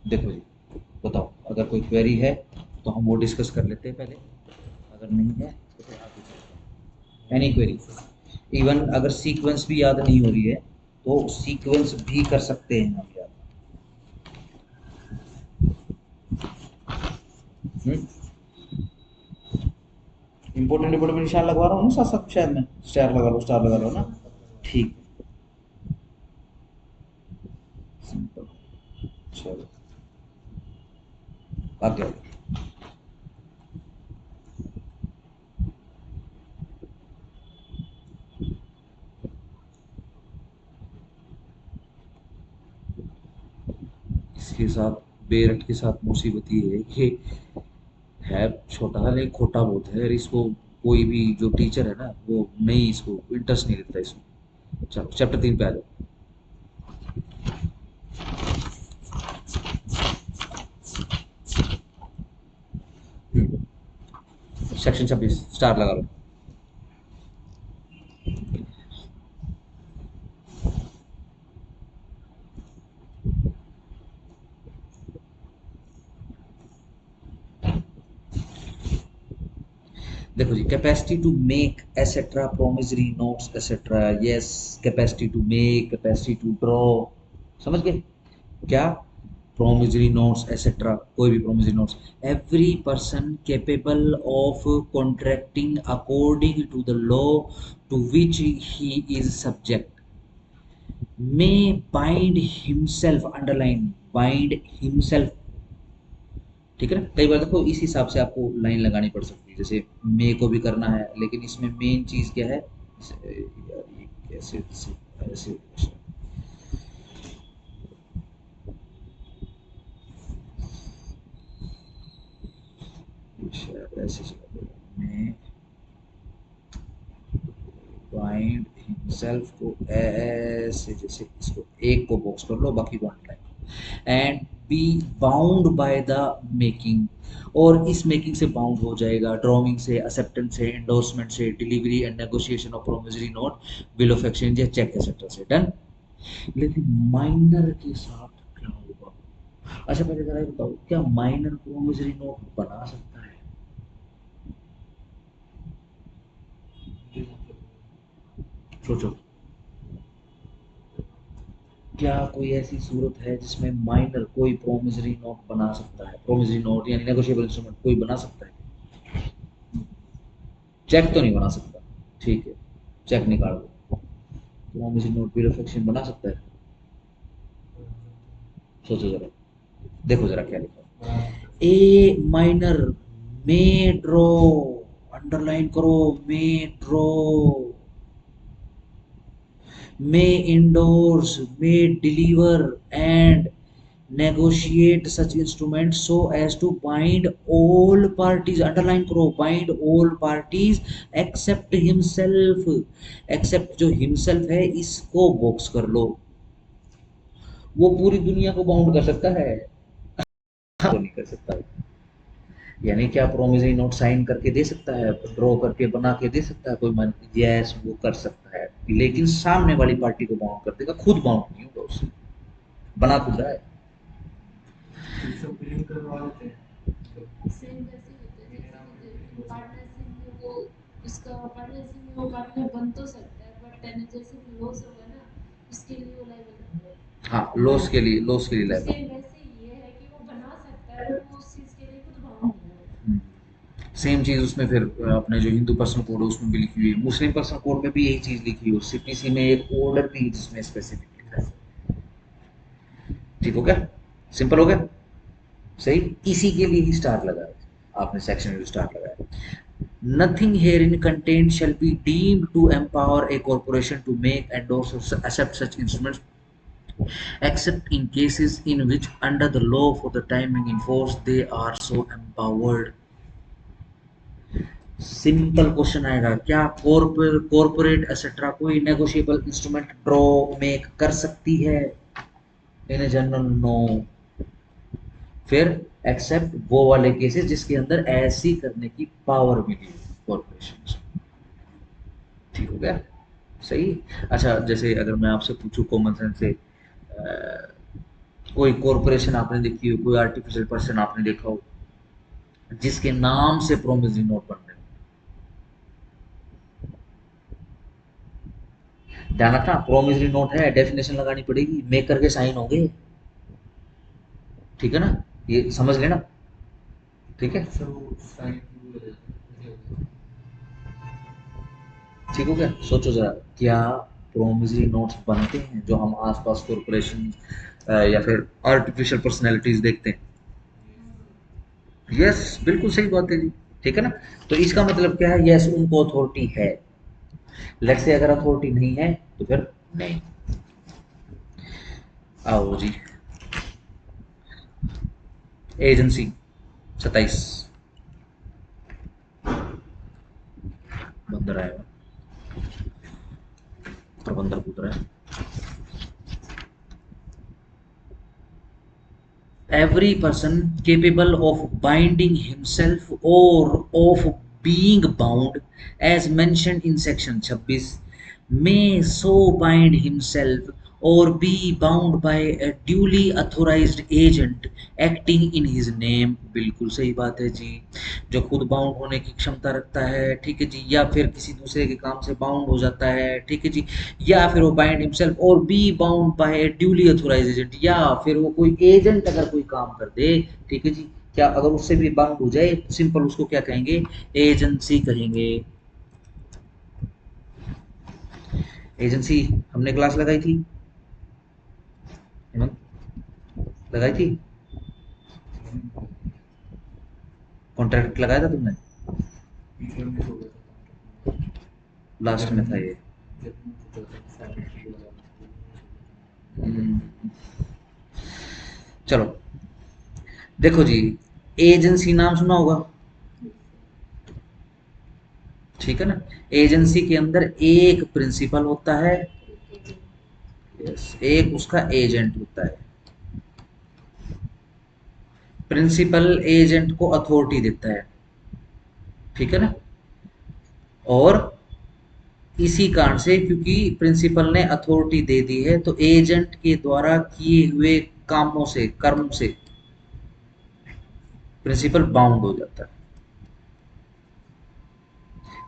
देखो जी, बताओ, अगर कोई क्वेरी है तो हम वो डिस्कस कर लेते हैं पहले, अगर नहीं है तो फिर आगे चलते हैं। एनी क्वेरी, इवन अगर सीक्वेंस भी याद नहीं हो रही है तो सीक्वेंस भी कर सकते हैं हम याद। इंपॉर्टेंट इंपॉर्टेंट निशान लगवा रहा हूँ ना साथ साथ, शायद मैं स्टार लगा लो, स्टार लगा लो ना। ठीक, सिंपल। चलो आगे आगे। इसके साथ बेरट के साथ मुसीबत ये है कि है छोटा लेकिन खोटा बहुत है, और इसको कोई भी जो टीचर है ना वो नहीं, इसको इंटरेस्ट नहीं लेता इसमें। चलो चैप्टर 3 पे आ जाओ। सेक्शन 26 स्टार लगा लो। देखो जी, capacity to make etcetera, promissory notes etcetera, yes, capacity to make, capacity to draw, समझ गए क्या? प्रोमिसरी नोट्स एसेट्रा, कोई भी promissory notes, every person capable of contracting according to the law to which he is subject may bind himself, underline bind himself. ठीक है ना, कई बार देखो इस हिसाब से आपको लाइन लगानी पड़ सकती है, जैसे मे को भी करना है लेकिन इसमें मेन चीज क्या है, यार ये कैसे ऐसे ऐसे शायद ऐसे चला जाएगा। मे बाइंड हिमसेल्फ को ऐसे, जैसे इसको एक को बॉक्स कर लो, बाकी को underline, and B bound by the making, और इस मेकिंग से बाउंड हो जाएगा, ड्राइंग से, एक्सेप्टेंस से, एंडोर्समेंट से, delivery and negotiation of promissory note, bill of exchange या चेक एक्सेट्रा से। डन। लेकिन माइनर के साथ क्या होगा? अच्छा पहले जरा ये बताओ, क्या माइनर प्रोमिसरी नोट बना सकता है? सोचो, क्या कोई ऐसी सूरत है जिसमें माइनर कोई प्रोमिसरी नोट बना सकता है? प्रोमिसरी नोट यानी नेगोशिएबल इंस्ट्रूमेंट कोई बना सकता है? चेक तो नहीं बना सकता, ठीक है, चेक निकाल दो। Promissory note bill of exchange बना सकता है? सोचो जरा, देखो जरा क्या लिखा है। ए माइनर मे ड्रॉ, अंडरलाइन करो, मे draw, may endorse, may deliver and negotiate such instruments so as to bind all parties, underline करो, bind all parties except himself, except जो himself है इसको बॉक्स कर लो, वो पूरी दुनिया को बाउंड कर सकता है, वो नहीं कर सकता। यानी क्या प्रोमिसरी नोट साइन करके दे सकता है, ड्रॉ करके बना के दे सकता है कोई मन? यस वो कर सकता है, लेकिन सामने वाली पार्टी को बाउंड कर देगा, खुद बाउंड नहीं होगा उससे, बना खुद रहा है। सेम वैसे ही होता है जैसे कि पार्टनरशिप में वो उसका पार्टनरशिप में वो पार्टनर बन तो सकता है बट जैसे भी लॉस होगा ना उसके लिए वो लायबल है। हाँ, लॉस के लिए, लॉस के लिए तो लायबल। सेम वैसे ही ये है कि वो बना सकता है बट वो उस चीज के लिए खुद बाउंड नहीं है। सेम चीज उसमें फिर अपने जो हिंदू पर्सनल कोड है उसमें भी लिखी हुई है, मुस्लिम पर्सनल कोड में भी यही चीज लिखी हुई है, सीपीसी में एक ऑर्डर भी है जिसमें स्पेसिफिक लिखा है। ठीक हो गया, सिंपल हो गया, सही। इसी के लिए ही स्टार लगाया आपने, सेक्शन में जो स्टार लगाया। Nothing herein contained shall be deemed to empower a corporation to make, endorse, or accept such instruments, except in cases in which, under the law for the time being in force, they are so empowered. Simple question आएगा, क्या corporate etcetera कोई negotiable instrument draw make कर सकती है? In general no. फिर except वो वाले cases जिसके अंदर ऐसी करने की पावर मिली है कॉर्पोरेशन। ठीक हो गया, सही। अच्छा जैसे अगर मैं आपसे पूछूं कॉमन सेंस से, कोई कॉरपोरेशन आपने देखी हो, कोई आर्टिफिशियल पर्सन आपने देखा हो जिसके नाम से प्रोमिसरी नोट बन रहे हो। ध्यान रखना, प्रोमिसरी नोट है, डेफिनेशन लगानी पड़ेगी, मेकर के साइन होंगे, ठीक है ना, ये समझ लेना, ठीक है। सर वो साइन की वो रहती है। ठीक हो गया, सोचो जरा, क्या प्रोमिसरी नोट्स बनते हैं जो हम आसपास कॉरपोरेशन या फिर आर्टिफिशियल पर्सनैलिटीज देखते हैं? यस, बिल्कुल सही बात है जी, ठीक है ना। तो इसका मतलब क्या है, यस उनको अथॉरिटी है। लेट से अगर अथॉरिटी नहीं है तो फिर नहीं। आओ जी, एजेंसी 27 बंदर आएगा, और बंदर कूद रहा है। Every person capable of binding himself or of being bound as mentioned in section 26 may so bind himself or be bound by a duly authorized agent acting in his name। बिल्कुल सही बात है जी, जो खुद बाउंड होने की क्षमता रखता है, ठीक है जी, या फिर किसी दूसरे के काम से बाउंड हो जाता है, ठीक है जी, या फिर वो बाइंड हिमसेल्फ और be bound by a duly authorised agent, या फिर वो कोई एजेंट अगर कोई काम कर दे, ठीक है जी, क्या अगर उससे भी बाउंड हो जाए, सिंपल उसको क्या कहेंगे, एजेंसी कहेंगे। एजेंसी हमने क्लास लगाई थी, हेमंत, लगाई थी, कॉन्ट्रैक्ट लगाया था तुमने, बीच में मिस हो गया था। लास्ट में था ये। जब मैं सोचा था साइन की वो हम्म, चलो देखो जी, एजेंसी नाम सुना होगा, ठीक है ना। एजेंसी के अंदर एक प्रिंसिपल होता है, यस, एक उसका एजेंट होता है। प्रिंसिपल एजेंट को अथॉरिटी देता है, ठीक है ना, और इसी कारण से, क्योंकि प्रिंसिपल ने अथॉरिटी दे दी है, तो एजेंट के द्वारा किए हुए कामों से, कर्म से प्रिंसिपल बाउंड हो जाता है।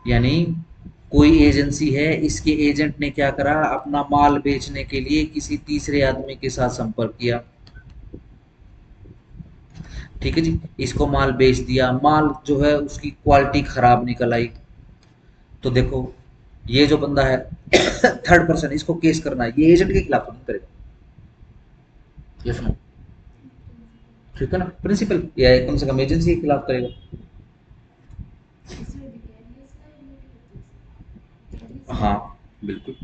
यानी कोई एजेंसी है, इसके एजेंट ने क्या करा, अपना माल बेचने के लिए किसी तीसरे आदमी के साथ संपर्क किया, ठीक है जी, इसको माल बेच दिया, माल जो है उसकी क्वालिटी खराब निकल आई, तो देखो ये जो बंदा है थर्ड पर्सन, इसको केस करना है, ये एजेंट के खिलाफ तो नहीं करेगा, ये सुनो, ठीक है ना, प्रिंसिपल या कम से कम एजेंसी के खिलाफ करेगा। इसमें विकेरियस लायबिलिटी होती है। हाँ बिल्कुल।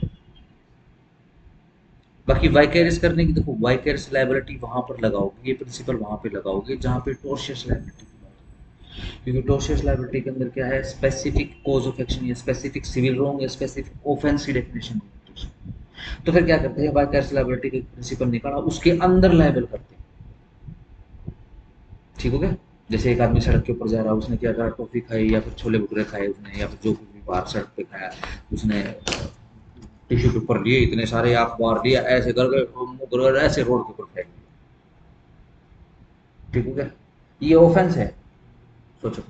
बाकी वाइकेरियस करने की, देखो वाइकेरियस लायबिलिटी वहां पर लगाओगे, ये प्रिंसिपल वहां पे लगाओगे जहां पे टोर्शियस लायबिलिटी की बात है। क्योंकि टोर्शियस लायबिलिटी के अंदर क्या है, स्पेसिफिक कॉज ऑफ एक्शन या स्पेसिफिक सिविल रॉन्ग या स्पेसिफिक ऑफेंस की डेफिनेशन होती है। तो फिर क्या करते हैं, वाइकेरियस लायबिलिटी के प्रिंसिपल निकाला, उसके अंदर लायबल करते हैं, ठीक हो गया। जैसे एक आदमी सड़क के ऊपर जा रहा है, उसने क्या करा, टॉफी खाई या फिर छोले भटूरे खाए उसने, या फिर जो कुछ भी बाहर सड़क पे खाया, उसने टिश्यू पेपर लिए इतने सारे, अखबार लिया, ऐसे करके मुंह कर ऐसे रोड के ऊपर फेंक दिया, ठीक हो गया, ये ऑफेंस है, सोचो,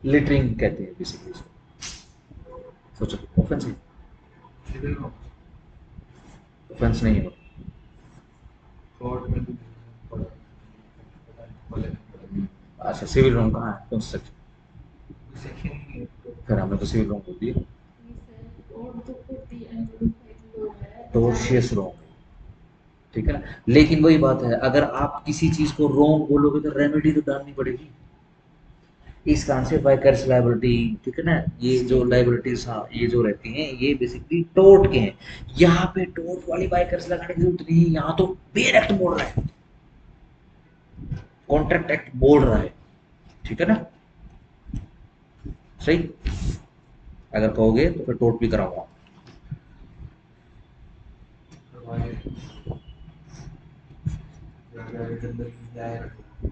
लिटरिंग कहते हैं बेसिकली इसको, सोचो ऑफेंस है, सिविल में ऑफेंस नहीं है। कोर्ट में भी पड़ा पता नहीं पहले अच्छा, सिविल रॉन्ग कहाँ है, कौन सा सेक्शन? सेक्शन ही है तो फिर हमने तो सिविल रॉन्ग बोल दिया, ये सर और तो 40 अनमोडिफाइड लो है। टोर्शियस रॉन्ग, ठीक है ना। लेकिन वही बात है, अगर आप किसी चीज को रॉन्ग बोलोगे तो रेमेडी तो डालनी पड़ेगी, इस कारण से वाइकर्स लाइबिलिटी, ठीक है ना, ये जो लाइबिलिटीज, हाँ ये जो रहती हैं ये बेसिकली टोर्ट के हैं। यहाँ पे टोर्ट वाली वाइकर्स लगाने की जरूरत नहीं है, यहाँ तो पेन एक्ट बोल रहा है, कॉन्ट्रैक्ट एक्ट बोल रहा है, ठीक है ना, सही। अगर कहोगे तो फिर टोर्ट भी कराऊंगा। हमारे घर के अंदर न्याय रखो।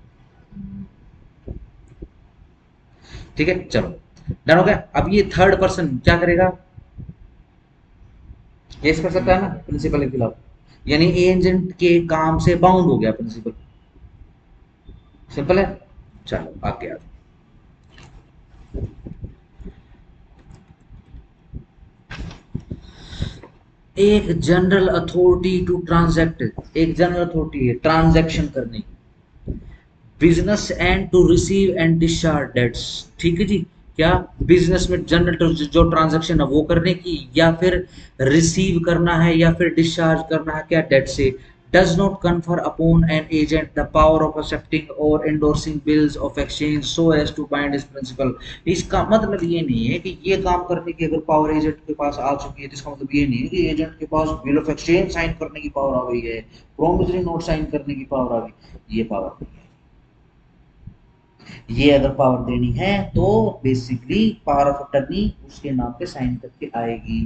ठीक है, चलो डन हो गया। अब ये थर्ड पर्सन क्या करेगा, केस कर सकता है ना प्रिंसिपल के खिलाफ, यानी एजेंट के काम से बाउंड हो गया प्रिंसिपल। सिंपल है। चलो आगे आ एक जनरल अथॉरिटी टू ट्रांजैक्ट, एक जनरल अथॉरिटी है ट्रांजैक्शन करने की, business and to receive and discharge debts. ठीक है जी। क्या बिजनेस में जनरल जो ट्रांजैक्शन है वो करने की, या फिर रिसीव करना है या फिर डिस्चार्ज करना है क्या डेट से। Does not confer upon an agent the power of accepting और endorsing bills of exchange so as to bind his principal. इसका मतलब ये नहीं है कि ये काम करने की अगर पावर एजेंट के पास आ चुकी है, तो इसका मतलब ये नहीं है कि एजेंट के पास बिल ऑफ एक्सचेंज साइन करने की पावर आ गई है, प्रोमिसरी नोट साइन करने की पावर आ गई। ये पावर नहीं है। ये अगर पावर देनी है तो बेसिकली पावर ऑफ अटर्नी उसके नाम पे साइन करके आएगी।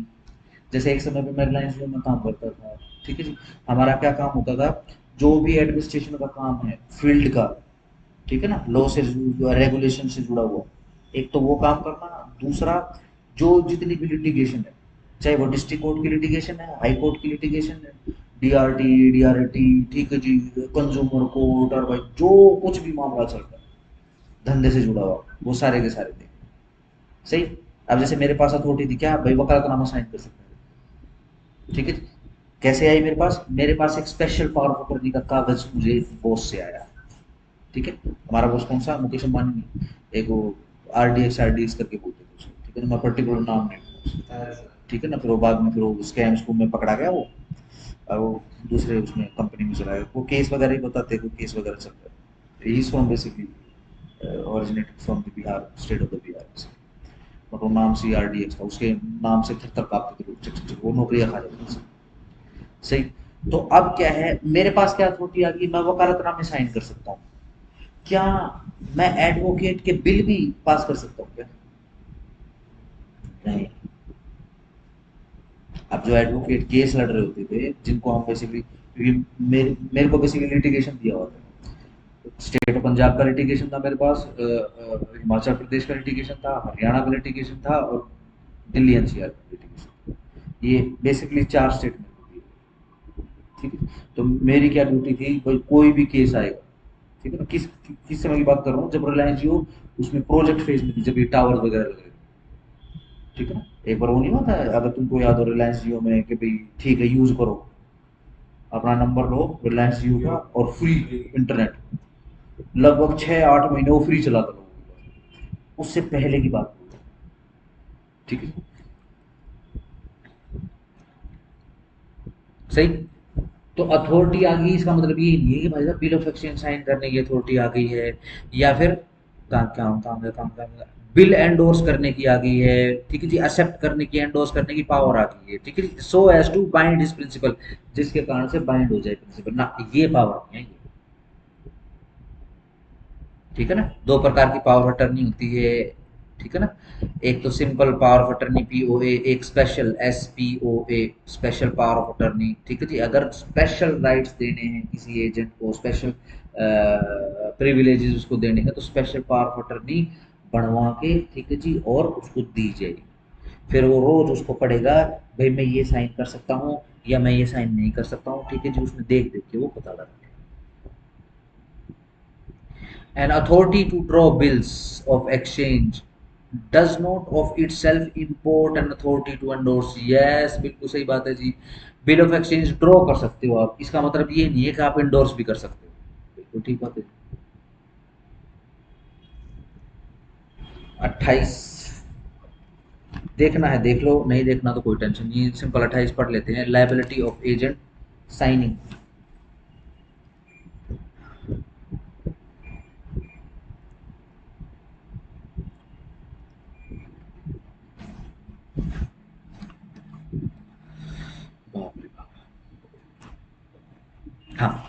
जैसे एक समय पे मैं रिलायंस जियो में काम करता था। ठीक है जी। हमारा क्या काम होता था, जो भी एडमिनिस्ट्रेशन का काम है फील्ड का, ठीक है ना, लॉ से रेगुलेशन से जुड़ा हुआ, एक तो वो काम करना, दूसरा जो जितनी भी लिटिगेशन है, चाहे वो डिस्ट्रिक्ट कोर्ट की लिटिगेशन है, हाई कोर्ट की लिटिगेशन है, डीआरटी डीआरटी, ठीक है जी, कंज्यूमर कोर्ट, और भाई जो कुछ भी मामला चल रहा है धंधे से जुड़ा हुआ, वो सारे के सारे थे। सही। अब जैसे मेरे पास अथॉरिटी थी क्या भाई, वकालतनामा साइन कर सकते हैं। ठीक है। कैसे आई मेरे पास, मेरे पास एक स्पेशल पावर ऑफ अटॉर्नी का कागज मुझे बॉस से आया। ठीक है। हमारा बॉस कौन सा, मुकेश अंबानी, एक वो आरडीएक्स करके बोलते थे उसको। ठीक है ना, मैं पर्टिकुलर नाम नहीं लूंगा। ठीक है ना, फिर वो बाद में फिर वो स्कैम स्कूम में पकड़ा गया वो, और वो दूसरे उसमें कंपनी में चला गया। वो केस वगैरह ही बताते, वो केस वगैरह चल रहा है। He is from basically originated from the Bihar, state of the Bihar। और वो नाम CRDX था, उसके नाम से थर थर कांपते थे लोग, चिक चिक चिक, वो नौकरियां खा जाते थे। सही। तो अब क्या है, मेरे पास क्या अथॉरिटी आ गई, मैं वकालतनामे साइन कर सकता हूँ। क्या मैं एडवोकेट के बिल भी पास कर सकता हूँ क्या? नहीं। अब जो एडवोकेट केस लड़ रहे होते थे, जिनको हम बेसिकली, क्योंकि मेरे को बेसिकली लिटिगेशन दिया हुआ था, स्टेट ऑफ पंजाब का लिटिगेशन था मेरे पास, हिमाचल प्रदेश का लिटिगेशन था, हरियाणा का लिटिगेशन था, और दिल्ली एनसीआर का लिटिगेशन था। ये बेसिकली 4 स्टेट में होती है। ठीक है। तो मेरी क्या ड्यूटी थी भाई, कोई भी केस आएगा, ठीक है ना, किस समय की बात कर रहा हूँ, जब रिलायंस जियो उसमें प्रोजेक्ट फेज में थी, जब ये टावर वगैरह लग रहे थे। ठीक है ना, एक बार वो नहीं होता है, अगर तुमको याद हो रिलायंस जियो में कि भाई ठीक है यूज करो, अपना नंबर लो रिलायंस जियो का और फ्री इंटरनेट, लगभग 6-8 महीने वो फ्री चला था लोगों को। उससे पहले की बात। ठीक है। सही। तो अथॉरिटी आ गई, इसका मतलब ये नहीं है कि भाई साहब बिल ऑफ एक्सचेंज साइन करने की अथॉरिटी आ गई है, या फिर काम बिल एंडोर्स करने की आ गई है। ठीक है जी, एक्सेप्ट करने की, एंडोर्स करने की पावर आ गई है। ठीक है जी, सो as to bind his principal, जिसके कारण से बाइंड हो जाए प्रिंसिपल ना, ये पावर नहीं है ये। ठीक है ना, दो प्रकार की पावर अटर्नी होती है। ठीक है ना, एक तो simple power of attorney POA, एक special SPOA, special power of attorney. ठीक है जी, अगर स्पेशल राइट्स देने हैं किसी एजेंट को, स्पेशल प्रिविलेजेस उसको देने हैं, तो स्पेशल पावर ऑफ अटर्नी बनवा के, ठीक है जी, और उसको दी जाएगी। फिर वो रोज उसको पढ़ेगा, भाई मैं ये साइन कर सकता हूँ या मैं ये साइन नहीं कर सकता हूँ। ठीक है जी, उसमें देख देख के वो पता लगा। An authority to draw bills of exchange does not of itself import an authority to endorse। yes, बिल्कुल सही बात है जी। बिल ऑफ एक्सचेंज ड्रॉ कर सकते हो आप, इसका मतलब ये नहीं है कि आप इंडोर्स भी कर सकते हो। बिल्कुल ठीक बात है। 28 देखना है देख लो, नहीं देखना तो कोई टेंशन नहीं है, सिंपल 28 पढ़ लेते हैं। Liability of agent signing. बाप रे बाप। हाँ,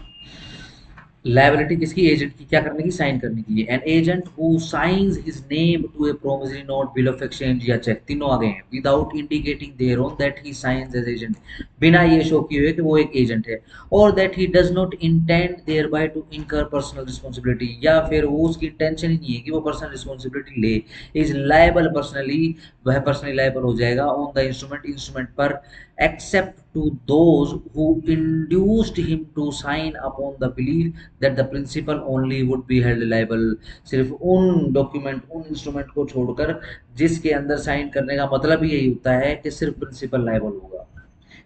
लायबिलिटी किसकी, एजेंट की, क्या करने की, साइन करने की। An agent who signs his name to a promissory note, bill of exchange या चेक, तीनों आ गए हैं, without indicating thereon that he signs as agent, बिना ये शो किए हुए कि वो एक एजेंट है, और that he does not intend thereby to incur personal responsibility, या फिर वो उसकी इंटेंशन ही नहीं है कि वो पर्सनल रिस्पॉन्सिबिलिटी ले, इज लायबल पर्सनली, वह पर्सनली लायबल हो जाएगा ऑन द इंस्ट्रूमेंट, इंस्ट्रूमेंट पर, accept to those who induced him to sign upon the belief that the principal only would be held liable। सिर्फ उन डॉक्यूमेंट उन instrument को छोड़कर जिसके अंदर साइन करने का मतलब ही यही होता है कि सिर्फ प्रिंसिपल लायबल होगा।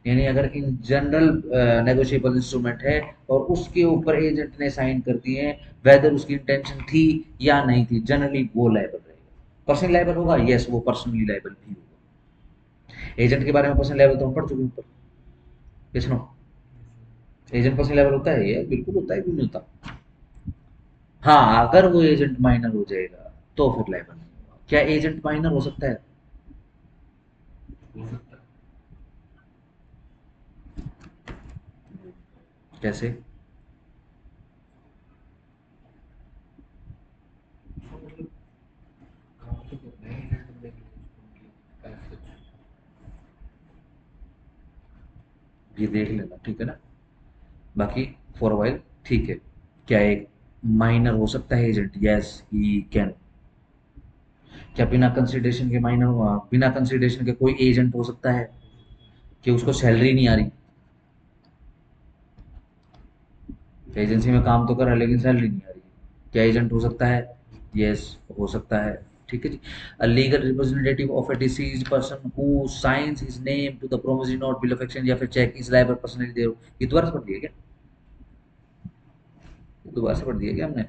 यानी अगर इन जनरल नेगोशिएबल इंस्ट्रूमेंट है और उसके ऊपर एजेंट ने साइन कर दिए हैं, वेदर उसकी इंटेंशन थी या नहीं थी, जनरली वो लायबल रहेगा। पर्सनल लायबल होगा, यस वो पर्सनली लायबल भी होगा। एजेंट के बारे में पर्सनल लायबल तो हम पढ़ चुके हैं ऊपर, yes no? Agent personal liable होता है, ये बिल्कुल होता है, क्यों नहीं होता? हाँ, अगर वो एजेंट माइनर हो जाएगा तो फिर लायबल नहीं होगा। क्या एजेंट माइनर हो सकता है? हो सकता है। कैसे? तो मतलब काम तो करना ही है बंदे के लिए उसको, मतलब as such। ये देख लेना, ठीक है ना? बाकी फॉर वाइल ठीक है। क्या एक माइनर हो सकता है एजेंट? Yes he can. क्या बिना कंसिडरेशन के माइनर हुआ? बिना कंसिडरेशन के कोई एजेंट हो सकता है कि उसको सैलरी नहीं आ रही, एजेंसी में काम तो कर रहा है लेकिन सैलरी नहीं आ रही, क्या एजेंट हो सकता है? यस हो सकता है, ठीक है जी। A legal representative of a deceased person who signs his name to the promissory note, bill of exchange या फिर cheque is liable personally there. ये दोबारा से पढ़ दिया क्या? ये दोबारा से पढ़ दिया क्या हमने?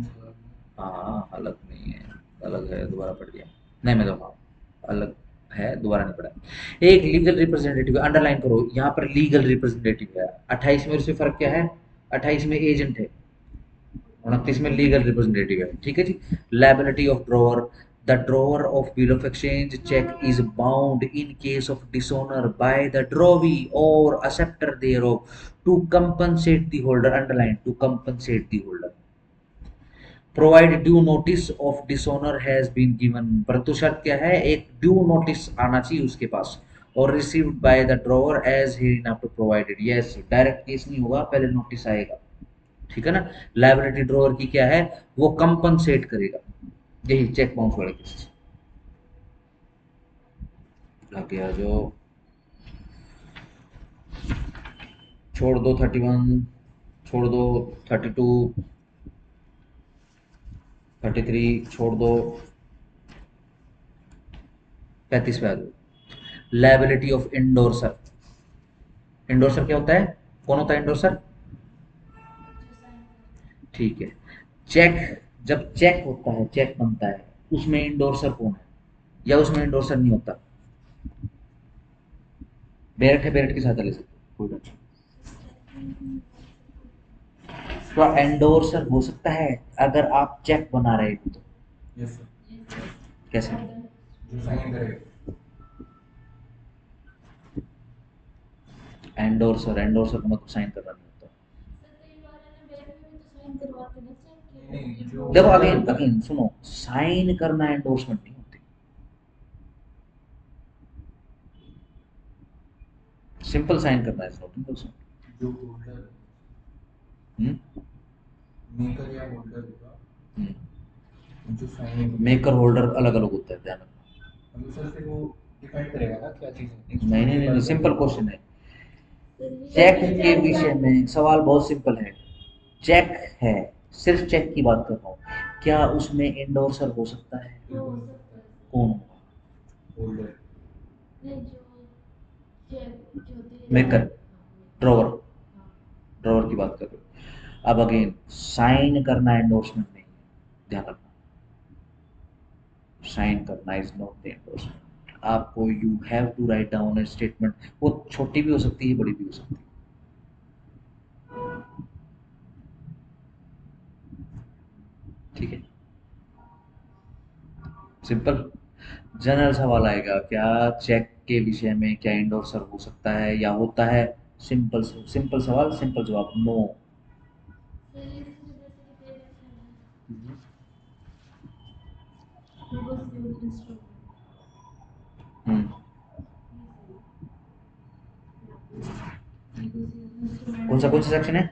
सर हाँ, अलग नहीं है, अलग है, दोबारा पढ़ दिया। नहीं मैं तो हाँ, अलग है, दोबारा नहीं पढ़ा। एक लीगल रिप्रेजेंटेटिव, अंडरलाइन करो, यहाँ पर लीगल रिप्रेजेंटेटिव है। 28 में उससे फर्क क्या है? 28 में एजेंट है, 29 में लीगल रिप्रेजेंटेटिव है, ठीक है जी। Liability of drawer, the drawer of bill of exchange cheque is bound in case of dishonour by the drawee और acceptor thereof to compensate the holder, underline to compensate the holder, provide due notice of dishonour has been given. परंतु शर्त क्या है? एक due notice आना चाहिए उसके पास, और received by the drawer as hereinafter provided. Yes, direct case नहीं होगा, पहले नोटिस आएगा, ठीक है ना? लायबिलिटी ड्रॉवर की क्या है? वो कंपनसेट करेगा, यही चेक बाउंस वाले केसेस। आगे आ जाओ, छोड़ दो 31, छोड़ दो 32, 33 छोड़ दो, 35 पे आ जाओ। Liability of इंडोर्सर। इंडोर्सर क्या होता है? कौन होता है इंडोर्सर? जो साइन करे। ठीक है। चेक, जब चेक होता है, चेक बनता है, उसमें इंडोर्सर कौन है? या उसमें इंडोर्सर नहीं होता? बेरट है, बेरट के साथ ले सकते हो, कोई बात नहीं। तो एंडोर्सर हो सकता है अगर आप चेक बना रहे हो तो। यस सर, कैसे? जो साइन करेगा। एंडोर्सर, एंडोर्सर का मतलब साइन करना नहीं होता। सर कई बार है ना, बैंक में भी तो साइन करवाते ना चेक के। नहीं, जो देखो अगेन अगेन सुनो, साइन करना एंडोर्समेंट नहीं होती। सिंपल साइन करना है नॉट एंडोर्समेंट। जो होल्डर हम्म मेकर या होल्डर होगा, हम्म। जो साइन मेकर होल्डर अलग अलग होता है, ध्यान रखना। मतलब सर फिर वो डिपेंड करेगा ना क्या चीज़ है। नहीं नहीं नहीं, सिंपल क्वेश्चन है। सर ये चेक के विषय में सवाल बहुत सिंपल है। चेक है, सिर्फ चेक की बात कर रहा हूँ, क्या उसमें एंडोर्सर हो सकता है? हो सकता है सर। कौन होगा? होल्डर। नहीं, जो चेक जो दे रहा मेकर, है। ड्रॉवर, हाँ। ड्रॉवर की बात कर रहे हो। अब अगेन साइन करना एंडोर्समेंट नहीं है, ध्यान रखना। साइन करना इज नॉट द एंडोर्समेंट। आपको you have to write down a statement, वो छोटी भी हो सकती है, बड़ी भी हो सकती है, ठीक है? सिंपल। जनरल सवाल आएगा, क्या चेक के विषय में क्या एंडोर्सर हो सकता है या होता है? सिंपल, सिंपल सवाल, सिंपल जवाब, नो। सर इसमें जैसे कि पेरेंट्स है ना, नेगोशिएबल इंस्ट्रूमेंट, हम्म ये सही नेगोशिएबल इंस्ट्रूमेंट कौन सा है। सेक्शन है?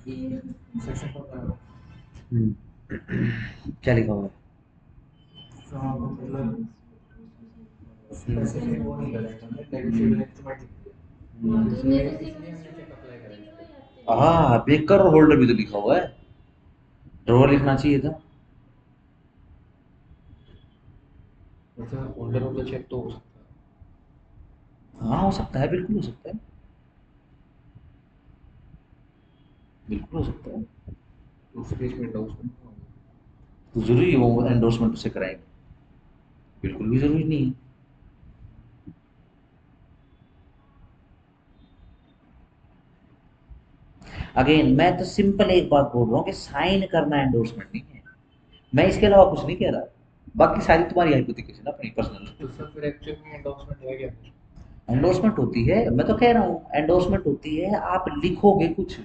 ये सेक्शन पर क्या लिखा हुआ है? मतलब हम्म। स्पेसिफिक वो नहीं करेगा ना, नेगोशिएबल इंस्ट्रूमेंट। हाँ तो इसलिए मेरे से इसलिए रजिस्टर हमने में चेक अप्लाई करा तीनों इस पे। ही आते हैं। हाँ, बेकर और होल्डर भी तो लिखा हुआ है, ड्रॉवर लिखना चाहिए था। मतलब होल्डर ऑफ द चेक तो हो सकता है। हाँ हो सकता है, बिल्कुल हो सकता है, बिल्कुल हो सकता है। तो उस केस में एंडोर्समेंट में होगा। तो जरूरी है वो एंडोर्समेंट उसे कराएंगे? बिल्कुल भी जरूरी नहीं है। अगेन मैं तो सिंपल एक बात बोल रहा हूँ कि साइन करना एंडोर्समेंट नहीं है, मैं इसके अलावा कुछ नहीं कह रहा। बाकी सारी तुम्हारी हाइपोथेसिस है अपनी तो पर्सनल। सर फिर एक्चुअल में एंडोर्समेंट है क्या फिर? एंडोर्समेंट होती है, मैं तो कह रहा हूँ एंडोर्समेंट होती है, आप लिखोगे कुछ।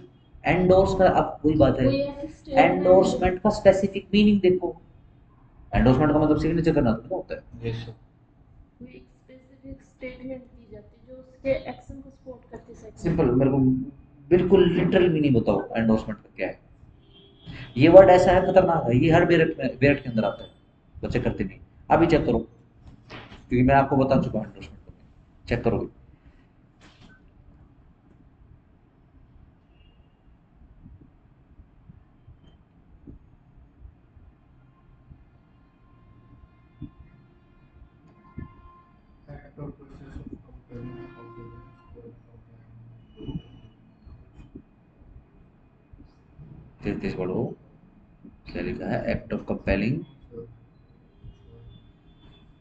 एंडोर्स का अब कोई बात है, कोई ऐसी स्टेटमेंट दे, एंडोर्समेंट का स्पेसिफिक मीनिंग देखो। एंडोर्समेंट का मतलब सिग्नेचर करना थोड़ा होता है। Yes sir. कोई एक स्पेसिफिक स्टेटमेंट दी जाती है जो उसके एक्शन को सपोर्ट करती है सिंपल साइकोलॉजिकल। मेरे को बिल्कुल लिटरल मीनिंग बताओ एंडोर्समेंट का क्या है। ये वर्ड ऐसा है खतरनाक है, ये हर बेरट के अंदर आता है, बच्चे करते नहीं। अभी चेक करो, क्योंकि मैं आपको बता चुका हूँ एंडोर्समेंट, चेक करोगे। एक्ट और process of compelling observance for complying. 33 पढ़ो, क्या लिखा है, act of compelling. Sir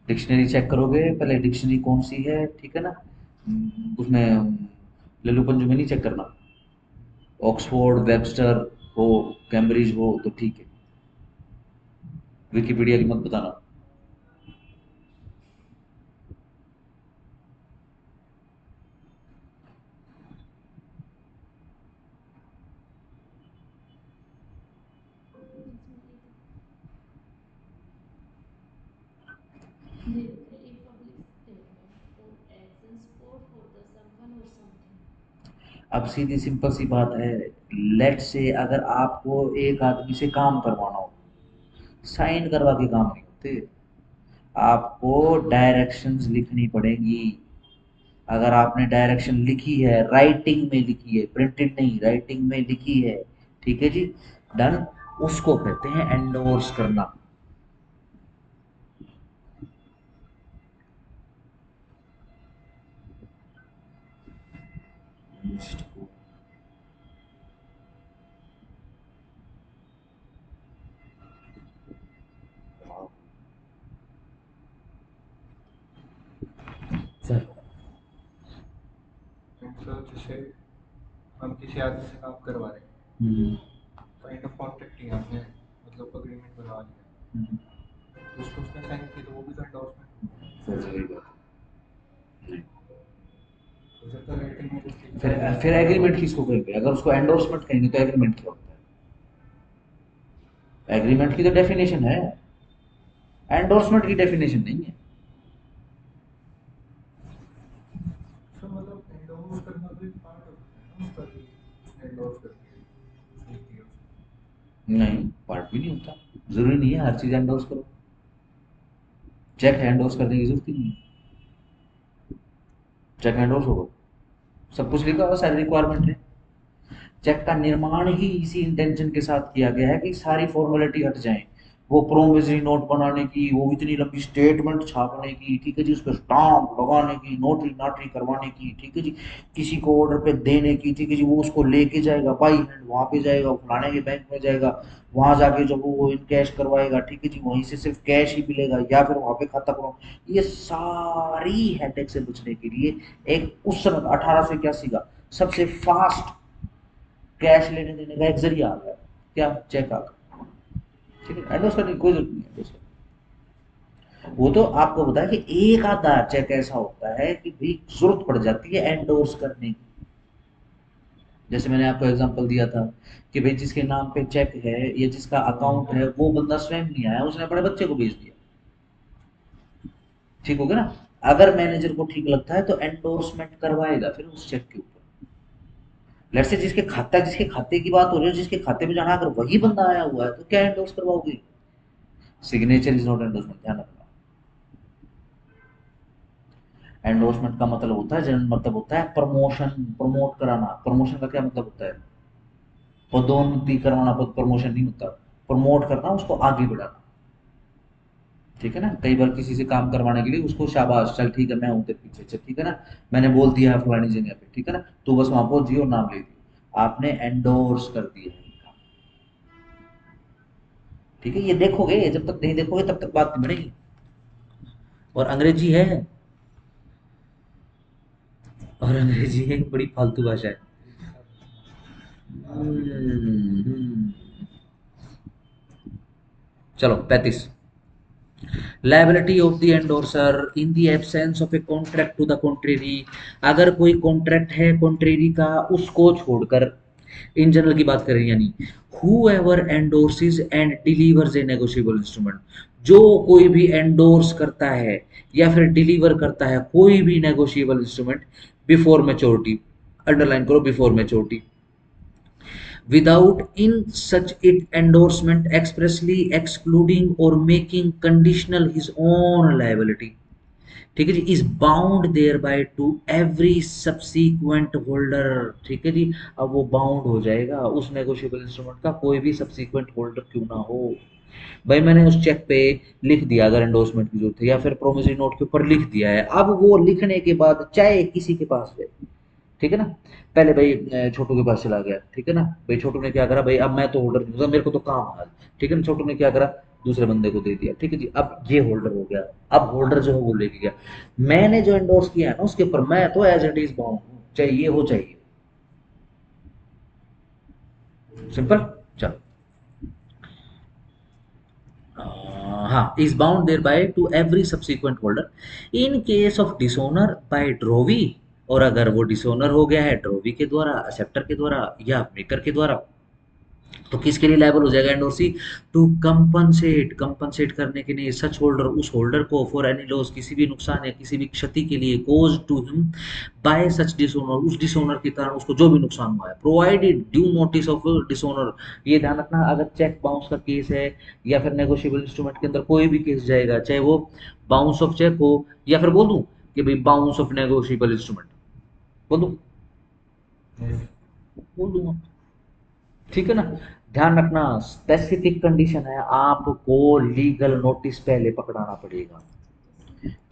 dictionary check करोगे पहले, डिक्शनरी कौन सी है, ठीक है ना। उसमें लल्लू पंजू में नहीं चेक करना, ऑक्सफोर्ड वेबस्टर हो, कैम्ब्रिज हो तो ठीक है, विकिपीडिया की मत बताना। दे रखा है ए पब्लिक स्टेटमेंट और action support for the someone और समथिंग। अब सीधी सिंपल सी बात है, लेट से अगर आपको एक आदमी से काम करवाना हो, साइन करवा के काम नहीं होते, आपको डायरेक्शंस लिखनी पड़ेंगी। अगर आपने डायरेक्शन लिखी है, राइटिंग में लिखी है, प्रिंटेड नहीं, राइटिंग में लिखी है, ठीक है जी, डन, उसको कहते हैं एंडोर्स करना। सर सर जैसे हम किसी आदमी से काम करवा रहे हैं, हम्म, काइंड ऑफ कॉन्ट्रैक्ट किया हमने, मतलब अग्रीमेंट बनवा लिया, हम्म, तो उस पर उसने साइन की तो वो भी तो एंडोर्समेंट हुआ। सर सही बात है। हो सकता है राइटिंग में कुछ लिखा फिर हो उसने फिर साइन एग्रीमेंट किया। किसको कहेंगे, अगर उसको एंडोर्समेंट कहेंगे तो एग्रीमेंट क्या होता है? एग्रीमेंट की तो डेफिनेशन है, एंडोर्समेंट की डेफिनेशन नहीं है। सर मतलब एंडोर्स करना तो एक पार्ट हो सकता है ना उसका, कि उसने एंडोर्स कर दिया, कुछ लिख दिया उसने। नहीं, पार्ट भी नहीं होता, जरूरी नहीं है हर चीज एंडोर्स करो, चेक एंडोर्स करने की जरूरत ही नहीं है, चेक एंडोर्स होगा, सब कुछ लिखा हुआ, सारी रिक्वायरमेंट है। चेक का निर्माण ही इसी इंटेंशन के साथ किया गया है कि सारी फॉर्मेलिटी हट जाए, वो प्रोमिसरी नोट बनाने की, वो इतनी लंबी स्टेटमेंट छापने की, ठीक है जी, उस पर स्टाम्प लगाने की, नोटरी नाटरी करवाने की, ठीक है जी, किसी को ऑर्डर पे देने की, ठीक है जी, वो उसको लेके जाएगा बाई हैंड, वहां पे जाएगा, फलाने के बैंक में जाएगा, वहां जाके जब वो इन कैश करवाएगा, ठीक है जी, वहीं से सिर्फ कैश ही मिलेगा या फिर वहां पे खाता खुलवा, ये सारी हेडेक से बचने के लिए एक उस समय 1881 का सबसे फास्ट कैश लेने देने का एक जरिया आ गया, क्या, चेक आ गया, ठीक है, एंडोर्स करने की कोई जरूरत नहीं है एंडोर्स करने की। वो तो आपको बताया कि एक आधा चेक ऐसा होता है कि भाई जरूरत पड़ जाती है एंडोर्स करने की। जैसे मैंने आपको एग्जांपल दिया था कि भाई जिसके नाम पे चेक है या जिसका अकाउंट है, वो बंदा स्वयं नहीं आया, उसने अपने बच्चे को भेज दिया, ठीक हो गया ना। अगर मैनेजर को ठीक लगता है तो एंडोर्समेंट करवाएगा फिर उस चेक के ऊपर। लेट्स से जिसके खाते की बात हो रही है, जिसके खाते में जाना, अगर वही बंदा आया हुआ है तो क्या एंडोर्स करवाओगे? सिग्नेचर इज नॉट एंडोर्समेंट, ध्यान रखना। एंडोर्समेंट का मतलब होता है, जनरल मतलब होता है प्रमोशन, प्रमोट कराना। प्रमोशन का क्या मतलब होता है? पदोन्नति करवाना, पद प्रमोशन नहीं होता। प्रमोट करना, उसको आगे बढ़ाना। ठीक है ना? कई बार किसी से काम करवाने के लिए उसको शाबाश, चल ठीक है मैं हूँ तेरे पीछे, चल ठीक है ना, मैंने बोल दिया है फलानी जगह पे, ठीक है ना, तो बस वहां पहुंच जियो और नाम ले दियो, आपने एंडोर्स कर दिया है काम। ठीक है, ये देखोगे, जब तक नहीं देखोगे तब तक बात नहीं बढ़ेगी। और अंग्रेजी है, और अंग्रेजी एक बड़ी फालतू भाषा है। हम्म। चलो 35। Liability of the endorser in the absence of a contract to the contrary. अगर कोई कॉन्ट्रैक्ट है कॉन्ट्रेरी का, उसको छोड़कर, इन जनरल की बात करें यानी, whoever endorses and delivers a negotiable instrument, जो कोई भी एंडोर्स करता है या फिर डिलीवर करता है कोई भी negotiable instrument before maturity, underline करो before maturity, without in such it endorsement expressly excluding or making conditional his own liability, ठीक है जी, is bound thereby to every subsequent holder. ठीक है जी, अब वो बाउंड हो जाएगा उस नेगोशिएबल इंस्ट्रूमेंट का, कोई भी सब्सीक्वेंट होल्डर क्यों ना हो। भाई मैंने उस चेक पे लिख दिया अगर एंडोर्समेंट की जरूरत है, या फिर प्रोमिसरी नोट के ऊपर लिख दिया है, अब वो लिखने के बाद चाहे किसी के पास है, ठीक है ना, पहले भाई छोटू के पास चला गया, ठीक है ना, भाई छोटू ने क्या करा, भाई अब मैं तो होल्डर नहीं हूँ, मेरे को तो काम है, ठीक है ना, छोटू ने क्या करा, दूसरे बंदे को दे दिया, ठीक है जी, अब ये होल्डर हो गया। अब होल्डर जो है वो लेके गया, मैंने जो एंडोर्स किया है ना उसके ऊपर मैं तो एज इट इज बाउंड हूँ, चाहे ये हो चाहिए। सिंपल। चलो, हाँ, is bound thereby to every subsequent holder in case of dishonour by drawee, और अगर वो डिसोनर हो गया है ड्रोवी के द्वारा, एक्सेप्टर के द्वारा या मेकर के द्वारा, तो किसके लिए लायबल हो जाएगा एंडोर्सी? टू कंपनसेट, कंपनसेट करने के लिए सच होल्डर, उस होल्डर को, फॉर एनी लॉस, किसी भी नुकसान या किसी भी क्षति के लिए, कोज टू हिम बाय सच डिसोनर, उस डिसोनर के कारण उसको जो भी नुकसान हुआ है, प्रोवाइडेड ड्यू नोटिस ऑफ डिसोनर। ये ध्यान रखना, अगर चेक बाउंस का केस है या फिर नेगोशिएबल इंस्ट्रूमेंट के अंदर कोई भी केस जाएगा, चाहे वो बाउंस ऑफ चेक हो या फिर बोल दूं कि भाई बाउंस ऑफ नेगोशिएबल इंस्ट्रूमेंट, बोल दूं, बोल दूंगा, ठीक है ना। ध्यान रखना, स्पेसिफिक कंडीशन है, आपको लीगल नोटिस पहले पकड़ाना पड़ेगा।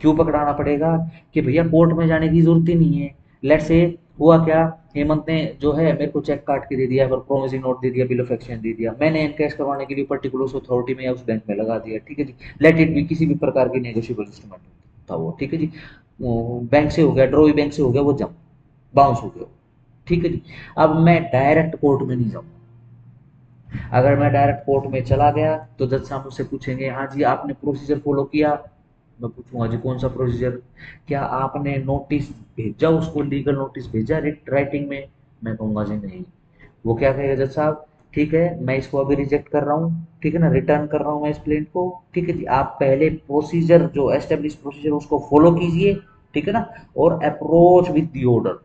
क्यों पकड़ाना पड़ेगा? कि भैया कोर्ट में जाने की जरूरत ही नहीं है। लेट्स से हुआ क्या, हेमंत ने जो है मेरे को चेक काट के दे दिया, फिर प्रोमिसरी नोट दे दिया, बिल ऑफ एक्सचेंज दे दिया, मैंने एनकैश करवाने के लिए पर्टिकुलर उस अथॉरिटी में या उस बैंक में लगा दिया, ठीक है जी, लेट इट भी किसी भी प्रकार की नेगोशिएबल इंस्ट्रूमेंट था वो, ठीक है जी, बैंक से हो गया, ड्रॉई बैंक से हो गया, वो जम बाउंस हो गया, ठीक है जी। अब मैं डायरेक्ट कोर्ट में नहीं जाऊंगा। अगर मैं डायरेक्ट कोर्ट में चला गया तो जज साहब मुझसे पूछेंगे, हाँ जी आपने प्रोसीजर फॉलो किया, मैं पूछूंगा जी कौन सा प्रोसीजर, क्या आपने नोटिस भेजा, उसको लीगल नोटिस भेजा राइटिंग में, मैं कहूंगा जी नहीं। वो क्या कहेगा जज साहब, ठीक है मैं इसको अभी रिजेक्ट कर रहा हूँ, ठीक है ना, रिटर्न कर रहा हूँ मैं इस प्लेंट को, ठीक है जी, आप पहले प्रोसीजर जो एस्टेब्लिश प्रोसीजर उसको फॉलो कीजिए, ठीक है ना, और अप्रोच विद दी ऑर्डर,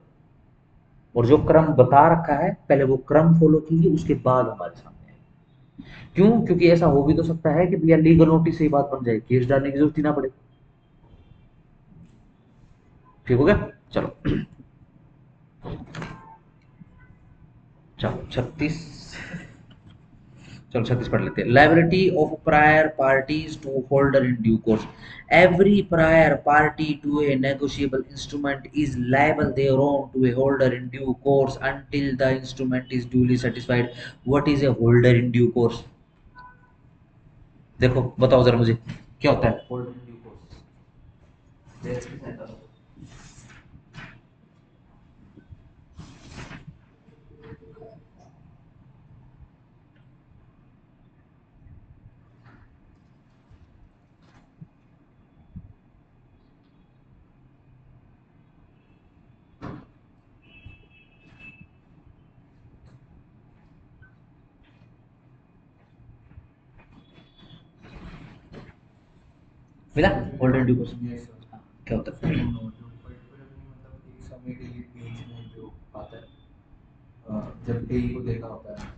और जो क्रम बता रखा है पहले वो क्रम फॉलो कीजिए, उसके बाद हमारे सामने आइए। क्यों? क्योंकि ऐसा हो भी तो सकता है कि भैया लीगल नोटिस से ही बात बन जाए, केस डालने की जरूरत ही ना पड़े। ठीक हो गया? चलो, चलो 36, चलो 36 पढ़ लेते हैं। Liability of prior parties to holder in due course, every prior party to a negotiable instrument is liable thereon to a holder in due course until the instrument is duly satisfied. What is a holder in due course? देखो बताओ जरा मुझे, क्या होता है holder in due course? मिला holder in due course? Yes sir. क्या होता सर है? जो पर्टिकुलरली मतलब एक समय डिलीट पेज में जो आता है, जब पेई को देखा होता है,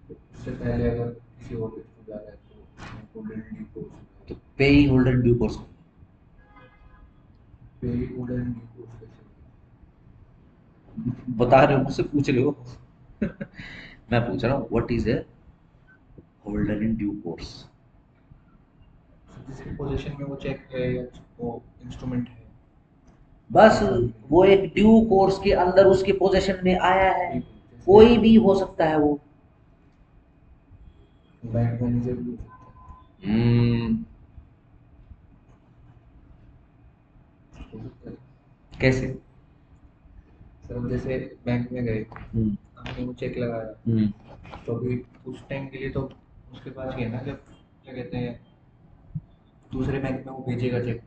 तो उससे पहले अगर किसी और के थ्रू जा रहा है तो होल्डर इन ड्यू कोर्स तो पे ही होल्डर इन ड्यू कोर्स। पे वुडन ड्यू कोर्स कैसे बता रहे हो, मुझसे पूछ रहे हो। मैं पूछ रहा हूँ what is a holder in due course. जिसके पोजीशन में वो चेक है या वो इंस्ट्रूमेंट है बस पैसा भी वो एक ड्यू कोर्स के अंदर उसके पोजीशन में आया है, बिल्कुल कोई जैसे भी हो सकता है वो। बैंक मैनेजर भी हो सकता हम्म, है हो सकता है कैसे? सर अब जैसे बैंक में गए हम्म, हमने वो चेक लगाया हम्म, तो अभी उस टाइम के लिए तो उसके पास ही है ना जब क्या कहते हैं दूसरे बैंक में वो भेजेगा चेक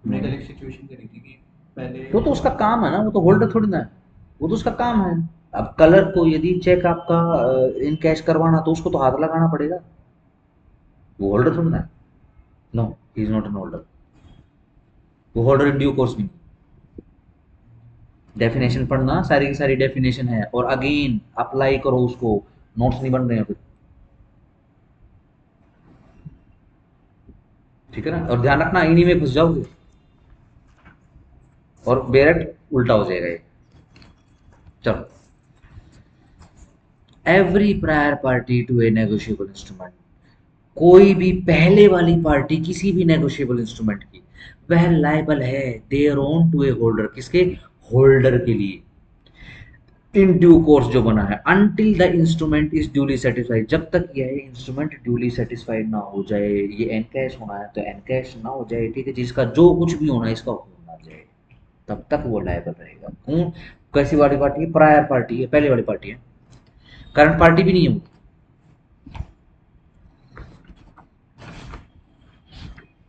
हमने कल एक सिचुएशन करी थी कि पहले वो तो उसका काम है ना, वो तो होल्डर थोड़ी ना है, वो तो उसका काम है। अब कलर को यदि चेक आपका इन कैश करवाना तो उसको तो हाथ लगाना पड़ेगा, वो होल्डर थोड़ी ना है। No, he is not an holder, वो होल्डर इन ड्यू कोर्स नहीं। डेफिनेशन पढ़ना, सारी की सारी डेफिनेशन है और अगेन अप्लाई करो उसको, नोट्स नहीं बन रहे हैं फिर। ठीक है ना, और ध्यान रखना इन्हीं में फंस जाओगे और बेरट उल्टा हो जाएगा ये। चलो, every prior party to a negotiable instrument, कोई भी पहले वाली पार्टी किसी भी नेगोशिएबल इंस्ट्रूमेंट की, वह लायबल है thereon to a holder, किसके? होल्डर के लिए। इन ड्यू कोर्स जो बना है, until the instrument is duly satisfied, जब तक यह इंस्ट्रूमेंट ड्यूली सेटिस्फाइड ना हो जाए, ये एनकैश होना है तो एनकैश ना हो जाए, ठीक है, जिसका जो कुछ भी होना है इसका हो ना जाए, तब तक वो लायबल रहेगा। कौन? कैसी वाली पार्टी है? प्रायर पार्टी है, पहले वाली पार्टी है, करंट पार्टी भी नहीं है वो।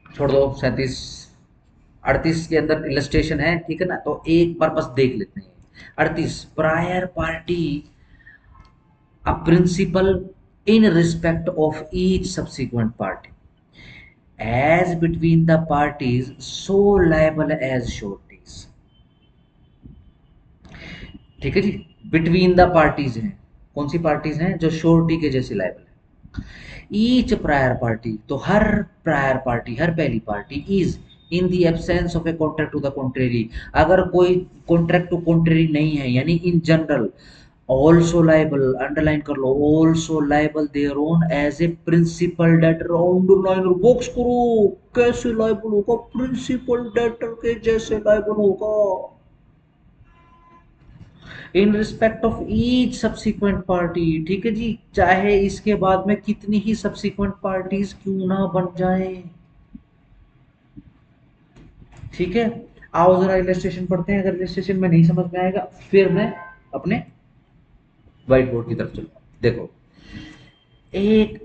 छोड़ दो 37 38 के अंदर इलस्ट्रेशन है, ठीक है ना, तो एक बार बस देख लेते हैं। 38, prior party a principal in respect of each subsequent party as between the parties so liable as sureties। ठीक है जी, बिटवीन द पार्टीज हैं, कौन सी पार्टीज हैं? जो श्योरिटी के जैसे लायबल है। ईच प्रायर पार्टी, तो हर प्रायर पार्टी, हर पहली party is in the absence of a contract to the contrary, अगर कोई कॉन्ट्रैक्ट टू कॉन्ट्रेरी नहीं है, यानी in general, also liable, underline कर लो, also liable their own as a principal debtor, underline और box करो। कैसे liable होगा? principal debtor के जैसे liable होगा इन respect of each subsequent party, ठीक है जी, चाहे इसके बाद में कितनी ही सब्सिक्वेंट पार्टीज क्यों ना बन जाए। ठीक है, आओ जरा इलस्ट्रेशन पढ़ते हैं, अगर इलस्ट्रेशन में नहीं समझ में आएगा फिर मैं अपने व्हाइट बोर्ड की तरफ चलूंगा। देखो, एक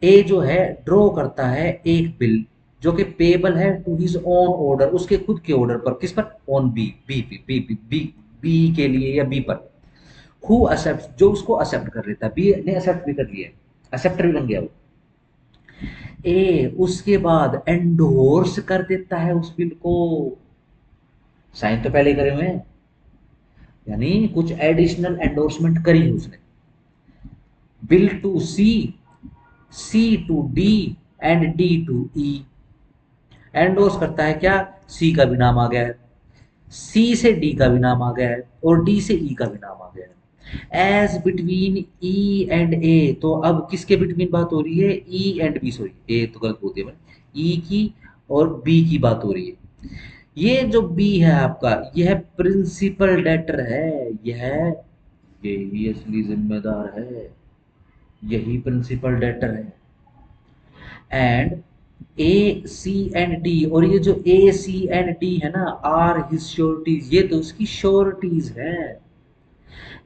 ए जो है ड्रॉ करता है एक बिल जो कि पेबल है टू हिज ओन ऑर्डर, उसके खुद के ऑर्डर पर, किस पर? ऑन बी, बी के लिए या बी पर। हु एक्सेप्ट, जो उसको एक्सेप्ट कर लेता है, बी ने एक्सेप्ट भी कर लिया, एक्सेप्टर भी बन गया वो। ए उसके बाद एंडोर्स कर देता है उस बिल को, साइन तो पहले ही करे हुए हैं, यानी कुछ एडिशनल एंडोर्समेंट करी है उसने। Bill to C, C to D and D to E. Endorse करता है क्या? सी का भी नाम आ गया है, सी से डी का भी नाम आ गया है और डी से ई का भी नाम आ गया है। एज बिटवीन ई एंड ए, तो अब किसके बिटवीन बात हो रही है? ई एंड बी, सॉरी ए तो गलत बोलती है, ई की और बी की बात हो रही है। ये जो बी है आपका, यह प्रिंसिपल डेटर है, यह यही असली जिम्मेदार है, यही प्रिंसिपल डेटर है। And A C and D, और ये जो ए सी एंड डी है ना, आर हिज श्योरिटीज, ये तो उसकी श्योरिटीज है।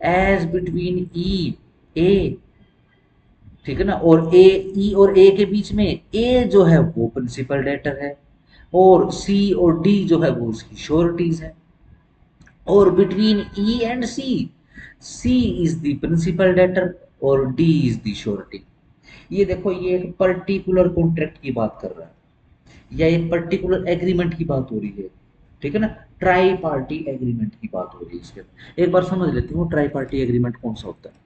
एज बिटवीन ई ए, ठीक है ना, और ए, ई और ए के बीच में ए जो है वो प्रिंसिपल डेटर है और सी और डी जो है वो उसकी श्योरिटीज है। और between E and C, C is the principal debtor और डी इज द श्योरिटी। ये देखो, ये एक पर्टिकुलर कॉन्ट्रैक्ट की बात कर रहा है या एक पर्टिकुलर एग्रीमेंट की बात हो रही है, ठीक है ना, ट्राई पार्टी एग्रीमेंट की बात हो रही है इसके अंदर। एक बार समझ लेते हो ट्राई पार्टी एग्रीमेंट कौन सा होता है।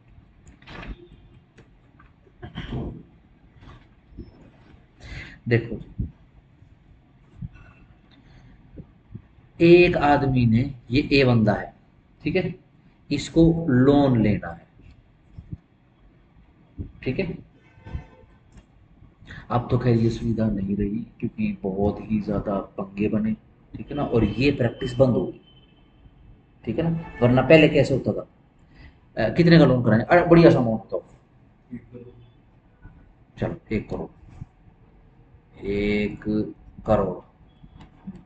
देखो, एक आदमी ने, ये ए बंदा है, ठीक है, इसको लोन लेना है, ठीक है। अब तो खैर ये सुविधा नहीं रही क्योंकि बहुत ही ज्यादा पंगे बने, ठीक है ना, और ये प्रैक्टिस बंद होगी, ठीक है ना। वरना पहले कैसे होता था, कितने का लोन कराएं, अरे बढ़िया सा अमाउंट बताओ, चलो 1 करोड़, 1 करोड़,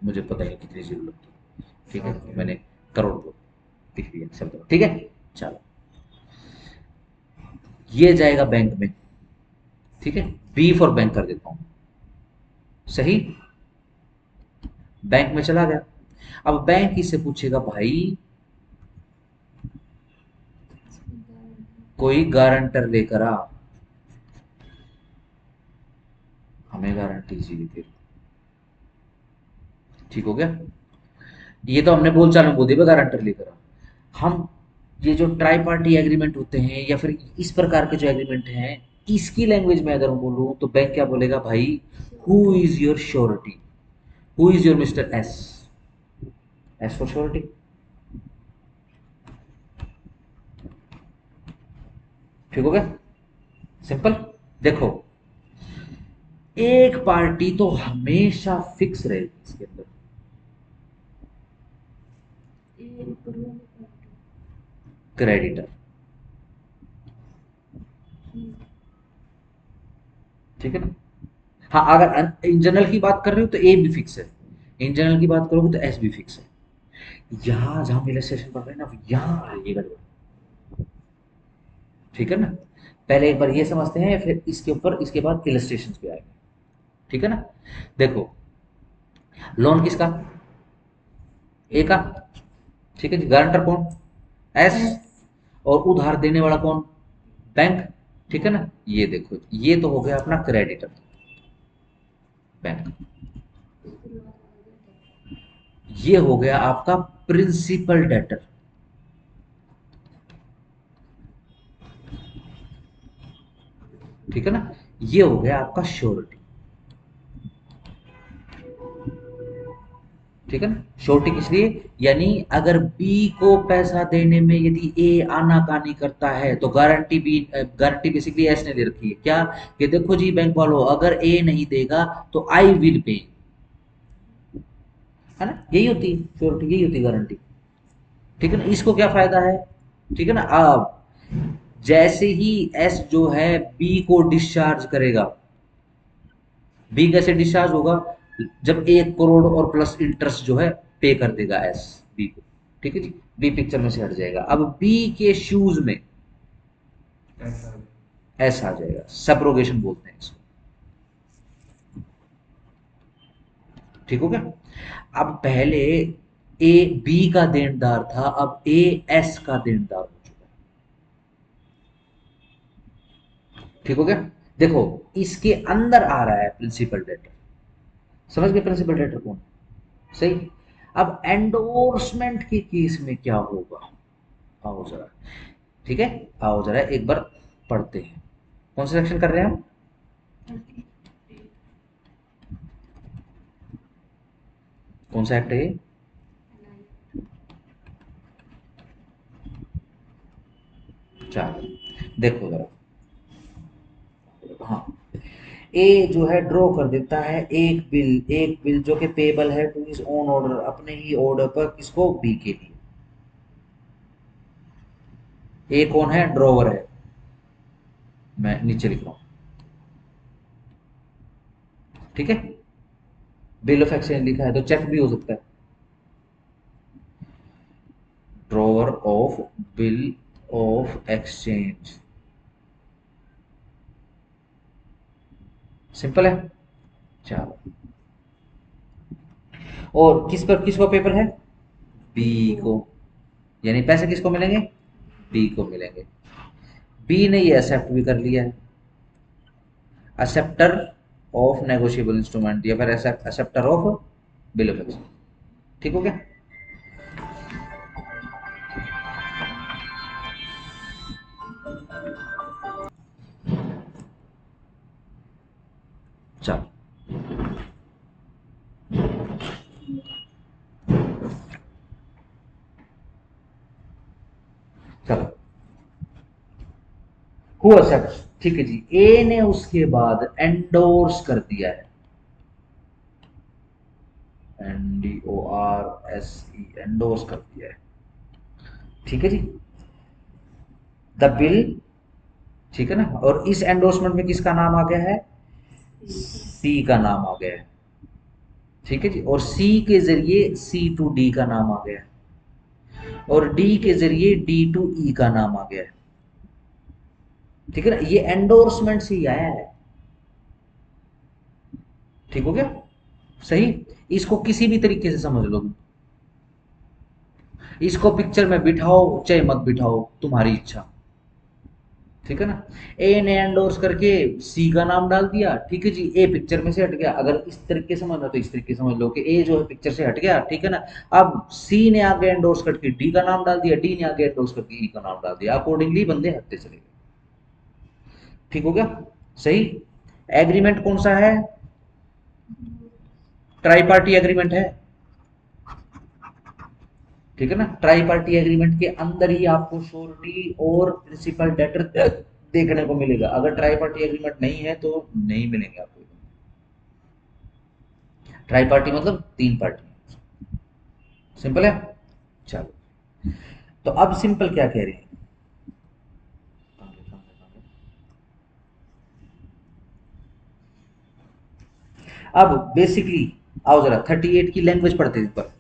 मुझे पता है कितनी जीरो लगती है, ठीक है, तो मैंने करोड़ को लिख दिया शब्द, ठीक है। चलो ये जाएगा बैंक में, ठीक है, बी फॉर बैंक कर देता हूं, सही, बैंक में चला गया। अब बैंक इससे पूछेगा भाई कोई गारंटर लेकर आ, हमें गारंटी चाहिए फिर, ठीक हो गया। ये तो हमने बोलचाल में बोल दिया गारंटर लेकर आ। हम ये जो ट्राई पार्टी एग्रीमेंट होते हैं या फिर इस प्रकार के जो एग्रीमेंट हैं, इसकी लैंग्वेज में अगर मैं बोलूं तो बैंक क्या बोलेगा भाई, who is your surety, who is your mister S, S for surety, ठीक हो गया, सिंपल। देखो एक पार्टी तो हमेशा फिक्स रहेगी इसके अंदर, ये ऊपर वाले पार्ट। क्रेडिटर, ठीक है ना। हाँ अगर इन जनरल की बात कर रहे हो तो ए भी फिक्स है, इन जनरल की बात करोगे तो एस भी फिक्स है। यहाँ जहां इलस्ट्रेशन पढ़ रहे हैं ना, यहाँ आइएगा जरा, ठीक है ना। पहले एक बार ये समझते हैं फिर इसके ऊपर इसके बाद इलस्ट्रेशन पे आएंगे, ठीक है ना। देखो लोन किसका, ए का, ठीक है जी, गारंटर कौन, एस, और उधार देने वाला कौन, बैंक, ठीक है ना। ये देखो ये तो हो गया अपना क्रेडिटर, बैंक, ये हो गया आपका प्रिंसिपल डेटर, ठीक है ना। ये हो गया आपका श्योरिटी, ठीक है ना। श्योरिटी किस लिए, यानी अगर बी को पैसा देने में यदि ए आनाकानी करता है तो guarantee B, guarantee basically S ने दे रखी है क्या, कि देखो जी बैंक वालों अगर ए नहीं देगा तो आई विल पे, है ना, यही होती है श्योरिटी, यही होती है गारंटी, ठीक है ना। इसको क्या फायदा है, ठीक है ना। अब जैसे ही एस जो है बी को डिस्चार्ज करेगा, बी कैसे डिस्चार्ज होगा, जब 1 करोड़ और प्लस इंटरेस्ट जो है पे कर देगा एस बी को, ठीक है जी, बी पिक्चर में से हट जाएगा। अब बी के शूज में एस आ जाएगा, सब्रोगेशन बोलते हैं इसको, ठीक हो गया। अब पहले ए बी का देनदार था, अब ए एस का देनदार हो चुका है, ठीक हो गया। देखो इसके अंदर आ रहा है प्रिंसिपल डेटर, समझ गए प्रिंसिपल डेटर कौन, सही। अब एंडोर्समेंट के केस में क्या होगा, आओ जरा, ठीक है, आओ जरा एक बार पढ़ते हैं, कौन सा सेक्शन कर रहे हैं हम, कौन सा एक्ट है ये, चलो देखो जरा, हाँ ए जो है ड्रॉ कर देता है एक बिल जो कि पेबल है टू हिज ओन ऑर्डर, अपने ही ऑर्डर पर, किसको, बी के लिए। ए कौन है, ड्रॉवर है, मैं नीचे लिख रहा हूं, ठीक है। बिल ऑफ एक्सचेंज लिखा है तो चेक भी हो सकता है, drawer of bill of exchange, simple है। चलो और किस पर किसको पेपर है, बी को, यानी पैसे किसको मिलेंगे, बी को मिलेंगे। बी ने ये एक्सेप्ट भी कर लिया है, एक्सेप्टर ऑफ नेगोशिएबल इंस्ट्रूमेंट या फिर acceptor of bill of exchange, ठीक हो गया। चलो चलो, हु एक्सेप्ट, ठीक है जी, ए ने उसके बाद एंडोर्स कर दिया है, NDORSE, एंडोर्स कर दिया है, ठीक है जी, द बिल, ठीक है ना, और इस एंडोर्समेंट में किसका नाम आ गया है, सी का नाम आ गया है, ठीक है जी, और सी के जरिए C to D का नाम आ गया है, और डी के जरिए D to E का नाम आ गया है, ठीक है ना, ये एंडोर्समेंट से ही आया है, ठीक हो गया, सही, इसको किसी भी तरीके से समझ लो, इसको पिक्चर में बिठाओ चाहे मत बिठाओ, तुम्हारी इच्छा, ठीक है ना, ए ने एंडोर्स करके सी का नाम डाल दिया, ठीक है जी, ए पिक्चर में से हट गया, अगर इस तरीके समझ लो तो इस तरीके समझ लो कि ए जो है पिक्चर से हट गया, ठीक है ना, अब सी ने आगे एंडोर्स करके डी का नाम डाल दिया, डी ने आगे एंडोर्स करके ई का नाम डाल दिया, अकॉर्डिंगली बंदे हटते चले गए, ठीक हो गया, सही, एग्रीमेंट कौन सा है, ट्राई पार्टी एग्रीमेंट है, ठीक है ना, ट्राई पार्टी एग्रीमेंट के अंदर ही आपको श्योरिटी और प्रिंसिपल डेटर देखने को मिलेगा, अगर ट्राई पार्टी एग्रीमेंट नहीं है तो नहीं मिलेंगे आपको, ट्राई पार्टी मतलब 3 पार्टी, सिंपल है, चलो, तो अब सिंपल क्या कह रहे हैं, अब बेसिकली आओ जरा 38 की लैंग्वेज पढ़ते हैं पर,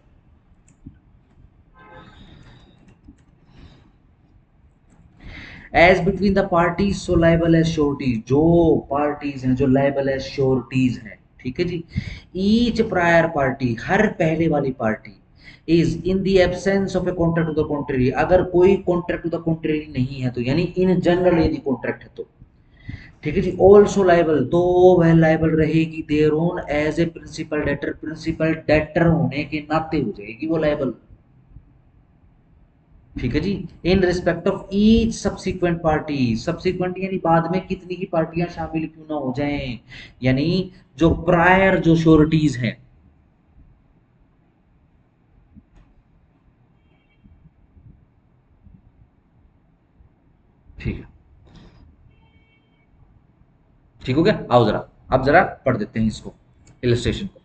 as between the parties so liable as sureties, जो पार्टीज हैं जो लायबल एज श्योरिटीज हैं, ठीक है जी, ईच प्रायर पार्टी, हर पहले वाली पार्टी, is in the absence of a contract to the contrary, अगर कोई कॉन्ट्रैक्ट टू द कॉन्ट्रेरी नहीं है तो, यानी इन जनरल यदि कॉन्ट्रैक्ट है तो, ठीक है जी, ऑल्सो लायबल, तो वह लायबल रहेगी thereon as a principal debtor, principal debtor होने के नाते हो जाएगी वो लायबल, ठीक है जी, in respect of each subsequent party, subsequent यानी बाद में कितनी ही पार्टियां शामिल क्यों ना हो जाएं, यानी जो प्रायर जो श्योरिटीज हैं, ठीक है, ठीक हो गया, आओ जरा अब जरा पढ़ देते हैं इसको, इलस्ट्रेशन को,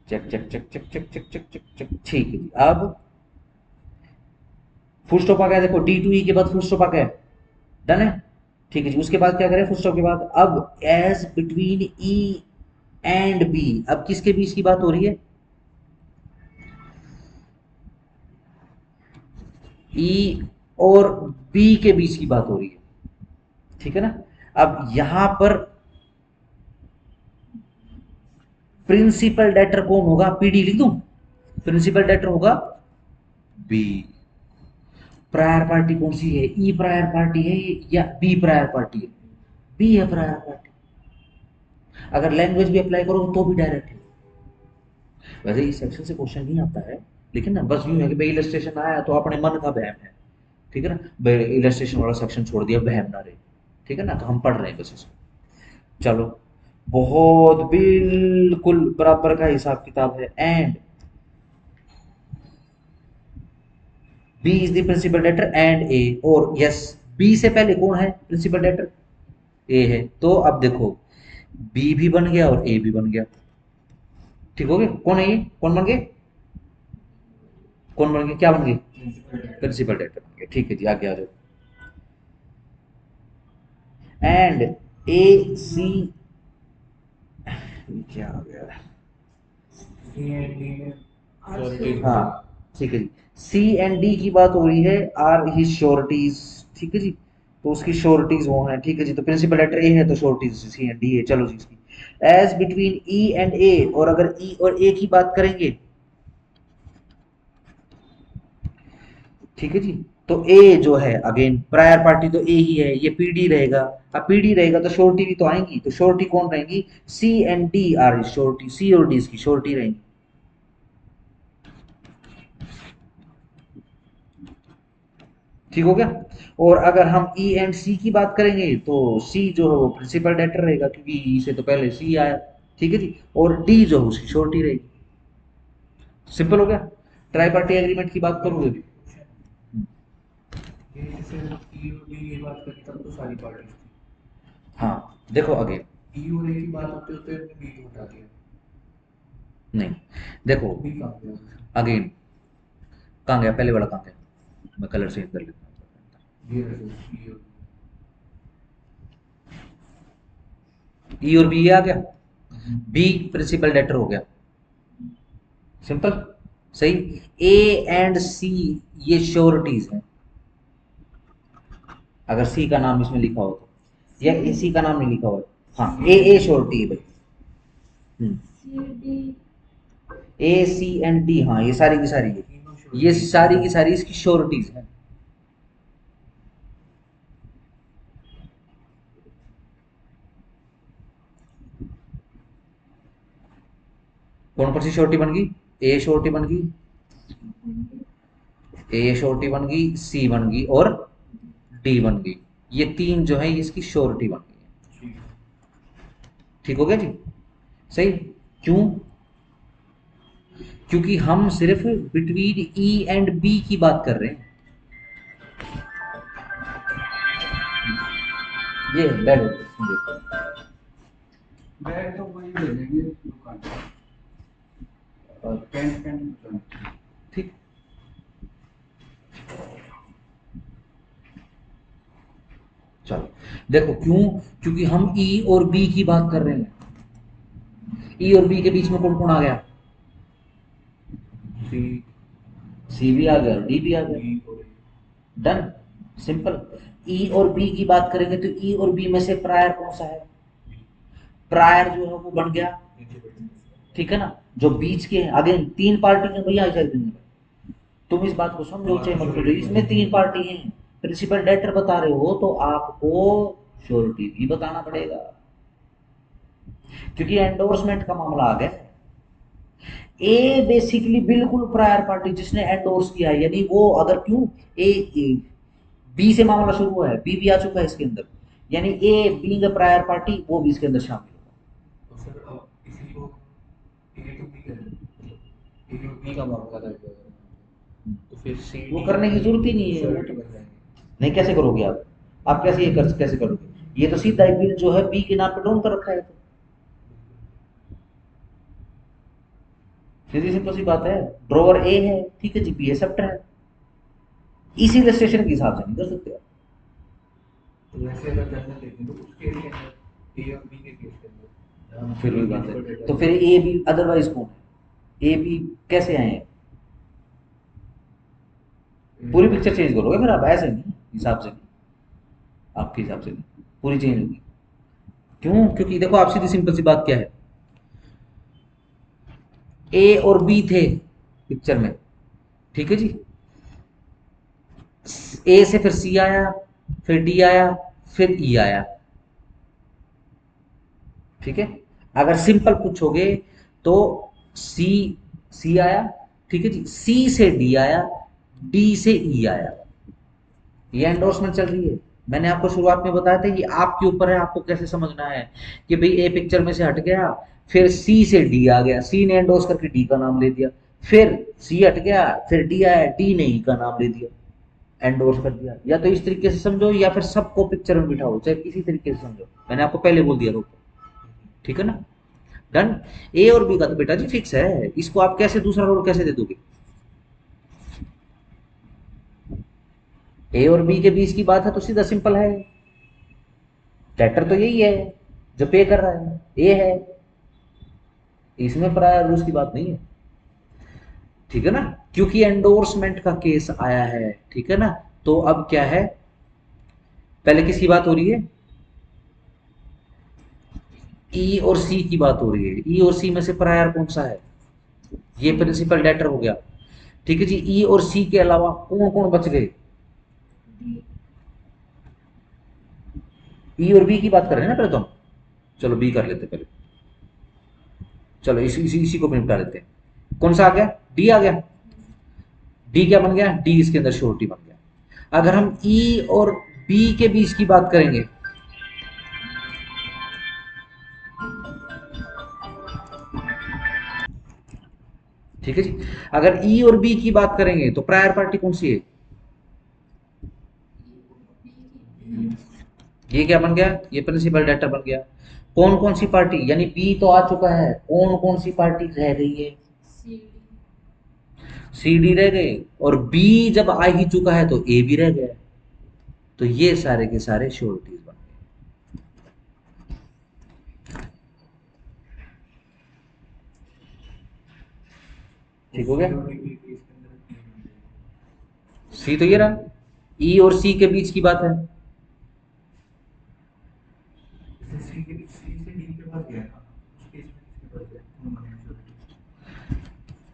check check check check check check check check check, ठीक है जी, अब फुल स्टॉप आ गया, देखो D to E के बाद फुल स्टॉप आ गया, डन है, ठीक है जी, उसके बाद क्या करें, फुल स्टॉप के बाद अब as between E and B, अब किसके बीच की बात हो रही है, E और B के बीच की बात हो रही है, ठीक है ना, अब यहां पर प्रिंसिपल डेटर कौन होगा, PD लिख दूं, प्रिंसिपल डेटर होगा B, प्रायर पार्टी कौन सी है, E प्रायर पार्टी है या B प्रायर पार्टी है, B है प्रायर पार्टी, अगर लैंग्वेज भी अप्लाई करो तो भी डायरेक्ट है, वैसे इस सेक्शन से क्वेश्चन नहीं आता है, लेकिन ना बस यूं है कि भाई इलस्ट्रेशन आया तो अपने मन का बहम है, ठीक है ना, भाई इलस्ट्रेशन वाला सेक्शन छोड़ दिया, बहम ना रहे, ठीक है ना, तो हम पढ़ रहे हैं बस इसको, चलो, बहुत बिल्कुल बराबर का हिसाब किताब है, and B is the principal debtor and A, और यस, बी से पहले कौन है प्रिंसिपल डेटर, ए है, तो अब देखो बी भी बन गया और ए भी बन गया, ठीक हो गया, कौन है ये, कौन बन गए, कौन बन गया, क्या बन गए, प्रिंसिपल डेटर बन गया, ठीक है जी, आगे आ जाओ, एंड ए सी, क्या आ गया, हाँ, ठीक है जी, सी एंड डी की बात हो रही है, आर ही श्योरिटीज, ठीक है जी, तो उसकी श्योरिटीज वो है, ठीक है जी, तो प्रिंसिपल लेटर ए है तो श्योरिटीज सी एंड डी है, चलो जी, इसकी age between E and A, और अगर ई और ए की बात करेंगे, ठीक है जी, तो ए जो है अगेन प्रायर पार्टी तो ए ही है, ये पीडी रहेगा, अब पीडी रहेगा तो श्योरिटी भी तो आएंगी, तो श्योरिटी कौन रहेंगी, सी एंड डी आर श्योरिटी, सी और डी इसकी श्योरिटी रहेंगी, ठीक हो गया, और अगर हम ई एंड सी की बात करेंगे तो सी जो है वो प्रिंसिपल डेटर रहेगा, क्योंकि ई से तो पहले सी आया, ठीक है जी, और डी जो है उसकी श्योरिटी रहेगी, सिंपल हो गया, ट्राई पार्टी एग्रीमेंट की बात करोगे भी, जैसे ई और बी की बात करें तब तो सारी पार्टीज थी। हाँ देखो अगेन, ई और ए की बात होते होते हमने बी को हटा दिया, नहीं देखो बी कहाँ गया? अगेन, कहाँ गया पहले वाला, कहाँ गया, मैं कलर चेंज कर लेता हूँ। ये रहे ई और ई और बी आ गया, बी। बी प्रिंसिपल डेटर हो गया, सिंपल, सही। ए एंड सी ये श्योरिटीज हैं, अगर सी का नाम इसमें लिखा हो तो, या ए सी का नाम नहीं लिखा हो, हाँ ए श्योरिटी है भाई, C D A C and D, हाँ ये सारी की सारी है, तीनों ये surety सारी की सारी इसकी श्योरिटीज हैं। कौन कौन सी श्योरिटी बन गई, ए श्योरिटी बन गई, ए श्योरिटी बन गई, सी बन गई और डी बन गई, ये तीन जो है ये इसकी श्योरिटी बन गई है। ठीक है। ठीक हो गया जी, सही। क्यों, क्योंकि हम सिर्फ बिटवीन ई एंड बी की बात कर रहे हैं। ये बैड देखो, बैग तो वही ले लेंगे दुकान और पेंट ठीक, चलो देखो क्यों, क्योंकि हम ई और बी की बात कर रहे हैं, ई और बी के बीच में कौन कौन आ गया, सी सी भी आ गया, डी भी आ गया, बी और डन, सिंपल। ई और बी की बात करेंगे तो ई और बी में से प्रायर कौन सा है, प्रायर जो है वो बन गया, नीचे बैठेंगे। ठीक है ना, जो बीच के हैं, अगेन तीन पार्टी हैं भैया इस में, तुम इस बात को समझो चाहे मत समझो, इसमें तीन पार्टी हैं, प्रिंसिपल डेटर बता रहे हो तो आपको श्योरिटी भी बताना पड़ेगा, क्योंकि एंडोर्समेंट का मामला आ गया। ए बेसिकली बिल्कुल प्रायर पार्टी जिसने एंडोर्स किया है, यानी वो अगर क्यों ए बी से मामला शुरू हुआ है, बी भी आ चुका है इसके अंदर, यानी a being a prior party वो भी इसके अंदर शामिल होगा। तो सर अब इसी को ए टू बी करें, ए टू बी का मामला दर्ज होगा तो फिर सी वो करने की जरूरत ही नहीं है, वो तो बन जाएंगे। नहीं, कैसे करोगे आप कैसे ये कैसे करोगे, ये तो सीधा बिल जो है बी के नाम पे ड्रॉन कर रखा है, तो सीधी सिंपल सी बात है, ड्रॉवर ए है, ठीक है जी, बी एक्सेप्टर है, इसी इलस्ट्रेशन के हिसाब से नहीं कर सकते आप। तो वैसे अगर जनरल देखें तो उस केस के अंदर ए और बी के केस के अंदर फिर वही बात है, तो फिर ए बी अदरवाइज कौन है, ए बी कैसे आए हैं, पूरी पिक्चर चेंज करोगे फिर आप, ऐसे नहीं हिसाब से नहीं, आपके हिसाब से नहीं, पूरी चेंज होगी। क्यों, क्योंकि देखो आप सीधी सिंपल सी बात क्या है, ए और बी थे पिक्चर में, ठीक है जी, ए से फिर सी आया, फिर डी आया, फिर ई आया, ठीक है। अगर सिंपल पूछोगे तो सी आया, ठीक है जी, सी से डी आया, डी से ई आया, ये एंडोर्समेंट चल रही है। मैंने आपको शुरुआत में बताया था, ये आपके ऊपर है, आपको कैसे समझना है कि भाई ए पिक्चर में से हट गया, फिर सी से डी आ गया, सी ने एंडोर्स करके डी का नाम ले दिया, फिर सी हट गया, फिर डी आया, डी ने ई का नाम ले दिया, एंडोर्स कर दिया। या तो इस तरीके से समझो या फिर सबको पिक्चर में बिठाओ, चाहे किसी तरीके से समझो, मैंने आपको पहले बोल दिया, ठीक है ना, डन। ए और बी का तो बेटा जी फिक्स है, इसको आप कैसे दूसरा रोल कैसे दे दोगे, ए और बी के बीच की बात है तो सीधा सिंपल है, डेटर तो यही है जो पे कर रहा है, ए है, इसमें प्रायर रूल्स की बात नहीं है, ठीक है ना, क्योंकि एंडोर्समेंट का केस आया है, ठीक है ना। तो अब क्या है, पहले किसकी बात हो रही है, ई और सी की बात हो रही है, ई और सी में से प्रायर कौन सा है, ये प्रिंसिपल डेटर हो गया, ठीक है जी। ई और सी के अलावा कौन कौन बच गए, ई और बी की बात कर रहे हैं ना पहले तो हम, चलो बी कर लेते पहले, चलो इसी को निपटा लेते हैं। कौन सा आ गया, डी आ गया, डी क्या बन गया, डी इसके अंदर श्योरिटी बन गया। अगर हम ई और बी के बीच की बात करेंगे, ठीक है जी, अगर ई और बी की बात करेंगे तो प्रायर पार्टी कौन सी है, ये क्या बन गया, ये प्रिंसिपल डेटर बन गया। कौन कौन सी पार्टी, यानी बी तो आ चुका है, कौन कौन सी पार्टी रह गई है, सी सी डी रह गए, और बी जब आ ही चुका है तो ए भी रह गया, तो ये सारे के सारे श्योरिटीज बन गए। ठीक हो गया। सी तो ये रहा, ई और सी के बीच की बात है।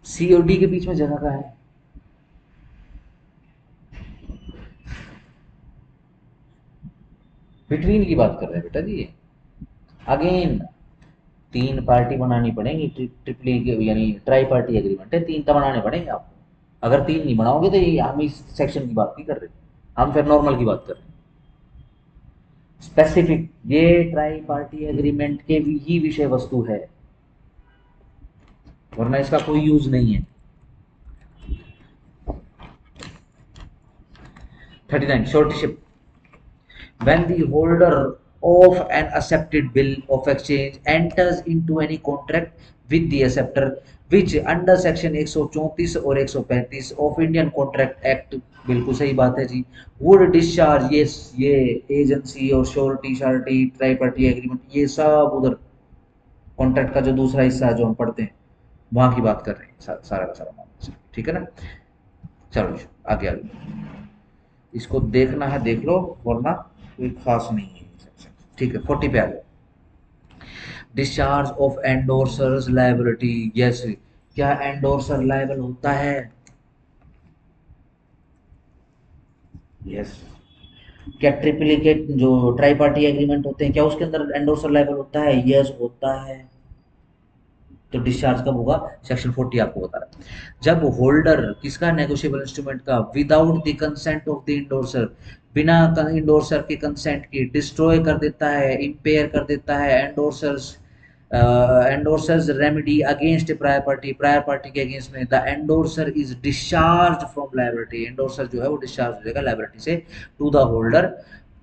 सी और डी के बीच में जगह का है, बिटवीन की बात कर रहे हैं बेटा जी। अगेन तीन पार्टी बनानी पड़ेगी, ट्रिपली यानी ट्राई पार्टी एग्रीमेंट है, तीन तो बनाने पड़ेंगे आपको। अगर तीन नहीं बनाओगे तो ये हम इस सेक्शन की बात नहीं कर रहे, हम फिर नॉर्मल की बात कर रहे हैं। स्पेसिफिक, ये ट्राई पार्टी एग्रीमेंट के ही विषय वस्तु है, वरना इसका कोई यूज नहीं है। 39 shortship, when the holder of an accepted bill of exchange enters into any contract with the acceptor which under section 134 और 135 of Indian Contract Act, बिल्कुल सही बात है जी, would discharge, ये एजेंसी और श्योरिटी शार्टी ट्राई पार्टी एग्रीमेंट ये सब उधर कॉन्ट्रैक्ट का जो दूसरा हिस्सा है जो हम पढ़ते हैं वहां की बात कर रहे हैं, सारा का सारा मामला। ठीक है ना, चलो आगे आगे, इसको देखना है देख लो, वरना कोई खास नहीं है। ठीक है, 40 पे आ गए। Discharge of endorsers liability, yes, क्या एंडोर्सर लायबल होता है? यस। क्या ट्रिपल के जो ट्राई पार्टी एग्रीमेंट होते हैं क्या उसके अंदर एंडोर्सर लायबल होता है? यस होता है। तो डिस्चार्ज कब होगा? सेक्शन 40 आपको बता रहा है। जब होल्डर किसका, नेगोशिएबल इंस्ट्रूमेंट का, without the consent of the endorser, बिना इंडोर्सर के कंसेंट के डिस्ट्रॉय कर देता है, इंपेयर कर देता है endorsers, endorser's remedy against prior party के अगेंस्ट में, the endorser is discharge from liability, endorser जो है वो डिस्चार्ज हो जाएगा लायबिलिटी से to the holder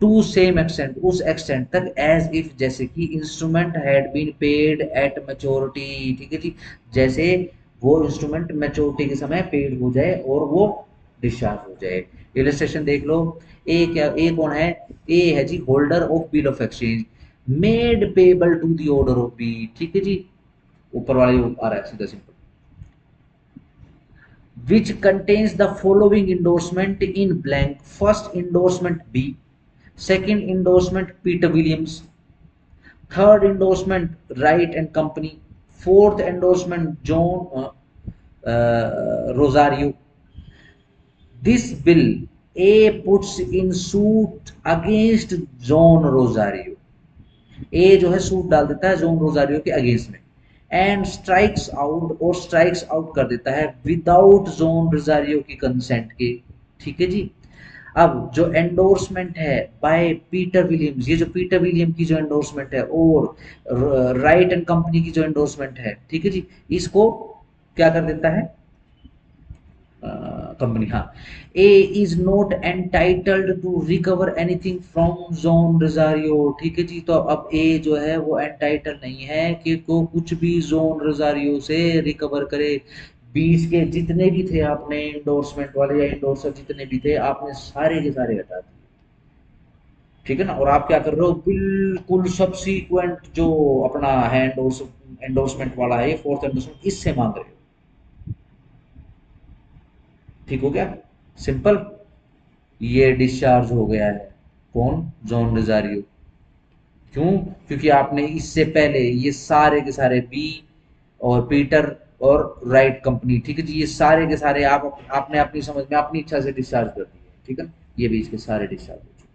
to same extent, उस एक्सटेंट तक एज इफ, जैसे कि instrument had been paid at maturity. ठीक है जी, जैसे वो इंस्ट्रूमेंट मैच्योरिटी के समय पेड हो जाए और वो डिस्चार्ज हो जाए। इलस्ट्रेशन देख लो, ए क्या, ए कौन है? ए है जी holder of bill of exchange made payable to the order of B. ठीक है जी, ऊपर वाले आ रहा है सीधा simple, which contains the following endorsement in blank, first endorsement B, second endorsement Peter Williams, third endorsement Wright and Company, fourth endorsement John Rosario. This bill A puts in suit against John Rosario, ए जो है suit डाल देता है John Rosario के against में, and strikes out, और strikes out कर देता है विदाउट जॉन रोजारियो की कंसेंट के। ठीक है जी, अब जो एंडोर्समेंट है बाय पीटर विलियम्स, ये जो पीटर विलियम की जो एंडोर्समेंट है और राइट एंड कंपनी की जो एंडोर्समेंट है, ठीक है जी, इसको क्या कर देता है कंपनी, हाँ, A is not entitled to recover anything from John Rosario. ठीक है जी, तो अब ए जो है वो एंटाइटल नहीं है कि को कुछ भी जोन रोजारियो से रिकवर करे। बीच के जितने भी थे आपने इंडोर्समेंट वाले या इंडोर्सर जितने भी थे आपने सारे के सारे हटा दिए। ठीक है ना, और आप क्या कर रहे हो, बिल्कुल सबसीक्वेंट जो अपना है एंडोर्समेंट वाला है, फोर्थ एंडोर्समेंट, इससे मांग रहे हो। ठीक हो गया, सिंपल। ये डिस्चार्ज हो गया है, कौन? John Rosario. क्यों? क्योंकि आपने इससे पहले ये सारे के सारे बी और पीटर और राइट कंपनी, ठीक है जी, ये सारे के सारे आपने अपनी समझ में अपनी इच्छा से डिस्चार्ज कर दिए। ठीक है, ये भी इसके सारे डिस्चार्ज हो चुके।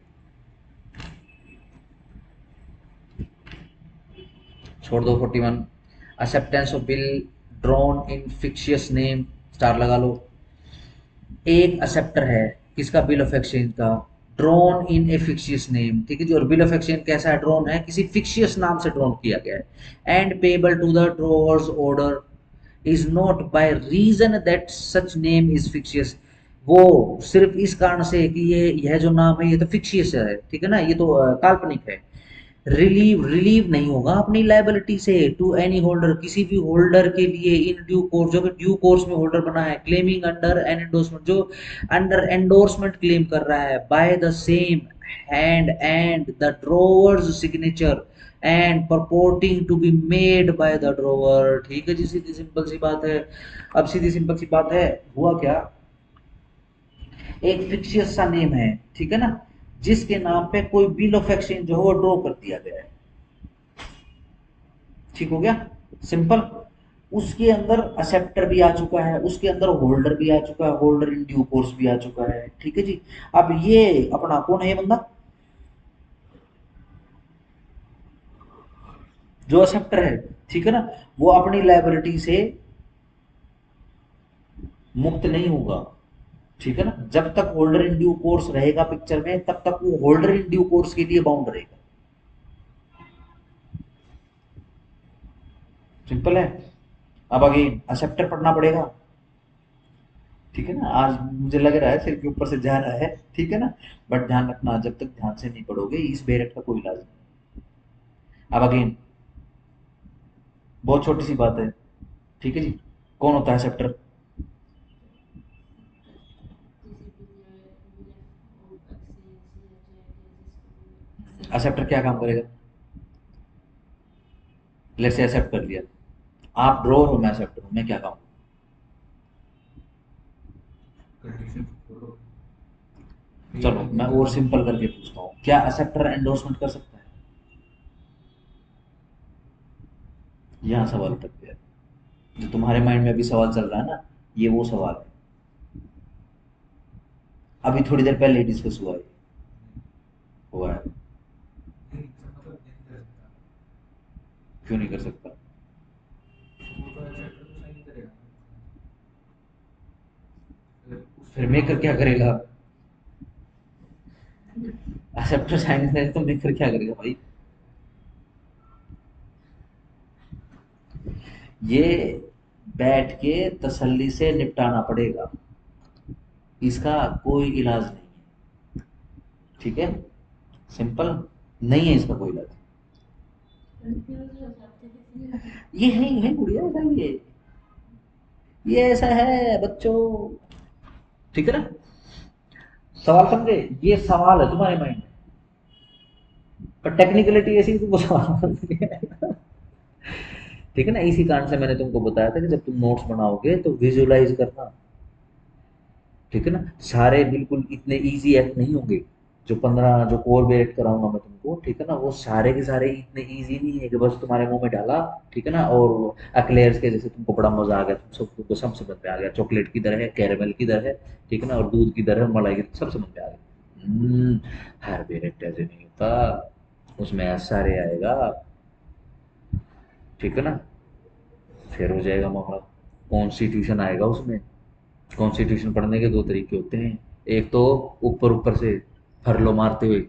छोड़ दो 41, acceptance of bill drawn in fictitious name, star लगा लो। एक एक्सेप्टर है किसका? बिल ऑफ एक्सचेंज का, drawn in A fictitious name. ठीक है जी, और बिल ऑफ एक्सचेंज कैसा है? ड्रॉन है, किसी फिक्शियस नाम से ड्रॉन किया गया है, and payable to the drawer's order is not by reason that such name is fictitious. वो सिर्फ इस कारण से कि ये यह जो नाम है ये तो फिक्शियस है, ठीक है ना, ये तो काल्पनिक है। रिलीव नहीं होगा अपनी लायबिलिटी से टू एनी होल्डर, किसी भी होल्डर के लिए इन ड्यू कोर्स, जो कि ड्यू कोर्स में होल्डर बना है, क्लेमिंग अंडर एन एंडोर्समेंट, जो अंडर एंडोर्समेंट क्लेम कर रहा है, by the same hand and the drawer's signature and purporting to be made by the drawer. ठीक है जी, सीधी सिंपल सी बात है। अब सीधी सिंपल सी बात है, हुआ क्या, एक फिक्शियस सा नेम है, ठीक है ना, जिसके नाम पे कोई बिल ऑफ एक्सचेंज जो है वो ड्रॉ कर दिया गया है, ठीक हो गया, सिंपल। उसके अंदर एक्सेप्टर भी आ चुका है, उसके अंदर होल्डर भी आ चुका है, होल्डर इन ड्यू कोर्स भी आ चुका है, ठीक है जी। अब ये अपना कौन है, ये बंदा जो एक्सेप्टर है, ठीक है ना, वो अपनी लायबिलिटी से मुक्त नहीं होगा, ठीक है ना, जब तक होल्डर इन ड्यू कोर्स रहेगा पिक्चर में, तब तक वो होल्डर इन ड्यू कोर्स के लिए बाउंड रहेगा, सिंपल है। अब अगेन एक्सेप्टर पढ़ना पड़ेगा, ठीक है ना, आज मुझे लग रहा है सिर के ऊपर से जा रहा है, ठीक है ना, बट ध्यान रखना, जब तक ध्यान से नहीं पढ़ोगे इस बेरट का कोई इलाज नहीं। अब अगेन बहुत छोटी सी बात है, ठीक है जी, कौन होता है एक्सेप्टर, एक्सेप्टर क्या काम करेगा, लेट्स से एक्सेप्ट कर लिया, आप ड्रॉवर हो मैं एक्सेप्टर हूं, मैं क्या काम, कंडीशन फॉलो। चलो मैं और सिंपल करके पूछता हूँ, क्या एक्सेप्टर एंडोर्समेंट कर सकता है, यहाँ सवाल तक गया, जो तुम्हारे माइंड में अभी सवाल चल रहा है ना, ये वो सवाल है, अभी थोड़ी देर पहले डिस्कस हुआ है, नहीं सर, मतलब नहीं कर सकता। क्यों नहीं कर सकता, वो तो एक्सेप्टर तो साइन करेगा। अगर फिर उससे मेकर क्या करेगा, हम्म। एक्सेप्टर साइन करेगा तो मेकर क्या करेगा भाई, ये बैठ के तसल्ली से निपटाना पड़ेगा, इसका कोई इलाज नहीं है, ठीक है, सिंपल, नहीं है इसका कोई इलाज, कंफ्यूज हो जाते हैं इसलिए। ये है गुड़िया, ऐसा ही है, ये ऐसा है बच्चों, ठीक है ना, सवाल समझे, ये सवाल है तुम्हारे माइंड में, पर टेक्निकलिटी ऐसी तुमको सवाल नहीं है। ठीक है ना, इसी कारण से मैंने तुमको बताया था कि जब तुम नोट्स बनाओगे तो विजुअलाइज करना, ठीक है ना, सारे बिल्कुल इतने इजी एक्ट नहीं होंगे, जो 15 जो कोर बेरेट कराऊंगा मैं तुमको, ठीक है ना, वो सारे के सारे इतने इजी नहीं है कि बस तुम्हारे मुंह में डाला, ठीक है ना, और एक्लेयर्स के जैसे तुमको बड़ा मजा आ गया, तुमको सब समझ में आ गया, चॉकलेट किधर है, कैरेमल किधर है, ठीक है ना, और दूध किधर है, मलाई किधर, सब समझ में आ गया। हर बेरेट ऐसे नहीं होता, उसमें सारे आएगा, ठीक है ना, फिर हो जाएगा मामला, कॉन्स्टिट्यूशन आएगा उसमें, कॉन्स्टिट्यूशन पढ़ने के दो तरीके होते हैं, एक तो ऊपर ऊपर से फरलो मारते हुए,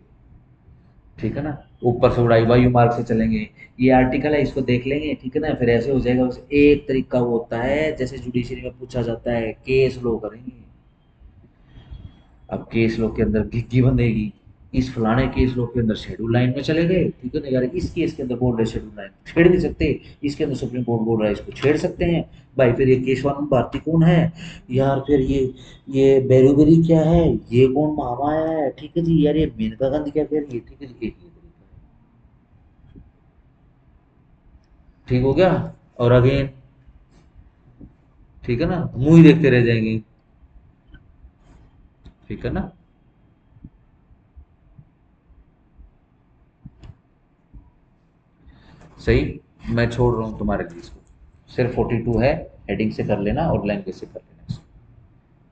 ठीक है ना, ऊपर से उड़ाई वायु मार्ग से चलेंगे, ये आर्टिकल है इसको देख लेंगे, ठीक है ना, फिर ऐसे हो जाएगा, बस एक तरीका वो होता है जैसे जुडिशरी में पूछा जाता है, केस लो करेंगे, अब केस लो के अंदर घिग्गी बंधेगी, इस फलाने केस लो के अंदर शेड्यूल लाइन में चले गए, ठीक है ना यार, इस केस के अंदर बोल रहे शेड्यूल लाइन छेड़ नहीं सकते, इसके अंदर सुप्रीम कोर्ट बोल रहा है इसको छेड़ सकते हैं, भाई फिर ये केशवानंद भारती कौन है यार, फिर ये बेरूबेरी क्या है, ये कौन महामाया है, ठीक है जी यार, ये मेनका गांधी क्या कह रही है, ठीक है जी, एक ये तरीका है, ठीक हो गया, और अगेन, ठीक है ना, मुंह ही देखते रह जाएंगे, ठीक है ना, सही, मैं छोड़ रहा हूँ तुम्हारे लिए इसको, सिर्फ 42 है, हेडिंग से कर लेना और लैंग्वेज से कर लेना इसको,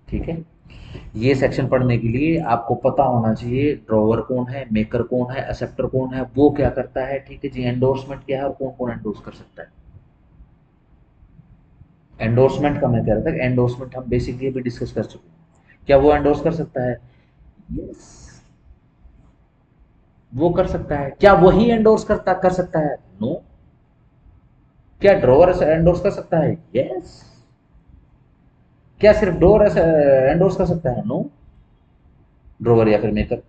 ठीक है। ये सेक्शन पढ़ने के लिए आपको पता होना चाहिए ड्रॉवर कौन है, मेकर कौन है, एक्सेप्टर कौन है, वो क्या करता है, ठीक है जी, एंडोर्समेंट क्या है और कौन कौन एंडोर्स कर सकता है, एंडोर्समेंट का मैं कह रहा था, एंडोर्समेंट हम बेसिकली अभी डिस्कस कर चुके हैं, क्या वो एंडोर्स कर सकता है, यस, वो कर सकता है, क्या वही एंडोर्स कर सकता है, नो, क्या ड्रॉवर एंडोर्स कर सकता है, यस, क्या सिर्फ डोर ऐसा एंडोर्स कर सकता है? नो, ड्रोवर या फिर मेकर।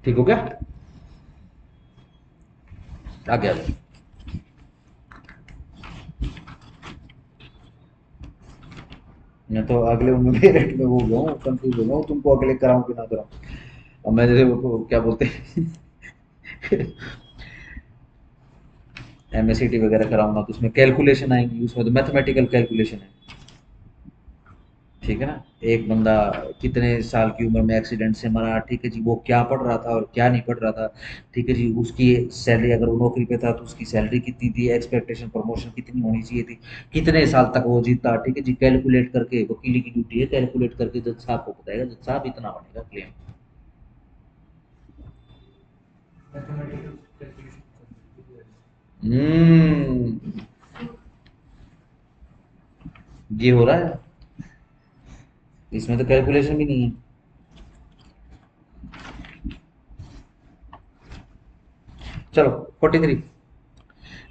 ठीक हो क्या? आगे आ जाओ। मैं तो अगले उनमें रेट में हो गया हूँ, कंफ्यूज हो गया हूँ, तुमको अगले कराऊं कि ना कराऊं। अब मैं जैसे वो क्या बोलते हैं एमएससीटी वगैरह कराऊंगा तो उसमें कैलकुलेशन आएंगी, उसमें तो मैथमेटिकल कैलकुलेशन है। ठीक है ना? एक बंदा कितने साल की उम्र में एक्सीडेंट से मरा, ठीक है जी, वो क्या पढ़ रहा था और क्या नहीं पढ़ रहा था, ठीक है जी, उसकी सैलरी अगर वो नौकरी पे था तो उसकी सैलरी कितनी थी, एक्सपेक्टेशन प्रमोशन कितनी होनी चाहिए थी, कितने साल तक वो जीता, ठीक है जी, कैलकुलेट करके, वकीली की ड्यूटी है कैलकुलेट करके जज साहब को बताएगा, जज साहब इतना बनेगा क्लेम। मैथमेटिकल कैलकुलेशन कर सकते हम्म, ये हो रहा है, इसमें तो कैलकुलेशन भी नहीं है। चलो 43,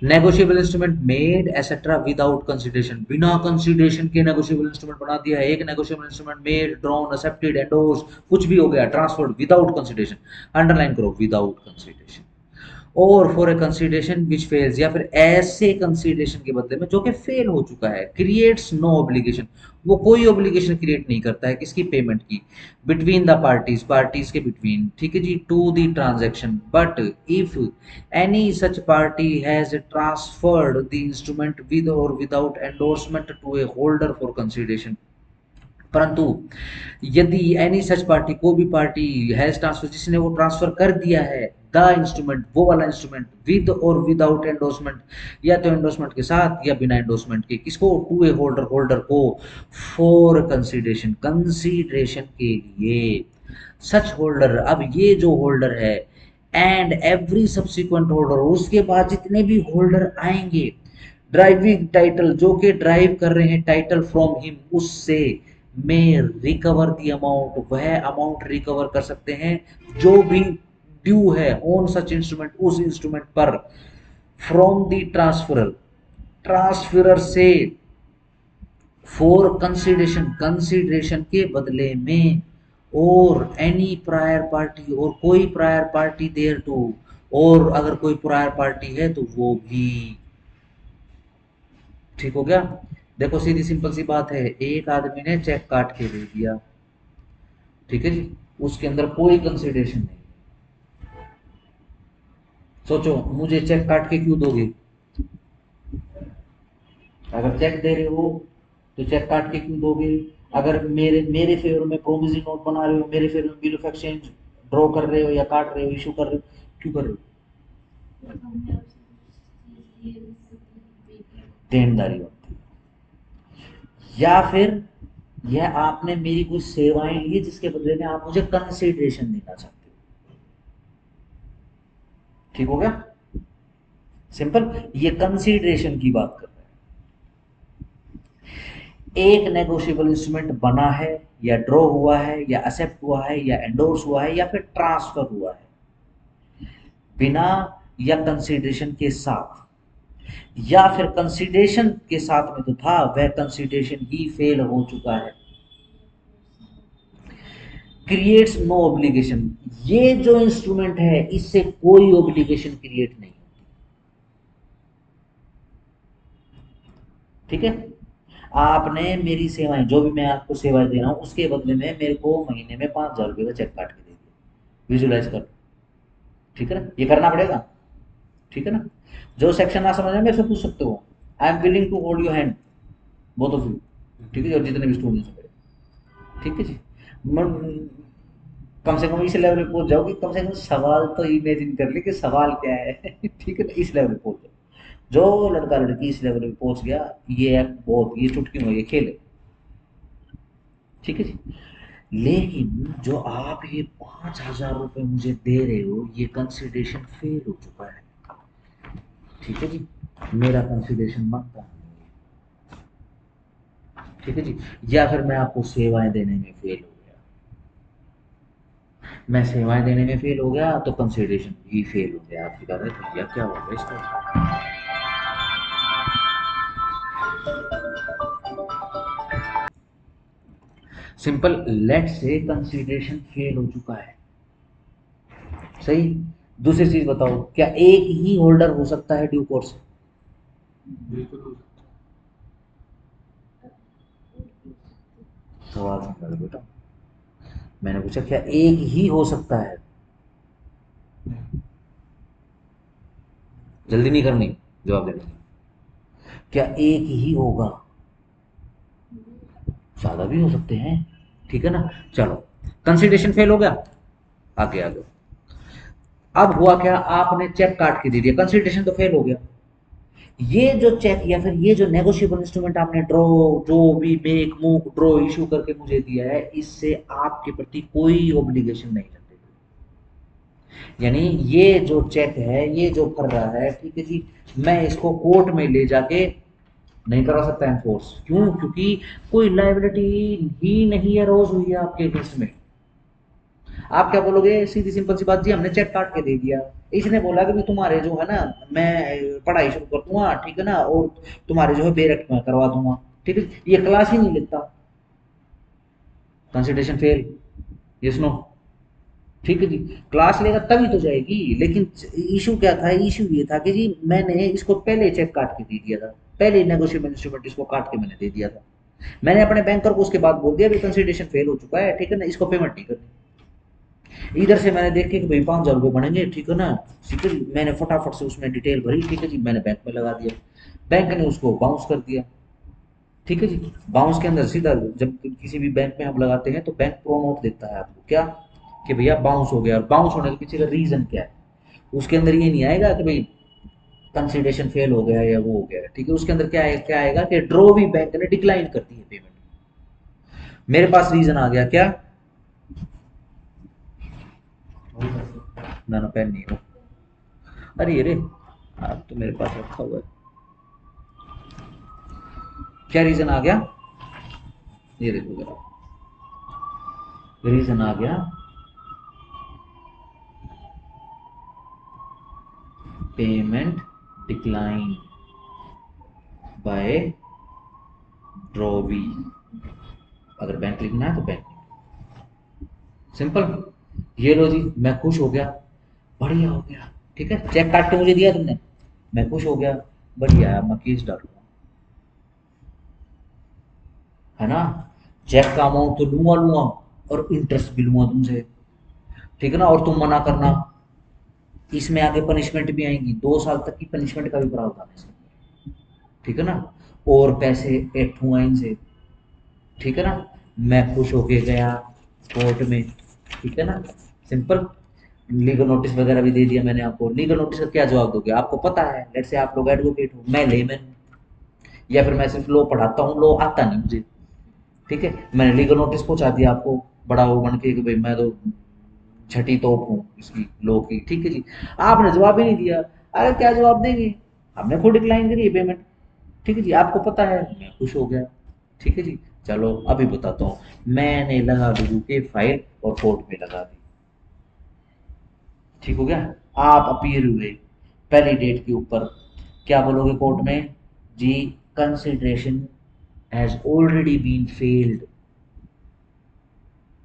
negotiable instrument made etcetera without consideration, बिना कंसिडरेशन के नेगोशिएबल इंस्ट्रूमेंट बना दिया है। एक negotiable instrument made, drawn, accepted, endorse, कुछ भी हो गया, ट्रांसफर्ड विदाउट कंसिडरेशन, अंडरलाइन करो विदाउट कंसिडरेशन, और for a consideration which fails, या फिर ऐसे कंसिडरेशन के बदले में जो कि फेल हो चुका है, क्रिएट्स नो ऑब्लिगेशन, वो कोई ऑब्लिगेशन क्रिएट नहीं करता है, किसकी? पेमेंट की, बिटवीन द पार्टीज, पार्टीज के बिटवीन, ठीक है जी, to the transaction, but if any such party has transferred the instrument with और without endorsement to a holder for consideration, परंतु यदि एनी सच पार्टी, को भी पार्टी, हैज ट्रांसफर, जिसने वो ट्रांसफर कर दिया है, द इंस्ट्रूमेंट, वो वाला इंस्ट्रूमेंट, विद और विदाउट एंडोर्समेंट, या तो एंडोर्समेंट के साथ या बिना एंडोर्समेंट के, किसको? टू ए होल्डर, होल्डर को, फॉर कंसिडरेशन, कंसिडरेशन के लिए, सच होल्डर, अब ये जो होल्डर है, एंड एवरी सब्सिक्वेंट होल्डर, उसके बाद जितने भी होल्डर आएंगे, ड्राइविंग टाइटल, जो कि ड्राइव कर रहे हैं टाइटल फ्रॉम हिम, उससे में रिकवर दी अमाउंट, वह अमाउंट रिकवर कर सकते हैं जो भी ड्यू है ऑन सच इंस्ट्रूमेंट, उस इंस्ट्रूमेंट पर, फ्रॉम दी ट्रांसफरर, ट्रांसफरर से, फॉर कंसिडरेशन, कंसिडरेशन के बदले में, और एनी प्रायर पार्टी, और कोई प्रायर पार्टी देयर टू, और अगर कोई प्रायर पार्टी है तो वो भी। ठीक हो गया? देखो सीधी सिंपल सी बात है, एक आदमी ने चेक काट के दे दिया, ठीक है जी, उसके अंदर कोई कंसिडरेशन नहीं। सोचो, मुझे चेक काट के क्यों दोगे? अगर चेक दे रहे हो तो चेक काट के क्यों दोगे? अगर मेरे मेरे फेवर में प्रोमिसरी नोट बना रहे हो, मेरे फेवर में बिल ऑफ एक्सचेंज ड्रॉ कर रहे हो या काट रहे हो, इशू कर रहे हो, क्यों कर रहे हो? तो हमने आपसे कुछ चीज ली है जिससे कि पे कर। देनदारी बनती है, या फिर यह आपने मेरी कुछ सेवाएं ली जिसके बदले में आप मुझे कंसिडरेशन देना चाहते हो। ठीक हो गया? सिंपल, ये कंसिडरेशन की बात कर रहे हैं। एक नेगोशिएबल इंस्ट्रूमेंट बना है, या ड्रॉ हुआ है, या एक्सेप्ट हुआ है, या एंडोर्स हुआ है, या फिर ट्रांसफर हुआ है, बिना या कंसिडरेशन के साथ, या फिर कंसिडरेशन के साथ में तो था, वह कंसिडरेशन ही फेल हो चुका है, क्रिएट्स नो ऑब्लिगेशन, ये जो इंस्ट्रूमेंट है इससे कोई ऑब्लिगेशन क्रिएट नहीं होती। ठीक है? आपने मेरी सेवाएं, जो भी मैं आपको सेवाएं दे रहा हूं, उसके बदले में मेरे को महीने में 5,000 रुपये का चेक काट के दे दिया, विजुलाइज कर। ठीक है ना? ये करना पड़ेगा। ठीक है ना? जो सेक्शन ना समझ में मेरे से पूछ सकते हो, I am willing to hold your hand, both of you. ठीक है जी? और जितने भी स्टूडेंट्स हैं मेरे। ठीक है जी? कम से कम इस लेवल पे पहुंच जाओ कि कम से कम सवाल तो इमेजिन कर ले कि सवाल क्या है ठीक है ना? इस लेवल पे पहुंच जाओ। जो लड़का लड़की इस लेवल पे पहुंच गया, ये बहुत, ये चुटकी में ये खेल है। ठीक है जी? लेकिन जो आप ये 5,000 रुपये मुझे दे रहे हो, ये कंसिडरेशन फेल हो चुका है। ठीक है जी? मेरा कंसिडरेशन बनता नहीं। ठीक है जी? या फिर मैं आपको सेवाएं देने में फेल हो गया, मैं सेवाएं देने में फेल हो गया तो कंसिडरेशन भी फेल हो गया। आपकी बात है, तो भैया क्या होगा इसका? सिंपल, लेट से कंसीडरेशन फेल हो चुका है, सही। दूसरी चीज बताओ, क्या एक ही होल्डर हो सकता है ड्यू कोर्स? बिल्कुल हो सकता सवाल समझा लो बेटा, मैंने पूछा क्या एक ही हो सकता है? है। नहीं, जल्दी नहीं करनी जवाब देने की। क्या एक ही होगा? ज्यादा भी हो सकते हैं, ठीक है ना। चलो, कंसीडरेशन फेल हो गया, आगे आगे। अब हुआ क्या, आपने चेक काट के दे दिया, कंसीडरेशन तो फेल हो गया। ये जो चेक या फिर ये जो नेगोशिएबल इंस्ट्रूमेंट आपने ड्रॉ, जो भी मेक मूव ड्रॉ इशू करके मुझे दिया है, इससे आपके प्रति कोई ऑब्लिगेशन नहीं लगती। यानी ये जो चेक है, ये जो कर रहा है, ठीक है जी, मैं इसको कोर्ट में ले जाके नहीं करा सकता एनफोर्स। क्यों? क्योंकि कोई लाइबिलिटी ही नहीं अरोज हुई है आपके केस में। आप क्या बोलोगे, सीधी सिंपल सी बात जी, हमने चेक काट के दे दिया, इसने बोला कि भी तुम्हारे जो है ना, मैं पढ़ाई शुरू कर दूंगा, ठीक है ना, और तुम्हारे जो है बेरट में करवा दूंगा, ठीक है, ये क्लास ही नहीं लेता, कंसिडरेशन फेल, यस नो, ठीक है जी। क्लास लेगा तभी तो जाएगी, लेकिन इशू क्या था, इशू ये था कि जी मैंने इसको पहले चेक काट के दे दिया था, पहले नेगोशिएबल इंस्ट्रूमेंट इसको काट के मैंने दे दिया था। मैंने अपने बैंकर को उसके बाद बोल दिया भी कंसिडरेशन फेल हो चुका है, ठीक है ना, इसको पेमेंट नहीं करनी। इधर से मैंने देखे कि भाई 5,000 रुपये बनेंगे, ठीक है ना, ठीक है जी, मैंने फटाफट से उसमें डिटेल भरी, ठीक है जी, मैंने बैंक में लगा दिया, बैंक ने उसको बाउंस कर दिया, ठीक है जी। बाउंस के अंदर सीधा, जब किसी भी बैंक में हम लगाते हैं तो बैंक प्रो नोट देता है आपको, क्या कि भैया बाउंस हो गया, और बाउंस होने के पीछे का रीजन क्या है, उसके अंदर ये नहीं आएगा कि भाई कंसिडरेशन फेल हो गया या वो हो गया, ठीक है, उसके अंदर क्या है, क्या आएगा कि ड्रॉ भी बैंक ने डिक्लाइन कर दी है पेमेंट। मेरे पास रीजन आ गया क्या, ना ना पेन नहीं हो, अरे अरे आप तो मेरे पास रखा हुआ है, क्या रीजन आ गया, ये देखो जरा, रीजन आ गया, पेमेंट डिक्लाइन बाय ड्रॉवी। अगर बैंक लिखना है तो बैंक, सिंपल। ये लो जी, मैं खुश हो गया, बढ़िया हो गया, ठीक है, चेक काट के मुझे दिया तुमने, मैं खुश हो गया, बढ़िया है, मैं केस डालूंगा, है ना। चेक का अमाउंट तो लूंगा लूंगा, और इंटरेस्ट भी लूंगा तुमसे, ठीक है ना, और तुम मना करना, इसमें आगे पनिशमेंट भी आएंगी, 2 साल तक की पनिशमेंट का भी प्रावधान है इसमें, ठीक है ना, और पैसे एठूंगा इनसे, ठीक है ना। मैं खुश होके गया कोर्ट में, ठीक है ना, सिंपल। लीगल नोटिस वगैरह भी दे दिया मैंने आपको, लीगल नोटिस का क्या जवाब दोगे, आपको पता है, लेट से आप लोग एडवोकेट हो, मैं लेमैन हूँ, या फिर मैं सिर्फ लॉ पढ़ाता हूँ, लॉ आता नहीं मुझे, ठीक है, मैंने लीगल नोटिस पहुंचा दिया आपको, बड़ा वो बन के कि भाई मैं तो छठी तोप हूँ इसकी लॉ की, ठीक है जी, आपने जवाब ही नहीं दिया। अरे क्या जवाब देंगे, हमने खुद डिक्लाइन करी है पेमेंट, ठीक है जी, आपको पता है, मैं खुश हो गया, ठीक है जी। चलो अभी बताता हूँ, मैंने लगा दी के फाइल और कोर्ट में लगा दी, ठीक हो गया, आप अपीयर हुए पहली डेट के ऊपर, क्या बोलोगे कोर्ट में जी, consideration has already been failed.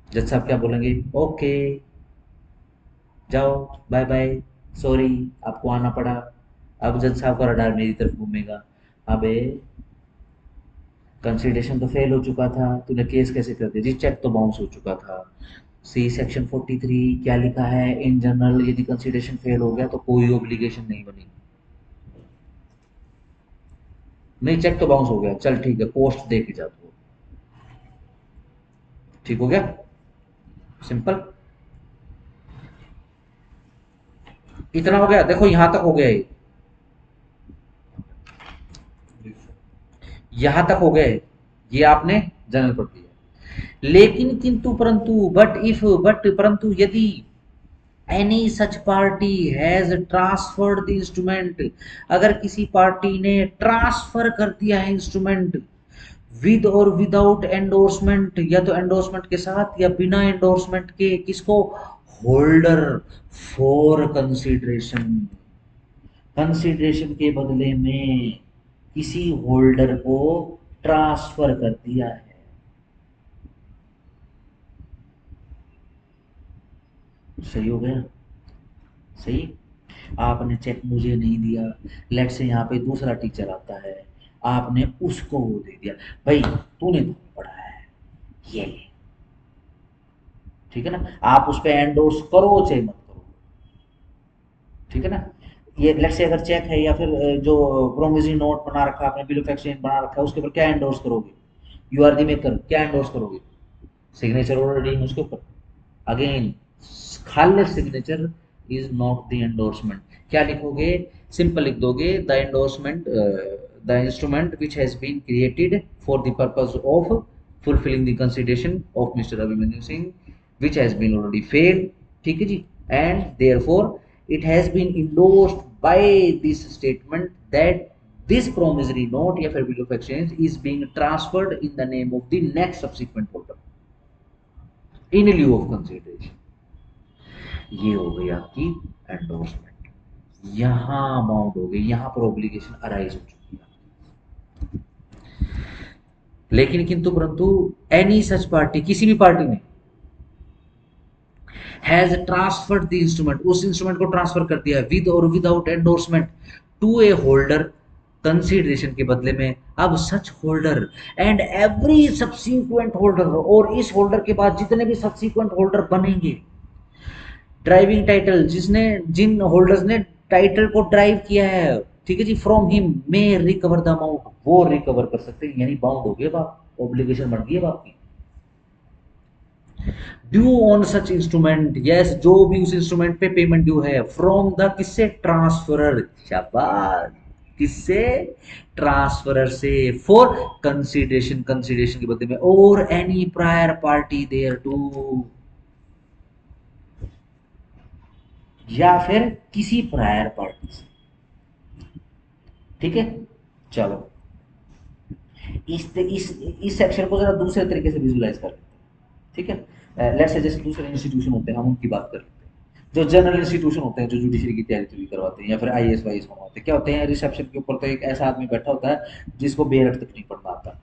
जज साहब क्या बोलेंगे, ओके जाओ, बाय बाय, सॉरी आपको आना पड़ा। अब जज साहब का रडार मेरी तरफ घूमेगा, अबे कंसिडरेशन तो फेल हो चुका था, तूने केस कैसे कर दिया जी, चेक तो बाउंस हो चुका था। सी सेक्शन 43 क्या लिखा है, इन जनरल यदि कंसिडरेशन फेल हो गया तो कोई ऑब्लिगेशन नहीं बनी, नहीं चेक तो बाउंस हो गया, चल ठीक है, पोस्ट दे के जा तू, ठीक हो गया, सिंपल। इतना हो गया, देखो यहां तक हो गया ये, यहां तक हो गए, ये आपने जनरल पढ़ लिया, लेकिन किंतु परंतु, बट परंतु यदि any such party has transferred the instrument, अगर किसी पार्टी ने ट्रांसफर कर दिया है इंस्ट्रूमेंट विद और विदाउट एंडोर्समेंट, या तो एंडोर्समेंट के साथ या बिना एंडोर्समेंट के, किसको, होल्डर, फॉर कंसिडरेशन, कंसिडरेशन के बदले में किसी होल्डर को ट्रांसफर कर दिया है, सही हो गया, सही। आपने चेक मुझे नहीं दिया, लेट से यहाँ पे दूसरा टीचर आता है, आपने उसको वो दे दिया, भाई तूने तो पढ़ा है, ये ले। ठीक है ना, आप उस पर एंडोर्स करो चाहे मत करो, ठीक है ना। ये लेट से अगर चेक है या फिर जो प्रोमिसरी नोट बना रखा है आपने, बिल ऑफ एक्सचेंज बना रखा है, उसके ऊपर क्या एंडोर्स करोगे? यू आर दी मेकर, क्या एंडोर्स करोगे? सिग्नेचर ऑलरेडी है उसके ऊपर। अगेन, खाली signature is not the endorsement. क्या लिखोगे? सिंपल लिख दोगे, the endorsement, the instrument which has been created for the purpose of fulfilling the consideration of Mr. Abhimanyu Singh, which has been already paid, ठीक है जी, and therefore it has been endorsed by this statement that this promissory note या फिर bill of exchange is being transferred in the name of the next subsequent holder in lieu of consideration। ये हो गई आपकी endorsement. यहां bound हो गई, यहां पर ऑब्लिगेशन अराइज हो चुकी है। लेकिन किंतु परंतु एनी सच पार्टी, किसी भी पार्टी ने हैज ट्रांसफर्ड द इंस्ट्रूमेंट, उस इंस्ट्रूमेंट को ट्रांसफर कर दिया विद और without endorsement to a holder consideration के बदले में। अब such holder and every subsequent holder, और इस होल्डर के बाद जितने भी सब्सीक्वेंट होल्डर बनेंगे, ड्राइविंग टाइटल, जिसने जिन होल्डर्स ने टाइटल को ड्राइव किया है, ठीक है जी, from him may recover the amount, वो रिकवर कर सकते हैं, यानी बाउंड हो गए बाप, ऑब्लिगेशन बन गई है बाप की। Due on such instrument, yes, जो भी उस इंस्ट्रूमेंट पे पेमेंट ड्यू है, फ्रॉम द किससे? ट्रांसफरर, शाबाश, किससे? ट्रांसफरर से, फॉर कंसीडरेशन, कंसीडरेशन के बदले में, और any prior party thereto, या फिर किसी प्रायर पार्टी से, ठीक है। चलो इस सेक्शन को जरा दूसरे तरीके से विजुलाइज कर लेते हैं, ठीक है। लेट्स से जैसे दूसरे इंस्टीट्यूशन होते हैं, हम उनकी बात कर लेते हैं। जो जनरल इंस्टीट्यूशन होते हैं, जो जुडिशरी की तैयारी करवाते हैं, या फिर आईएएस वाईएएस बनवाते हैं, क्या होते हैं, रिसेप्शन के ऊपर तो एक ऐसा आदमी बैठा होता है जिसको बेरट तक नहीं पढ़ना आता।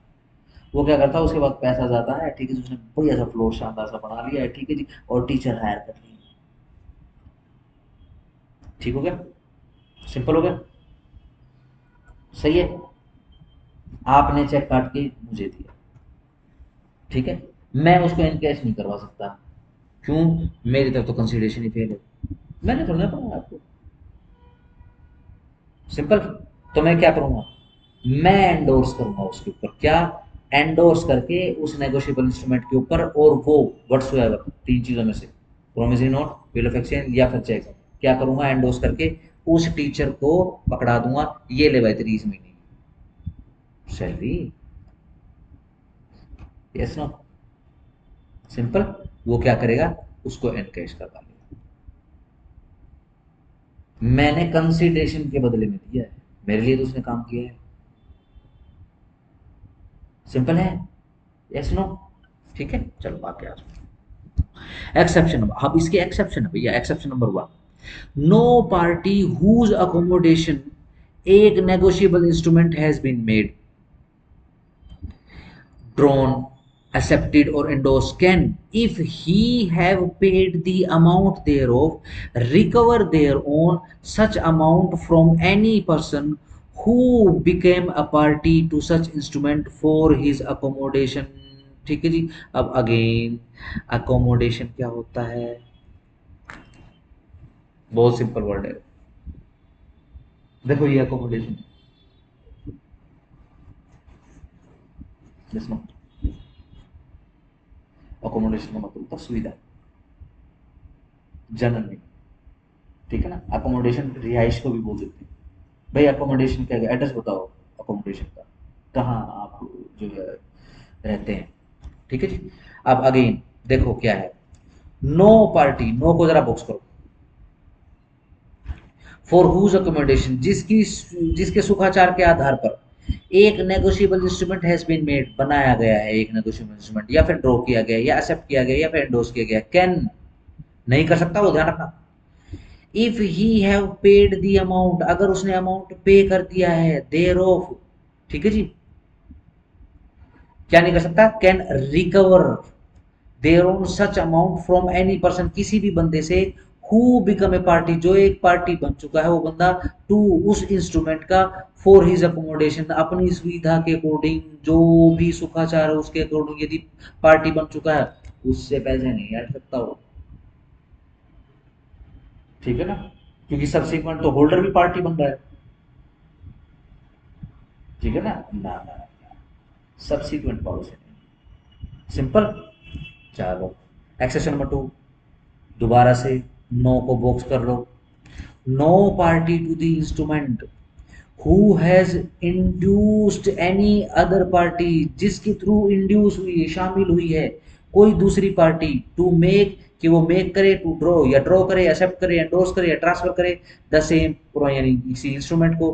वो क्या करता है, उसके बाद पैसा जाता है, ठीक है, उसने बढ़िया सा फ्लोर शानदार सा बना लिया है, ठीक है जी, और टीचर हायर कर लिया। ठीक हो गया, सिंपल हो गया, सही है। आपने चेक काट के मुझे दिया, ठीक है, मैं उसको इनकैश नहीं करवा सकता, क्यों? मेरी तरफ तो कंसीडरेशन ही फेल है, मैंने थोड़ा ना पढ़ा आपको, सिंपल। तो मैं क्या करूंगा? मैं एंडोर्स करूंगा उसके ऊपर, क्या? एंडोर्स करके उस नेगोशिएबल इंस्ट्रूमेंट के ऊपर, और वो व्हाटसोएवर, तीन चीजों में से, promissory note, bill of exchange या फिर चेक, क्या करूंगा? एंडोर्स करके उस टीचर को पकड़ा दूंगा, ये ले भाई तेरी इस महीने की सैलरी, यस नो, सिंपल। वो क्या करेगा? उसको एनकैश करवा लेगा। मैंने कंसीडरेशन के बदले में दिया है, मेरे लिए तो उसने काम किया है, सिंपल है, यस नो, ठीक है। चलो आगे आ जाओ। एक्सेप्शन, अब इसके एक्सेप्शन है भैया। Exception number 1, no party whose accommodation एक negotiable instrument has been made, drawn, accepted or endorsed can, if he have paid the amount thereof, recover their own such amount from any person who became a party to such instrument for his accommodation। ठीक है जी। अब again, accommodation क्या होता है? बहुत simple word है, देखो ये अकोमोडेशन, अकोमोडेशन का मतलब होता है सुविधा, जनरल में, ठीक है ना। अकोमोडेशन रिहाइश को भी बोल देते हैं। भाई अकोमोडेशन क्या है? एड्रेस बताओ अकोमोडेशन का, कहाँ आप जो है रहते हैं, ठीक है जी। अब अगेन देखो क्या है, नो पार्टी, नो को जरा बॉक्स करो, फॉर हुज अकोमोडेशन, जिसके सुखाचार के आधार पर एक negotiable instrument has been made, बनाया गया है एक नेगोशिएबल इंस्ट्रूमेंट, या फिर ड्रॉ किया गया, या एक्सेप्ट किया गया, या फिर एंडोर्स किया गया, कैन, नहीं कर सकता, वो ध्यान रखना। If he have paid the amount, अगर उसने अमाउंट पे कर दिया है, देयर ऑफ, ठीक है जी, क्या नहीं कर सकता? Can recover their own such amount from any person, किसी भी बंदे से, हु बिकम ए पार्टी, जो एक पार्टी बन चुका है वो बंदा, टू उस इंस्ट्रूमेंट का, फॉर हिज अकोमोडेशन, अपनी सुविधा के अकॉर्डिंग, जो भी सुखाचार है उसके अकॉर्डिंग यदि पार्टी बन चुका है, उससे पैसे नहीं हट सकता वो, ठीक है ना, क्योंकि सब्सिक्वेंट तो होल्डर भी पार्टी बन रहा है, ठीक है ना, ना सब्सिक्वेंट पॉलिसी नहीं, सिंपल। चलो एक्सेप्शन नंबर 2, दोबारा से नो को बॉक्स कर लो। No party to the instrument who has induced any other party, जिसके थ्रू इंड्यूस हुई है, शामिल हुई है कोई दूसरी पार्टी, टू मेक, कि वो मेक करे, टू ड्रॉ, या ड्रॉ करे, एक्सेप्ट करे, एंडोर्स करे, या ट्रांसफर करे द सेम, यानी इसी इंस्ट्रूमेंट को,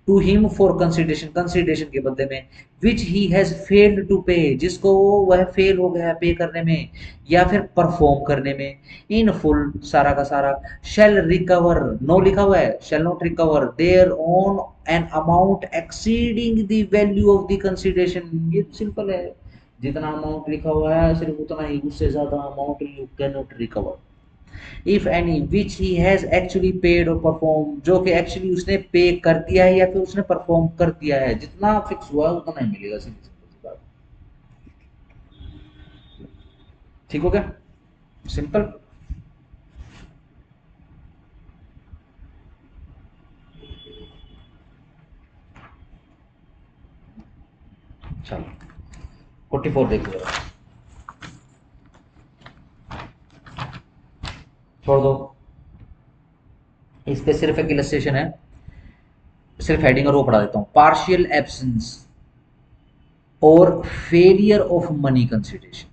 to him for consideration, consideration के बदले में, which he has failed to pay, जिसको वह फेल हो गया पे करने में या फिर परफॉर्म करने में, इन फुल, सारा का सारा, शेल रिकवर, नो लिखा हुआ है, shall not recover their own an amount exceeding the value of the consideration, ये सिंपल है, जितना अमाउंट लिखा हुआ है सिर्फ उतना ही, उससे ज्यादा amount you can not recover, if any which he has actually paid और परफॉर्म, जो कि एक्चुअली उसने पे कर दिया है या फिर उसने परफॉर्म कर दिया है, जितना फिक्स हुआ है उतना ही मिलेगा, सीधी सिंपल बात, ठीक हो गया, सिंपल। चलो 44 देखो जरा, छोड़ दो, इस पे सिर्फ एक इलस्ट्रेशन है, सिर्फ हेडिंग और वो पढ़ा देता हूँ, पार्शियल एब्सेंस और failure of money consideration,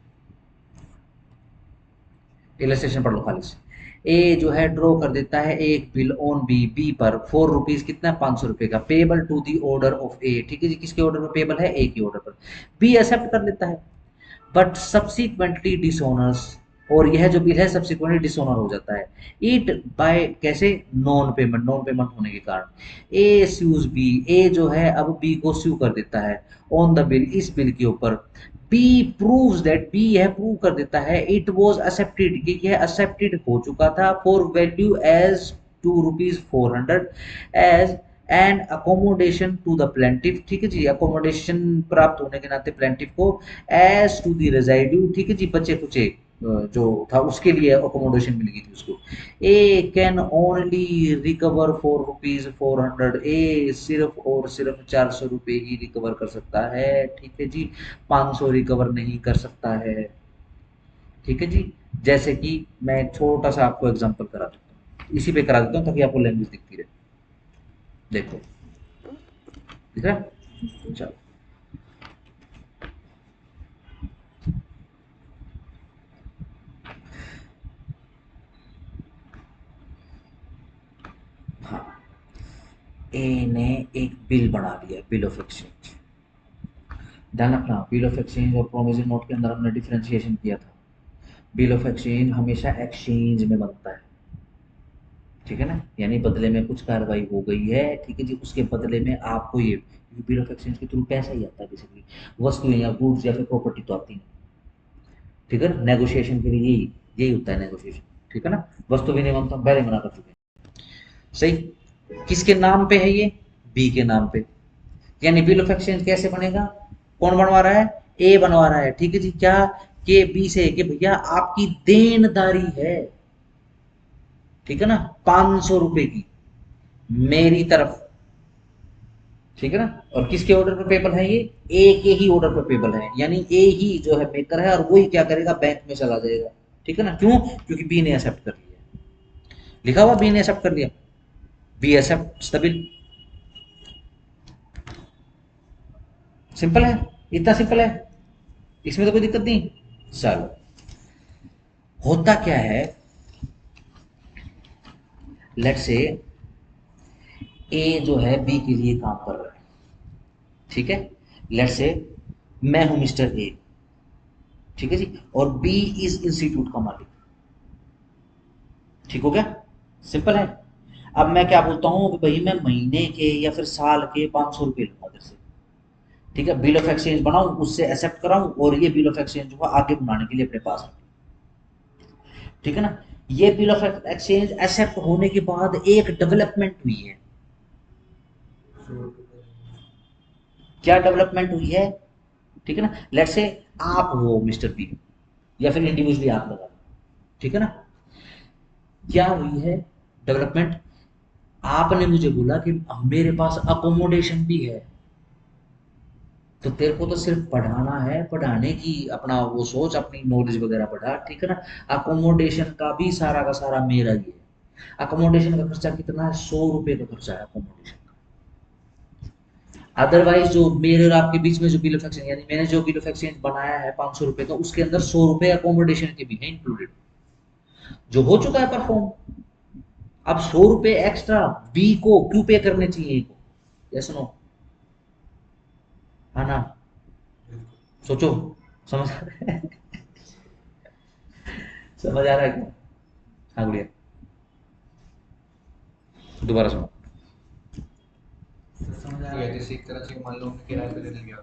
illustration पढ़ लो खाली से। ए जो है ड्रॉ कर देता है एक बिल ऑन बी, बी पर 4 रुपीज, कितना 500 रुपए का, payable to the order of A, ठीक है जी, किसके ऑर्डर पर पेबल है, ए की ऑर्डर पर, बी एक्सेप्ट कर लेता है, बट सब्सिक्वेंटली डिसऑनर्स, और यह जो बिल है सब्सिक्वेंटली डिसऑनर हो जाता है, इट बाय, कैसे, नॉन पेमेंट, नॉन पेमेंट होने के कारण, ए स्यूज बी, ए जो है अब बी को स्यू कर देता है, ऑन द बिल, इस बिल के ऊपर, बी प्रूव्स दैट, बी यह प्रूव कर देता है, इट वाज एक्सेप्टेड, कि यह एक्सेप्टेड हो चुका था, for value as 2 rupees 400 as and accommodation to the plaintiff, ठीक है जी, अकोमोडेशन प्राप्त होने के नाते प्लेंटिफ को, एज टू द रेजाइड्यू, ठीक है जी, बचे कुचे जो था उसके लिए अकोमोडेशन मिल गई थी उसको, ए कैन ओनली रिकवर 4 रुपीज 400, ए सिर्फ और सिर्फ 400 रुपए ही रिकवर कर सकता है, ठीक है जी, 500 रिकवर नहीं कर सकता है, ठीक है जी। जैसे कि मैं छोटा सा आपको एग्जांपल करा देता हूँ, इसी पे करा देता हूँ ताकि आपको लैंग्वेज दिखती रहे, देखो दिख रहा है, चलो हाँ, ए ने एक बिल बना लिया, बिल ऑफ एक्सचेंज, ध्यान रखना, बिल ऑफ एक्सचेंज और प्रोमिसरी नोट के अंदर हमने डिफरेंशिएशन किया था, बिल ऑफ एक्सचेंज हमेशा एक्सचेंज में बनता है, ठीक है ना, यानी बदले में कुछ कार्रवाई हो गई है, ठीक है जी, उसके बदले में आपको ये, बिल ऑफ एक्सचेंज के थ्रू पैसा ही आता है बेसिकली, वस्तुएं या गुड्स या फिर प्रॉपर्टी तो आती नहीं, ठीक है ना, नेगोशिएशन के लिए यही यही होता है नेगोशिएशन, ठीक है ना, वस्तु विनिमय तो हम पहले मना कर चुके हैं, सही, किसके नाम पे है ये, बी के नाम पे, यानी बिल ऑफ एक्सचेंज कैसे बनेगा, कौन बनवा रहा है, ए बनवा रहा है, ठीक है जी, क्या, के बी से, कि भैया आपकी देनदारी है, ठीक है ना, 500 रुपए की मेरी तरफ, ठीक है ना, और किसके ऑर्डर पर पेबल है ये, ए के ही ऑर्डर पर पेबल है, यानी ए ही जो है मेकर है और वही क्या करेगा, बैंक में चला जाएगा, ठीक है ना, क्यों, क्योंकि बी ने एक्सेप्ट कर लिया, लिखा हुआ बी ने एक्सेप्ट कर लिया, B accept the bill, simple है, इतना सिंपल है, इसमें तो कोई दिक्कत नहीं, चलो, होता क्या है, लेट से ए जो है बी के लिए काम कर रहा है, ठीक है, लेट से मैं हूं मिस्टर ए, ठीक है जी, और बी इस इंस्टीट्यूट का मालिक, ठीक हो गया, सिंपल है। अब मैं क्या बोलता हूँ कि भाई मैं महीने के या फिर साल के 500 रुपए लूंगा तेरे से, ठीक है, बिल ऑफ एक्सचेंज बनाऊं, उससे एक्सेप्ट कराऊं, और ये बिल ऑफ एक्सचेंज जो है आगे बनाने के लिए अपने पास रखूं, ठीक है ना। ये बिल ऑफ एक्सचेंज एक्सेप्ट होने के बाद एक डेवलपमेंट हुई है। क्या डेवलपमेंट हुई है? ठीक है ना। लेट्स से आप हो मिस्टर पी, या फिर इंडिविजुअली आप लगा, ठीक है ना। क्या हुई है डेवलपमेंट? आपने मुझे बोला कि मेरे पास अकोमोडेशन भी है, तो तेरे को तो सिर्फ पढ़ाना है, पढ़ाने की अपना वो सोच, अपनी नॉलेज वगैरह बढ़ा, ठीक है ना। अकोमोडेशन का भी सारा का सारा मेरा ही है। अकोमोडेशन का खर्चा कितना है? 100 रुपए का खर्चा है अकोमोडेशन का। अदरवाइज जो मेरे और आपके बीच में जो बिल ऑफ एक्सचेंज, यानी मैंने जो बिल ऑफ एक्सचेंज बनाया है 500 रुपए का, उसके अंदर 100 रुपए अकोमोडेशन के भी है इंक्लूडेड, जो हो चुका है परफॉर्म। अब 100 रुपए एक्स्ट्रा बी को क्यों पे करने चाहिए? को यस नो, हाँ ना, सोचो। समझ आ रहा है? समझ आ रहा है क्या? हाँ गुड़िया, दोबारा सुनो। समझ आ गया। जैसे एक तरह से मान लो हमने किराए पे ले लिया,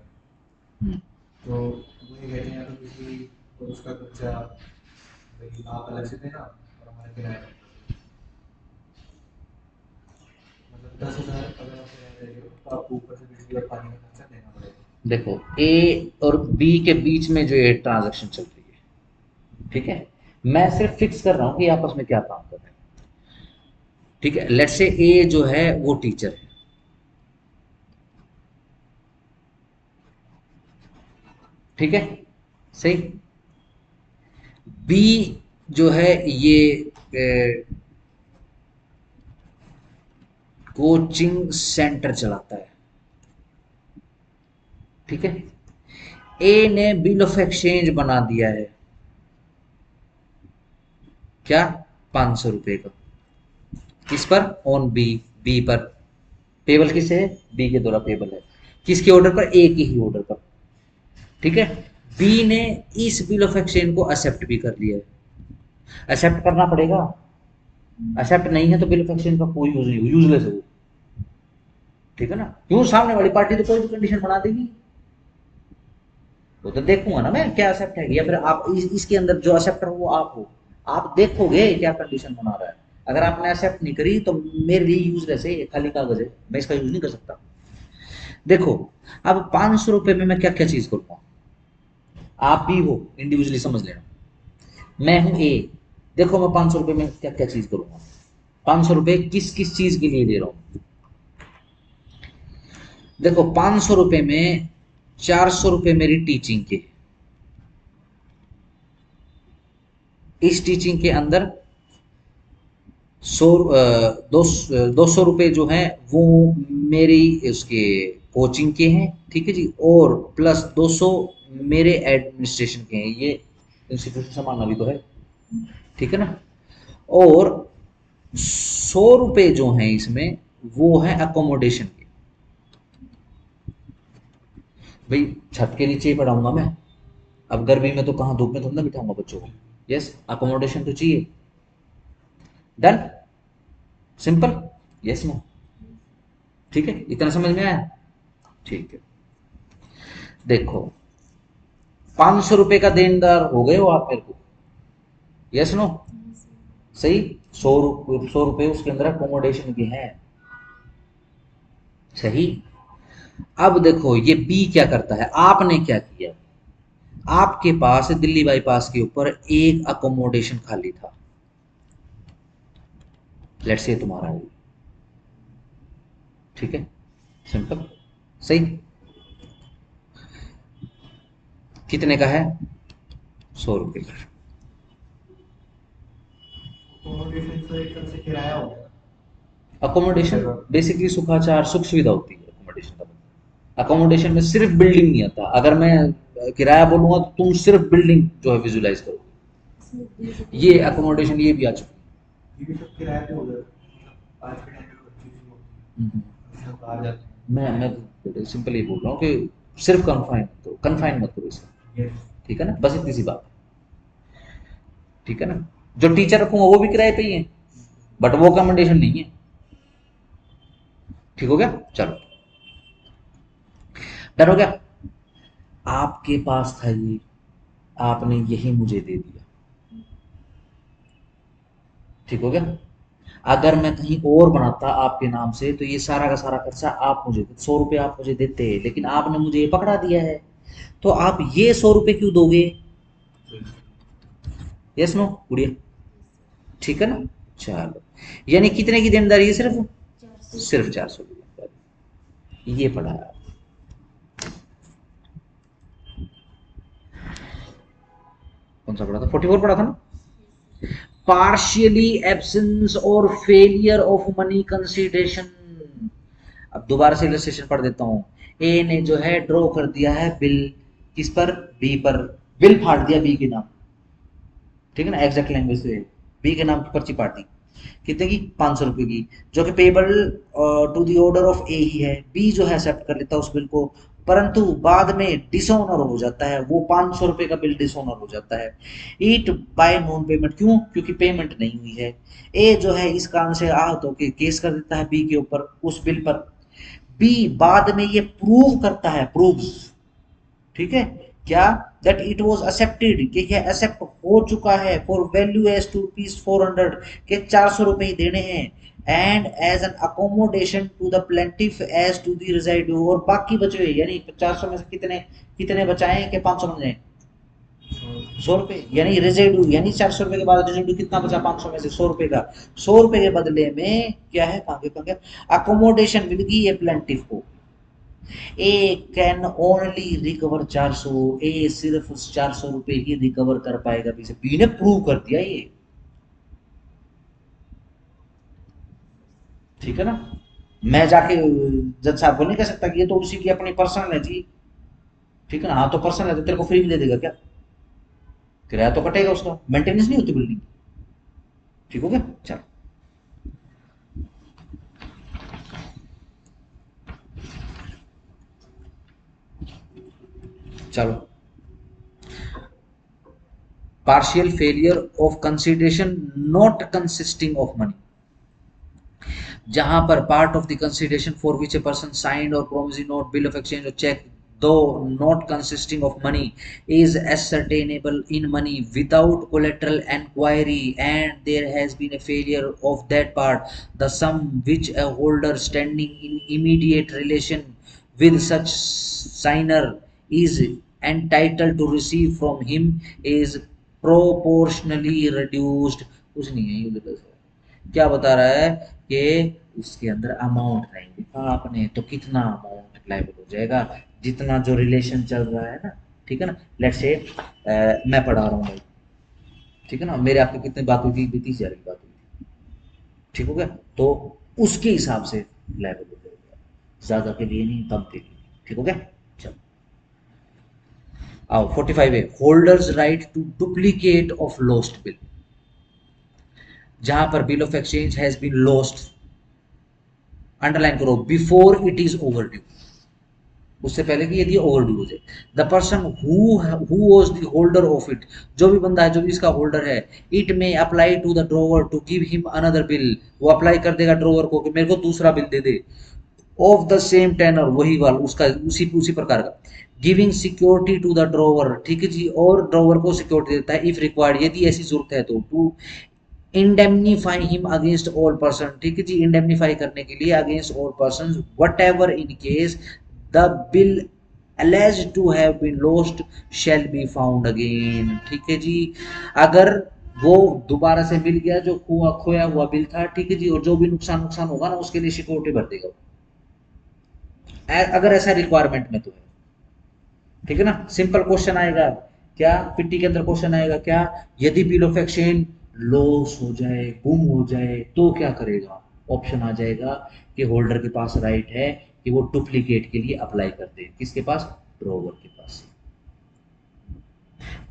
हम्म, तो वो ये कहते हैं तो किसी को उसका खर्चा भाई आप अलग से देना और हमारा किराया अलग से। मतलब 10,000 अगर आप किराया दे रहे हो तो आपको ऊपर से बिजली और पानी का खर्चा देना पड़ेगा। देखो ए और बी के बीच में जो ये ट्रांजैक्शन चल रही है, ठीक है, मैं सिर्फ फिक्स कर रहा हूं कि आपस में क्या काम कर रहे हैं। ठीक है, लेट्स से ए जो है वो टीचर है, ठीक है, सही। बी जो है ये कोचिंग सेंटर चलाता है, ठीक है। ए ने बिल ऑफ एक्सचेंज बना दिया है, क्या? 500 रुपए का। किस पर? ऑन बी, बी पर। पेबल किसे है? बी के द्वारा पेबल है। किसके ऑर्डर पर? ए के ही ऑर्डर पर, ठीक है। बी ने इस बिल ऑफ एक्सचेंज को एक्सेप्ट भी कर लिया है। एक्सेप्ट करना पड़ेगा, एक्सेप्ट नहीं है तो बिल ऑफ एक्सचेंज का कोई यूज नहीं, यूजलेस है वो, ठीक है ना। क्यों? सामने वाली पार्टी तो कोई भी कंडीशन बना देगी, वो तो देखूंगा ना मैं क्या एक्सेप्ट है, या फिर आप इसके अंदर जो एक्सेप्टर हो वो आप हो, आप देखोगे क्या कंडीशन बना रहा है। अगर आपने एक्सेप्ट नहीं करी तो मेरे लिए यूजलेस है, ये खाली कागज है, मैं इसका यूज नहीं कर सकता। देखो, अब 500 रुपए में मैं क्या क्या चीज करूंगा, आप भी हो इंडिविजुअली समझ लेना। मैं हूं ए, देखो मैं 500 रुपए में क्या क्या चीज करूंगा। 500 रुपए किस किस चीज के लिए दे रहा हूं? देखो 500 रुपए में 400 रुपए मेरी टीचिंग के, इस टीचिंग के अंदर 200 रुपए जो हैं वो मेरी उसके कोचिंग के हैं, ठीक है जी, और प्लस 200 मेरे एडमिनिस्ट्रेशन के हैं, ये इंस्टीट्यूशन संभालना भी तो है, ठीक है ना। और 100 रुपए जो हैं इसमें वो है अकोमोडेशन के। भाई छत के नीचे ही पढ़ाऊंगा मैं, अब गर्मी में तो कहाँ धूप में थोड़ा ना बिठाऊंगा बच्चों को। यस, अकोमोडेशन तो चाहिए। डन, सिंपल, यस नो, ठीक है, इतना समझ में आया? ठीक है। देखो 500 रुपए का देनदार हो गए हो आप मेरे को, यस नो, सही। 100 रुपए उसके अंदर अकोमोडेशन के हैं, सही। अब देखो ये बी क्या करता है, आपने क्या किया, आपके पास दिल्ली बाईपास के ऊपर एक अकोमोडेशन खाली था, लेट्स से तुम्हारा है, ठीक है, सिंपल, सही। कितने का है? 100 रुपए का। अकोमोडेशन तो एक तरह से किराया हो गया। अकोमोडेशन बेसिकली सुखाचार सुख सुविधा होती है अकोमोडेशन का। अकोमोडेशन में सिर्फ बिल्डिंग नहीं आता, अगर मैं किराया बोलूंगा तो तुम सिर्फ बिल्डिंग जो है विजुलाइज करो, ये अकोमोडेशन ये भी आ चुकी ये सब किराए पे हो गया। मतलब आज के टाइम पे कोई चीज़ होती है। है सब बाहर जाते हैं। मैं सिंपल ये बोल रहा हूँ कि सिर्फ कन्फाइन मत करो इसे, यस। ठीक है ना, बस इतनी सी बात है, ठीक है ना। जो टीचर रखूंगा वो भी किराए पे ही है, बट वो अकोमोडेशन नहीं है, ठीक हो गया, चलो, डन हो गया। आपके पास था ये, आपने यही मुझे दे दिया, ठीक हो गया। अगर मैं कहीं और बनाता आपके नाम से तो ये सारा का सारा खर्चा आप मुझे 100 रुपये आप मुझे देते, लेकिन आपने मुझे ये पकड़ा दिया है, तो आप ये 100 रुपये क्यों दोगे? यस नो गुड़िया? ठीक है ना? चलो, यानी कितने की देनदारी है? सिर्फ 400। सिर्फ 400 की देनदारी। ये पढ़ा है। कौन सा पढ़ा था? 44 पढ़ा था ना? पार्शियली एब्सेंस और फेलियर ऑफ मनी कंसिडरेशन। अब दोबारा से इलस्ट्रेशन पढ़ देता हूँ। ए ने जो है ड्रॉ कर दिया है बिल, किस पर? बी पर। बिल फाड़ दिया बी के नाम, ठीक है ना, एग्जैक्ट लैंग्वेज से। बी के नाम की पर्ची पार्टी कितने की? 500 रुपए की, जो कि payable to the order of A ही है। बी जो है एक्सेप्ट कर लेता है उस बिल को, परंतु बाद में डिसऑनर हो जाता है, वो 500 रुपए का बिल डिसऑनर हो जाता है। ईट बाय नॉन पेमेंट, क्यों? क्योंकि पेमेंट नहीं हुई है। ए जो है इस कारण से आहत होकर केस कर देता है बी के ऊपर, उस बिल पर। बी बाद में ये प्रूव करता है, प्रूव्स, ठीक है, क्या? दैट इट वाज एक्सेप्टेड, कि यह एक्सेप्ट हो चुका है, फॉर वैल्यू एज टू ₹400, के 400 रुपए ही देने हैं, and as an accommodation to the plaintiff as to the residue, और बाकी बचे हुए यानी 400 में से कितने कितने बचाए कि 500 बन जाए? 100 रुपए, यानी रेजिड्यू, यानी 400 रुपए के बाद रेजिड्यू कितना बचा? 500 में से 100 रुपए का। 100 रुपए के बदले में क्या है? कहां अकोमोडेशन मिल गई है प्लेंटिफ को। ए कैन ओनली रिकवर 400, ए सिर्फ उस 400 रुपए ही रिकवर कर पाएगा बी से। बी ने प्रूव कर दिया ये, ठीक है ना? मैं जाके जज साहब को नहीं कह सकता कि ये तो उसी की अपनी पर्सनल है जी, ठीक है ना? हाँ तो पर्सनल है तो तेरे को फ्री में दे देगा क्या? किराया तो कटेगा उसका, मेंटेनेंस नहीं होती बिल्डिंग, ठीक हो गया? चलो चलो, partial failure of consideration not consisting of money, जहां पर part of the consideration for which a person signed और promissory note, bill of exchange और cheque, do not consisting of money, is ascertainable in money without collateral enquiry, and there has been a failure of that part, the sum which a holder standing in immediate relation with such signer is entitled to receive from him is proportionally reduced। कुछ नहीं है ये, क्या बता रहा है कि उसके अंदर अमाउंट नहीं लिखा आपने, तो कितना अमाउंट लायबल हो जाएगा? जितना जो रिलेशन चल रहा है ना, ठीक है ना, लेट्स से मैं पढ़ा रहा हूँ भाई, ठीक है ना, मेरे आपके कितनी बात हुई थी? 30,000 की बात हुई थी, ठीक हो गया? तो उसके हिसाब से लायबल हो जाएगा, ज्यादा के लिए नहीं, कम के लिए, ठीक हो गया? चलो आओ 45 है, holders right to duplicate of lost bill. जहां पर bill of exchange has been lost, underline करो, before it is overdue, उससे पहले कि यदि ओवर ड्यू हो जाए। The person who was the holder of it, जो भी बंदा है, जो भी इसका होल्डर है, it may apply to the drawer to give him another bill, वो अप्लाई कर देगा ड्रॉवर को कि मेरे को दूसरा बिल दे दे, ऑफ द सेम टेनर, वही वाला उसका, उसी प्रकार का, giving security to the drawer, ठीक है जी, और ड्रॉवर को सिक्योरिटी देता है इफ रिक्वायर्ड, यदि ऐसी जरूरत है तो, to indemnify him against all person, ठीक है जी, इंडेमनीफाई करने के लिए against all person, whatever in case the bill alleged to have been lost shall be found again, ठीक है जी। अगर वो दोबारा से मिल गया जो खोया हुआ बिल था, ठीक है जी, और जो भी नुकसान होगा ना उसके लिए सिक्योरिटी भर देगा, अगर ऐसा रिक्वायरमेंट में तो है, ठीक है ना? सिंपल क्वेश्चन आएगा क्या, पिट्टी के अंदर क्वेश्चन आएगा क्या, यदि बिल ऑफ एक्सचेंज लॉस हो जाए, गुम हो जाए, तो क्या करेगा? ऑप्शन आ जाएगा कि होल्डर के पास राइट है कि वो डुप्लीकेट के लिए अप्लाई कर दे, किसके पास? ड्रॉवर के पास।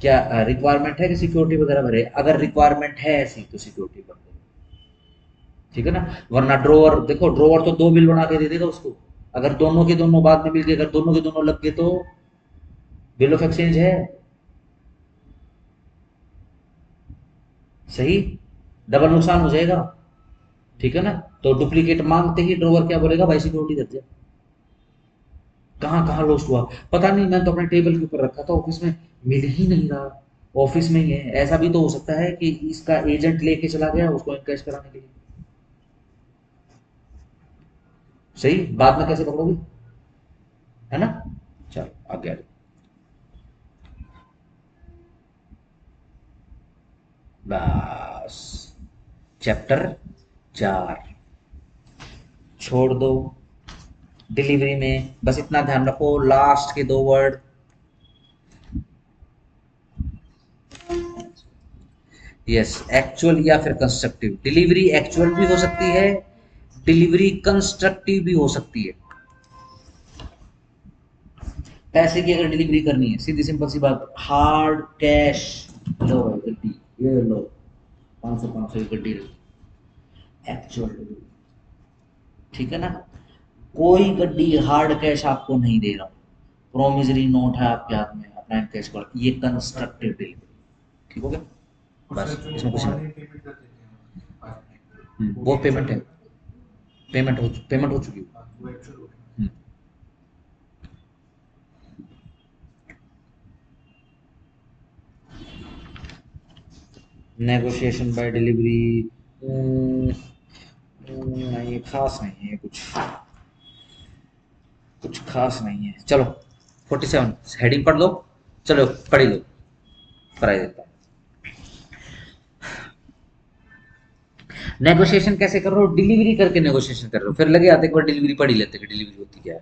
क्या रिक्वायरमेंट है कि सिक्योरिटी वगैरह भरे? अगर रिक्वायरमेंट है ऐसी तो सिक्योरिटी भर दे, ठीक है ना? वरना ड्रॉवर, देखो ड्रॉवर तो 2 बिल बना के दे देगा उसको, अगर दोनों के दोनों बाद में मिल गए, अगर दोनों के दोनों लग गए तो बिल ऑफ एक्सचेंज है, सही, डबल नुकसान हो जाएगा, ठीक है ना? तो डुप्लीकेट मांगते ही ड्रॉवर क्या बोलेगा? भाई सिक्योरिटी दे दे। कहां कहां लॉस्ट हुआ पता नहीं, मैं तो अपने टेबल के ऊपर रखा था ऑफिस में, मिल ही नहीं रहा, ऑफिस में ही है। ऐसा भी तो हो सकता है कि इसका एजेंट लेके चला गया उसको इनकैश कराने के लिए। सही, बाद में कैसे पकड़ोगे, है ना। चलो आगे आ जाओ। बस चैप्टर 4 छोड़ दो। डिलीवरी में बस इतना ध्यान रखो, लास्ट के 2 वर्ड, यस, एक्चुअल या फिर कंस्ट्रक्टिव। डिलीवरी एक्चुअल भी हो सकती है, डिलीवरी कंस्ट्रक्टिव भी हो सकती है। पैसे की अगर डिलीवरी करनी है, सीधी सिंपल सी बात, हार्ड कैश, लो भाई गड्डी, ये लो 500 की गड्डी रखी, एक्चुअल डिलीवरी, ठीक है ना। कोई गड्डी हार्ड कैश आपको नहीं दे रहा, प्रोमिसरी नोट है आपके हाथ में, अपना कैश कर, ये कंस्ट्रक्टिव डिलीवरी, ठीक हो गया। बस इसमें कुछ नहीं। ऑनलाइन पेमेंट कर देते हैं बाद में, वो भी पेमेंट एक्चुअल है, होगा। पेमेंट हो चुकी है। हाँ, वो एक्चुअल होगा। हम्म। नेगोशिएशन बाय डिलीवरी, नहीं खास नहीं है, कुछ खास नहीं है। चलो 47 हेडिंग पढ़ लो, चलो पढ़ी लो, पढ़ाई देता हूँ। नेगोशिएशन कैसे कर रहे हो, डिलीवरी करके नेगोशिएशन कर रहे हो, फिर लगे आते एक बार डिलीवरी पढ़ ही लेते कि डिलीवरी होती क्या है।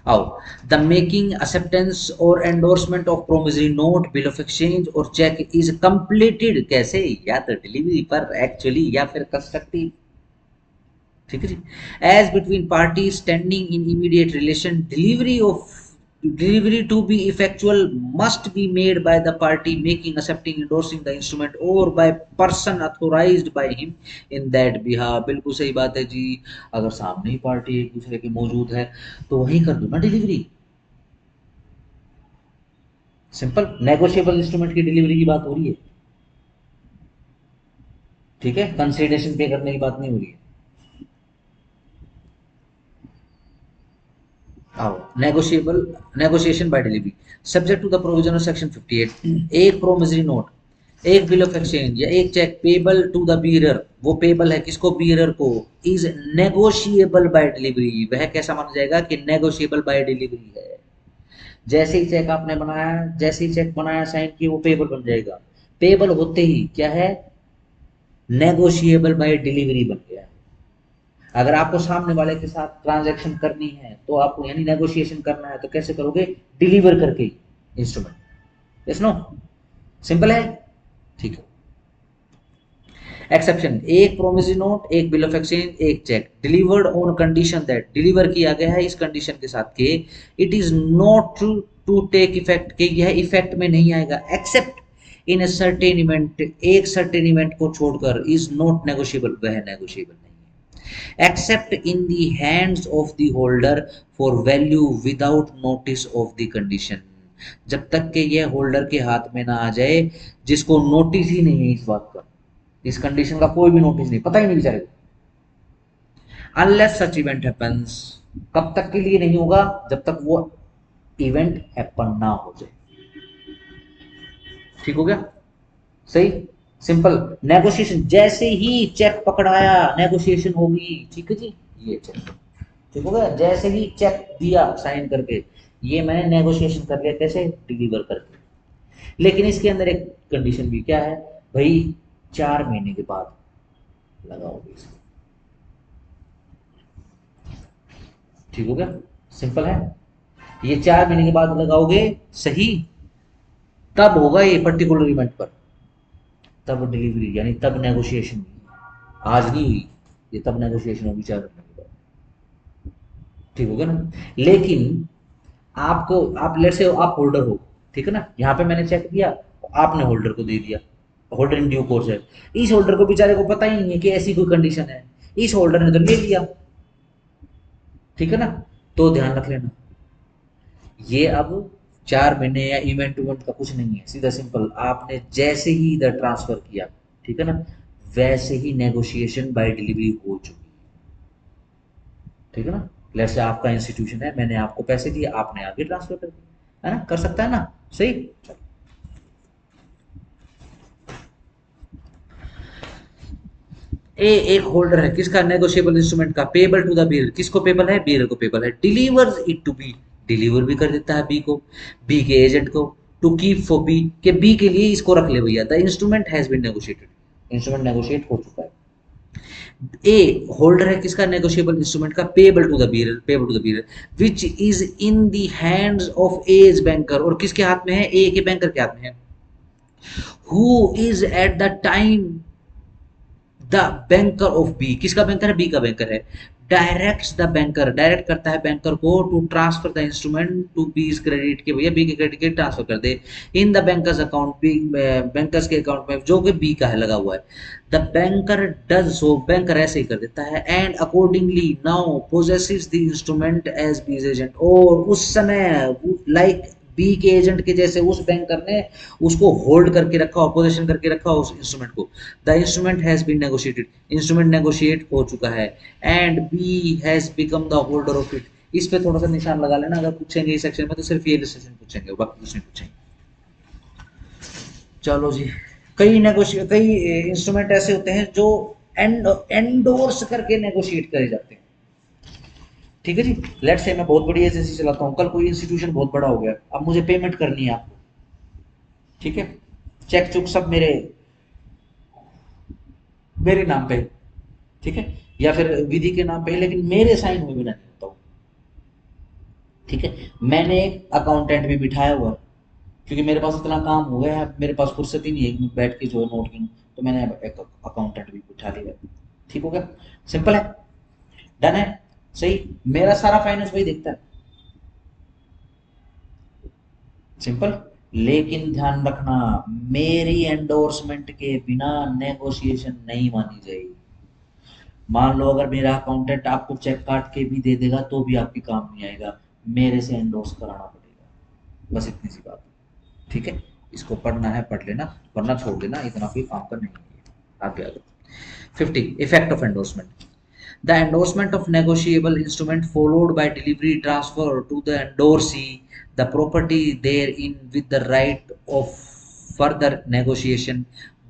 आओ, द मेकिंग एक्सेप्टेंस और endorsement of promissory note, bill of exchange और चेक इज कंप्लीटेड कैसे, या तो डिलीवरी पर एक्चुअली या फिर कंस्ट्रक्टिव, ठीक है जी। As between party standing in immediate relation, delivery to be effectual must be made by the party making accepting endorsing the instrument और by person authorised by him in that behalf. बिल्कुल सही बात है जी, अगर सामने ही पार्टी एक दूसरे के मौजूद है तो वहीं कर दो ना डिलीवरी। सिंपल, नेगोशिएबल इंस्ट्रूमेंट की डिलीवरी की बात हो रही है, ठीक है, कंसिडरेशन पे करने की बात नहीं हो रही है। आओ, negotiable, negotiation by delivery subject to the provision of section 58। एक प्रोमिसरी नोट, एक बिल ऑफ एक्सचेंज या एक cheque payable to the bearer, वो पेबल है किसको, बीरर को, इज नेगोशिएबल बाय डिलीवरी, वह कैसा माना जाएगा कि नेगोशिएबल बाय डिलीवरी है। जैसे ही चेक आपने बनाया, जैसे ही चेक बनाया साइन किया, वो पेबल बन जाएगा। पेबल होते ही क्या है, नेगोशिएबल बाय डिलीवरी बन गया। अगर आपको सामने वाले के साथ ट्रांजैक्शन करनी है तो आपको यानी नेगोशिएशन करना है तो कैसे करोगे, डिलीवर करके इंस्ट्रूमेंट, यस नो, सिंपल है, ठीक है। एक्सेप्शन, एक प्रोमिसरी नोट, एक बिल ऑफ एक्सचेंज, एक cheque, delivered on condition that, deliver किया गया है इस कंडीशन के साथ के it is not to take effect, के यह इफेक्ट में नहीं आएगा, except in a certain event, एक सर्टेन इवेंट को छोड़कर, इज नॉट नेगोशिएबल, वह नेगोशिएबल नहीं है। Except in the hands of the holder for value without notice of the condition, जब तक कि यह होल्डर के हाथ में ना आ जाए जिसको नोटिस ही नहीं है इस बात का, इस कंडीशन का कोई भी नोटिस नहीं, पता ही नहीं बेचारे को। अनलेस सच इवेंट हैपेंस, कब तक के लिए नहीं होगा, जब तक वो इवेंट हैपन ना हो जाए, ठीक हो गया, सही, सिंपल। नेगोशिएशन, जैसे ही चेक पकड़ाया नेगोशिएशन होगी, ठीक है जी, ये चेक, ठीक हो गया, जैसे ही चेक दिया साइन करके, ये मैंने नेगोशिएशन कर लिया, कैसे, डिलीवर करके। लेकिन इसके अंदर एक कंडीशन भी क्या है भाई, 4 महीने के बाद लगाओगे इसको, ठीक हो गया, सिंपल है। ये 4 महीने के बाद लगाओगे, सही, तब होगा ये पर्टिकुलर इवेंट पर, तब डिलीवरी यानी तब नेगोशिएशन, आज नहीं हुई ये, तब नेगोशिएशन होगी 4 महीने के बाद, ठीक हो गया ना। लेकिन आपको, आप लेट से आप होल्डर हो, ठीक है ना, यहाँ पे मैंने चेक दिया, आपने होल्डर को दे दिया, होल्डर इन ड्यू कोर्स है, इस होल्डर को बेचारे को पता ही नहीं है कि ऐसी कोई कंडीशन है, इस होल्डर ने तो ले लिया, ठीक है ना। तो ध्यान रख लेना, ये अब 4 महीने या इवेंट इवेंट का कुछ नहीं है, सीधा सिंपल, आपने जैसे ही इधर ट्रांसफर किया, ठीक है ना, वैसे ही नेगोशिएशन बाय डिलीवरी हो चुकी है, ठीक है ना। लेट्स से आपका इंस्टीट्यूशन है, मैंने आपको पैसे दिए, आपने आगे ट्रांसफर कर दिया, है ना, कर सकता है ना, सही, चलो ए एक होल्डर है किसका, नेगोशिएबल इंस्ट्रूमेंट का, पेबल टू द बीरर, किसको पेबल है, बीरर को पेबल है, delivers it to B, deliver भी कर देता है बी को, बी के एजेंट को, टू कीप फॉर बी, के बी के लिए इसको रख ले भैया, the instrument has been negotiated, instrument negotiate हो चुका है। ए होल्डर है किसका, नेगोशिएबल इंस्ट्रूमेंट का, payable to the bearer, payable to the bearer, which is in the hands of A's banker, और किसके हाथ में है, ए के बैंकर के हाथ में है, who is at the time the banker of B, किसका बैंकर है, बी का बैंकर है, डायरेक्ट्स द बैंकर, डायरेक्ट करता है बैंकर को, to transfer the instrument to B's credit के, भैया बी के क्रेडिट के ट्रांसफर कर दे, in the banker's account, B banker's के अकाउंट में जो कि बी का है लगा हुआ है, the banker does so, banker ऐसे ही कर देता है, and accordingly now possesses the instrument as B's agent, और उस समय लाइक बी के एजेंट के जैसे उस बैंकर ने उसको होल्ड करके रखा, ऑपोजिशन करके रखा उस इंस्ट्रूमेंट को, the instrument has been negotiated, instrument negotiate हो चुका है, and B has become the holder of it, इस पे थोड़ा सा निशान लगा लेना, अगर पूछेंगे इस सेक्शन में तो सिर्फ ये इलस्ट्रेशन पूछेंगे, बाकी कुछ नहीं पूछेंगे। चलो जी, कई इंस्ट्रूमेंट ऐसे होते हैं जो एंडोर्स करके नेगोशिएट करे जाते हैं, ठीक है जी। लेट्स से मैं बहुत बड़ी एजेंसी चलाता हूँ, कल कोई इंस्टीट्यूशन बहुत बड़ा हो गया, अब मुझे पेमेंट करनी है आपको, ठीक है, चेक चुक सब मेरे मेरे नाम पे, ठीक है, या फिर विधि के नाम पे, लेकिन मेरे साइन हुए बिना नहीं होता हूँ, ठीक है। मैंने एक अकाउंटेंट भी बिठाया हुआ है, क्योंकि मेरे पास इतना काम हो गया है, मेरे पास फुर्सत ही नहीं है कि मैं बैठ के जो है नोट गिनूं, तो मैंने अब एक अकाउंटेंट भी बिठा लिया है, ठीक हो गया, सिंपल है, डन है, सही, मेरा सारा फाइनेंस वही देखता है, सिंपल। लेकिन ध्यान रखना, मेरी एंडोर्समेंट के बिना नेगोशिएशन नहीं मानी जाएगी। मान लो अगर मेरा अकाउंटेंट आपको चेक काट के भी दे देगा तो भी आपके काम नहीं आएगा, मेरे से एंडोर्स कराना पड़ेगा, बस इतनी सी बात है, ठीक है। इसको पढ़ना है पढ़ लेना, वरना छोड़ देना, इतना कोई काम का नहीं है। आगे आगे 50 effect of endorsement, the endorsement of negotiable instrument followed by delivery transfer to the endorsee the property therein with the right of further negotiation,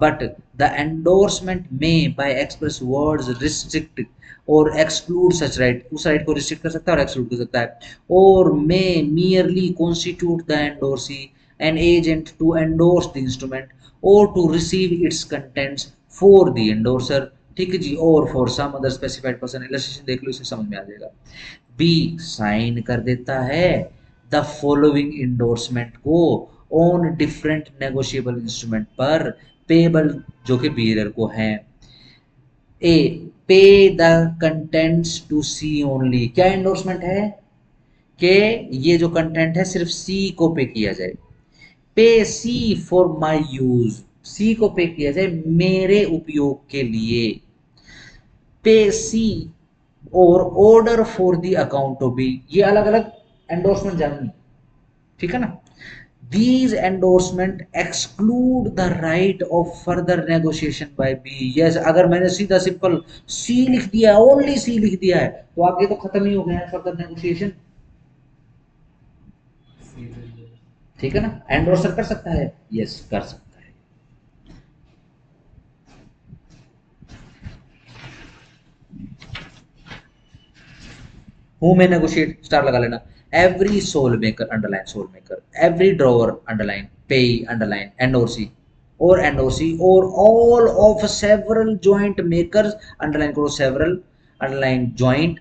but the endorsement may by express words restrict or exclude such right, उस right को restrict कर सकता है और exclude कर सकता है, or may merely constitute the endorsee an agent to endorse the instrument or to receive its contents for the endorser, ठीक है जी, और for some other specified person, illustration देख लो, इसे समझ में आ जाएगा। बी साइन कर देता है द फॉलोइंग इंडोर्समेंट को ऑन डिफरेंट नेगोशिएबल इंस्ट्रूमेंट पर, पेबल जो कि बीरर को है, a pay the contents to C only, क्या इंडोर्समेंट है कि ये जो कंटेंट है सिर्फ सी को पे किया जाए, पे सी फॉर माई यूज, सी को पे किया जाए मेरे उपयोग के लिए, पे सी और order for the account of B, ये अलग अलग एंडोर्समेंट जाननी, ठीक है ना। These endorsement exclude the right of further negotiation by B, yes, अगर मैंने सीधा सिंपल सी लिख दिया, ओनली सी लिख दिया है, तो आगे तो खत्म ही हो गया है फर्दर नेगोशिएशन, ठीक है ना। एंडोर्सर कर सकता है, यस कर सकता है। हु में नेगोशिएट स्टार लगा लेना, every sole maker underline sole maker, every drawer underline, payee underline endorsee और एंडोर्सी, और all of several joint makers underline करो, several underline joint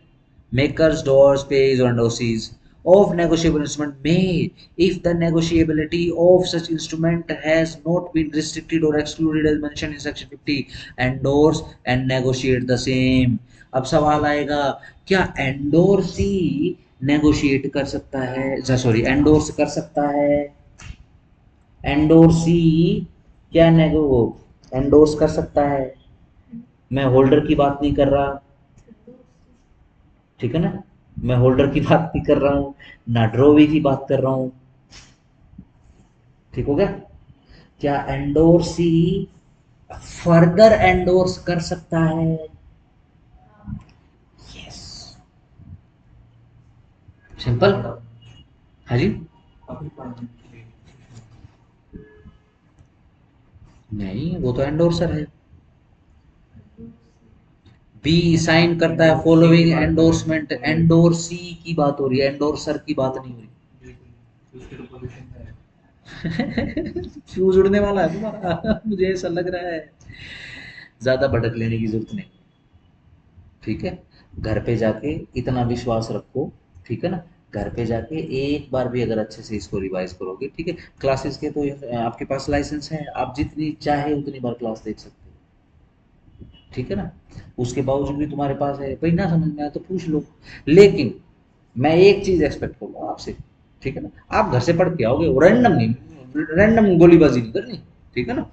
makers, doors, pays, or endorsees of negotiable instrument may, if the negotiability of such instrument has not been restricted or excluded as mentioned in section 50, endorse and negotiate the same। अब सवाल आएगा, क्या endorsee negotiate कर सकता है, sorry endorse कर सकता है, एंडोर्सी क्या नेगो एंडोर्स कर सकता है, मैं होल्डर की बात नहीं कर रहा, ठीक है ना, मैं होल्डर की बात नहीं कर रहा हूं, ना ड्रोवी की बात कर रहा हूं, ठीक हो गया। क्या एंडोर्सी फर्दर एंडोर्स कर सकता है, यस, सिंपल, हाँ जी, नहीं वो तो एंडोर्सर है, बी साइन करता है फॉलोइंग एंडोर्समेंट, एंडोर्सी की बात हो रही है, एंडोर्सर की बात नहीं हो रही। बिल्कुल, उसके तो पोजीशन में है। फ्यूज उड़ने वाला है तुम्हारा मुझे ऐसा लग रहा है। ज्यादा भटक लेने की जरूरत नहीं, ठीक है। घर पे जाके इतना विश्वास रखो, ठीक है ना। घर पे जाके एक बार भी अगर अच्छे से इसको रिवाइज करोगे, ठीक है। क्लासेस के तो आपके पास लाइसेंस है, आप जितनी चाहे उतनी बार क्लास देख सकते हो, ठीक है ना। उसके बावजूद भी तुम्हारे पास है भाई, ना समझ में आया तो पूछ लो। लेकिन मैं एक चीज एक्सपेक्ट करूंगा आपसे, ठीक है ना। आप घर से पढ़ के आओगे, रैंडम नहीं, रैंडम गोलीबाजी नहीं करनी, ठीक है ना।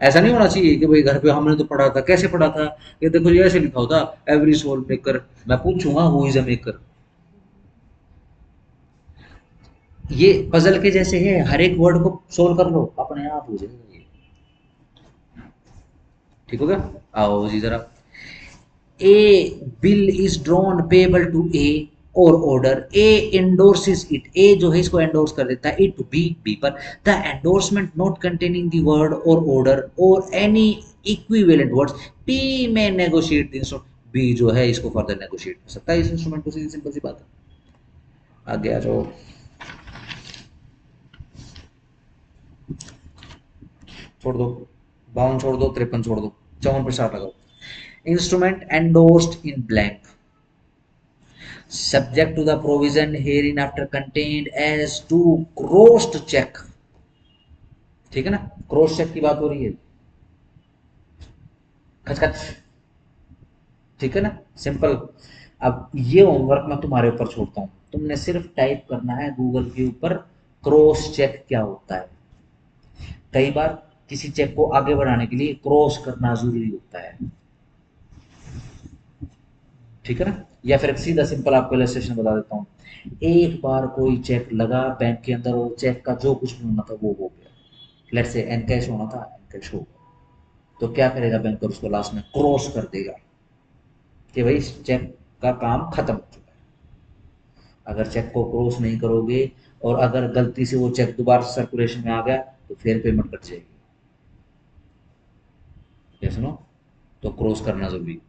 ऐसा नहीं होना चाहिए कि भाई घर पे हमने तो पढ़ा था, कैसे पढ़ा था, ये देखो ये ऐसे लिखा होता, एवरी सोल मेकर। मैं पूछूंगा हु इज अ मेकर। ये पजल के जैसे है, हर एक वर्ड को सोल्व कर लो, अपने आप हो जाएगा ये, ठीक हो गया। आओ जी जरा। A bill is drawn payable to A और order A endorses it, A जो है इसको endorse कर देता है it to B पर the endorsement not containing the word or order or any equivalent words B may negotiate the instrument, B जो है इसको further negotiate कर सकता है इस इंस्ट्रूमेंट को, सीधी सिंपल सी बात है। आगे आ जाओ, छोड़ दो 52 छोड़ दो, 53 छोड़ दो, 54 पे स्टार्ट लगाओ। Instrument endorsed in blank subject to the provision herein after contained as to crossed check, ठीक है ना। क्रॉस चेक की बात हो रही है, खचखच, ठीक है ना, सिंपल। अब ये होमवर्क मैं तुम्हारे ऊपर छोड़ता हूँ, तुमने सिर्फ टाइप करना है गूगल के ऊपर क्रॉस चेक क्या होता है। कई बार किसी चेक को आगे बढ़ाने के लिए क्रॉस करना जरूरी होता है, ठीक है ना। या फिर सीधा सिंपल आपको इलस्ट्रेशन बता देता हूँ। एक बार कोई चेक लगा बैंक के अंदर और चेक का जो कुछ भी होना था वो हो गया, लेट्स से एनकैश होना था, एनकैश हो गया, तो क्या करेगा बैंकर, उसको लास्ट में क्रॉस कर देगा कि भाई इस चेक का काम खत्म हो चुका है। अगर चेक को क्रॉस नहीं करोगे और अगर गलती से वो चेक दोबारा सर्कुलेशन में आ गया तो फिर पेमेंट कट जाएगी, ये सुनो, तो क्रॉस करना जरूरी।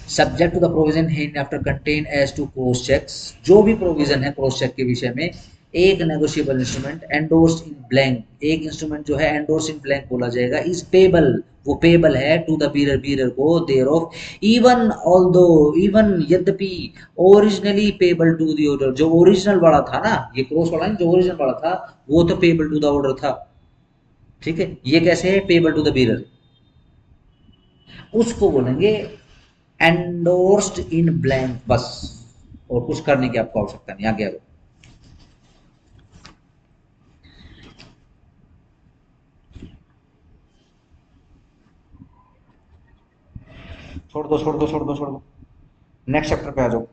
Subject to the provision hereinafter contained as to cross cheques, जो भी प्रोविजन है क्रॉस चेक के विषय में, एक negotiable instrument endorsed in blank, एक इंस्ट्रूमेंट जो है एंडोर्स इन ब्लैंक बोला जाएगा, इज पेबल, वो पेबल है टू द बीरर, बीरर को thereof, even although, even यद्यपि, originally payable to the order, जो ओरिजिनल वाला था ना, ये क्रॉस वाला जो ओरिजिनल वाला था वो तो पेबल टू द ऑर्डर था, ठीक है। ये कैसे है पेबल टू द बीरर, उसको बोलेंगे एंडोर्स्ड इन ब्लैंक बस, और कुछ करने की आपको आवश्यकता नहीं। आगे आओ, छोड़ दो छोड़ दो छोड़ दो छोड़ दो, नेक्स्ट चैप्टर पे आ जाओ,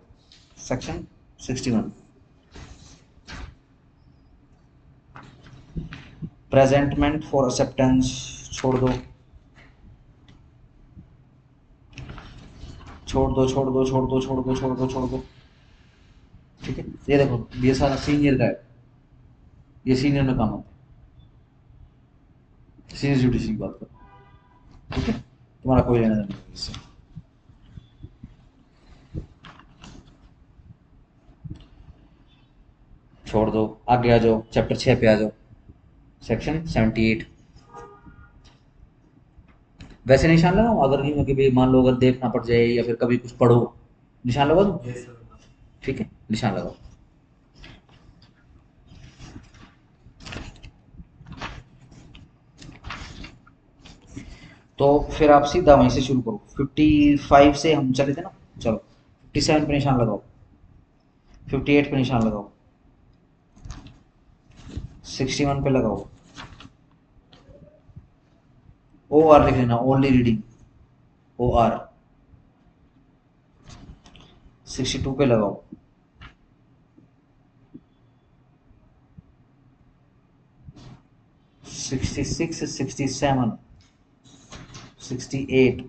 सेक्शन 61, प्रेजेंटमेंट फॉर एक्सेप्टेंस, छोड़ दो छोड़ दो छोड़ दो छोड़ दो छोड़ दो छोड़ दो छोड़ दो, ठीक है। ये देखो ये सारा सीनियर का है, ये सीनियर में काम आता है, सीनियर जुडिशरी की बात करो, ठीक है। तुम्हारा कोई लेना देना नहीं इससे। छोड़ दो, आगे आ जाओ, चैप्टर 6 पे आ जाओ, सेक्शन 78। वैसे निशान लगाओ अगर नहीं कि भाई मान लो अगर देखना पड़ जाए या फिर कभी कुछ पढ़ो, निशान लगा दो, ठीक है, निशान लगाओ। तो फिर आप सीधा वहीं से शुरू करो, 55 से हम चले थे ना, चलो 57 पे निशान लगाओ, 58 पे निशान लगाओ, 61 पे लगाओ, ओ आर लिख लेना, ओनली रीडिंग, ओ आर। 62 पे लगाओ, 66, 67, 68,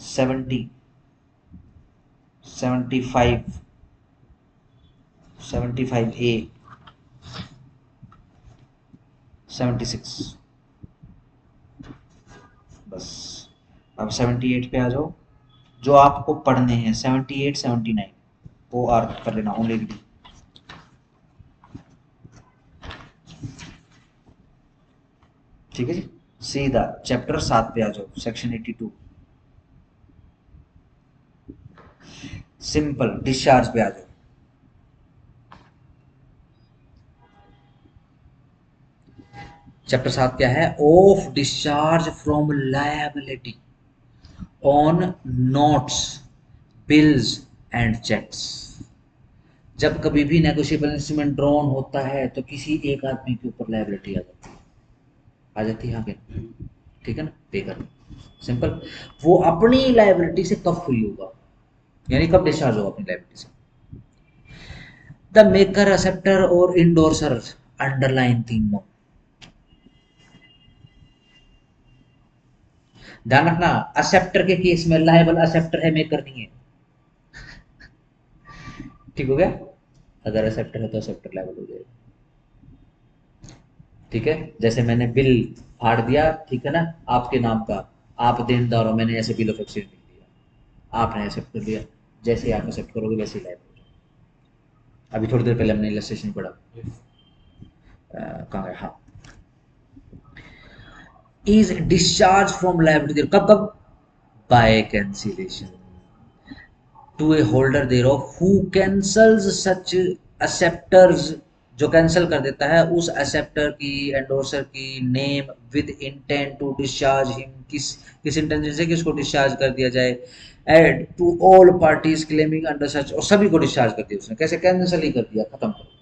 70, 75, 75A, 76, अब 78 पे आ जाओ, जो आपको पढ़ने हैं 78 79 वो आर कर लेना ओनली रीडिंग। ठीक है जी, सीधा चैप्टर 7 पे आ जाओ, सेक्शन 82 सिंपल डिस्चार्ज पे आ जाओ। चैप्टर 7 क्या है? Of discharge from liability on notes bills and cheques. जब कभी भी नेगोशिएबल इंस्ट्रूमेंट ड्रॉन होता है तो किसी एक आदमी के ऊपर लायबिलिटी आ जाती है यहाँ पे, ठीक है ना, पे कर, सिंपल। वो अपनी लायबिलिटी से कब फ्री होगा, यानी कब डिस्चार्ज होगा अपनी लायबिलिटी से? द मेकर, एक्सेप्टर और इंडोर्सर, अंडरलाइन तीनों। ध्यान रखना, एक्सेप्टर के केस में लायबल एक्सेप्टर है, मेकर नहीं है। ठीक हो गया? अगर एक्सेप्टर है तो एक्सेप्टर लायबल हो जाएगा। ठीक है, जैसे मैंने बिल फाड़ दिया, ठीक है ना, आपके नाम का, आप देनदार हो, मैंने ऐसे बिल ऑफ एक्सचेंज लिख दिया, आपने एक्सेप्ट कर लिया, जैसे ही आप एक्सेप्ट करोगे वैसे ही लायबल हो जाएगा। अभी थोड़ी देर पहले हमने इलस्ट्रेशन पढ़ा, कहाँ गया, हाँ। इज डिस्चार्ज फ्रॉम लायबिलिटी कब कब? By cancellation to a holder thereof who cancels such acceptors, जो कैंसिल कर देता है उस एक्सेप्टर की, एंडोर्सर की name with intent to discharge him, किस इंटेंशन से कि उसको डिस्चार्ज कर दिया जाए, and to all parties claiming under such, और सभी को डिस्चार्ज कर दिया उसने, कैसे? कैंसिल ही कर दिया, खत्म करो।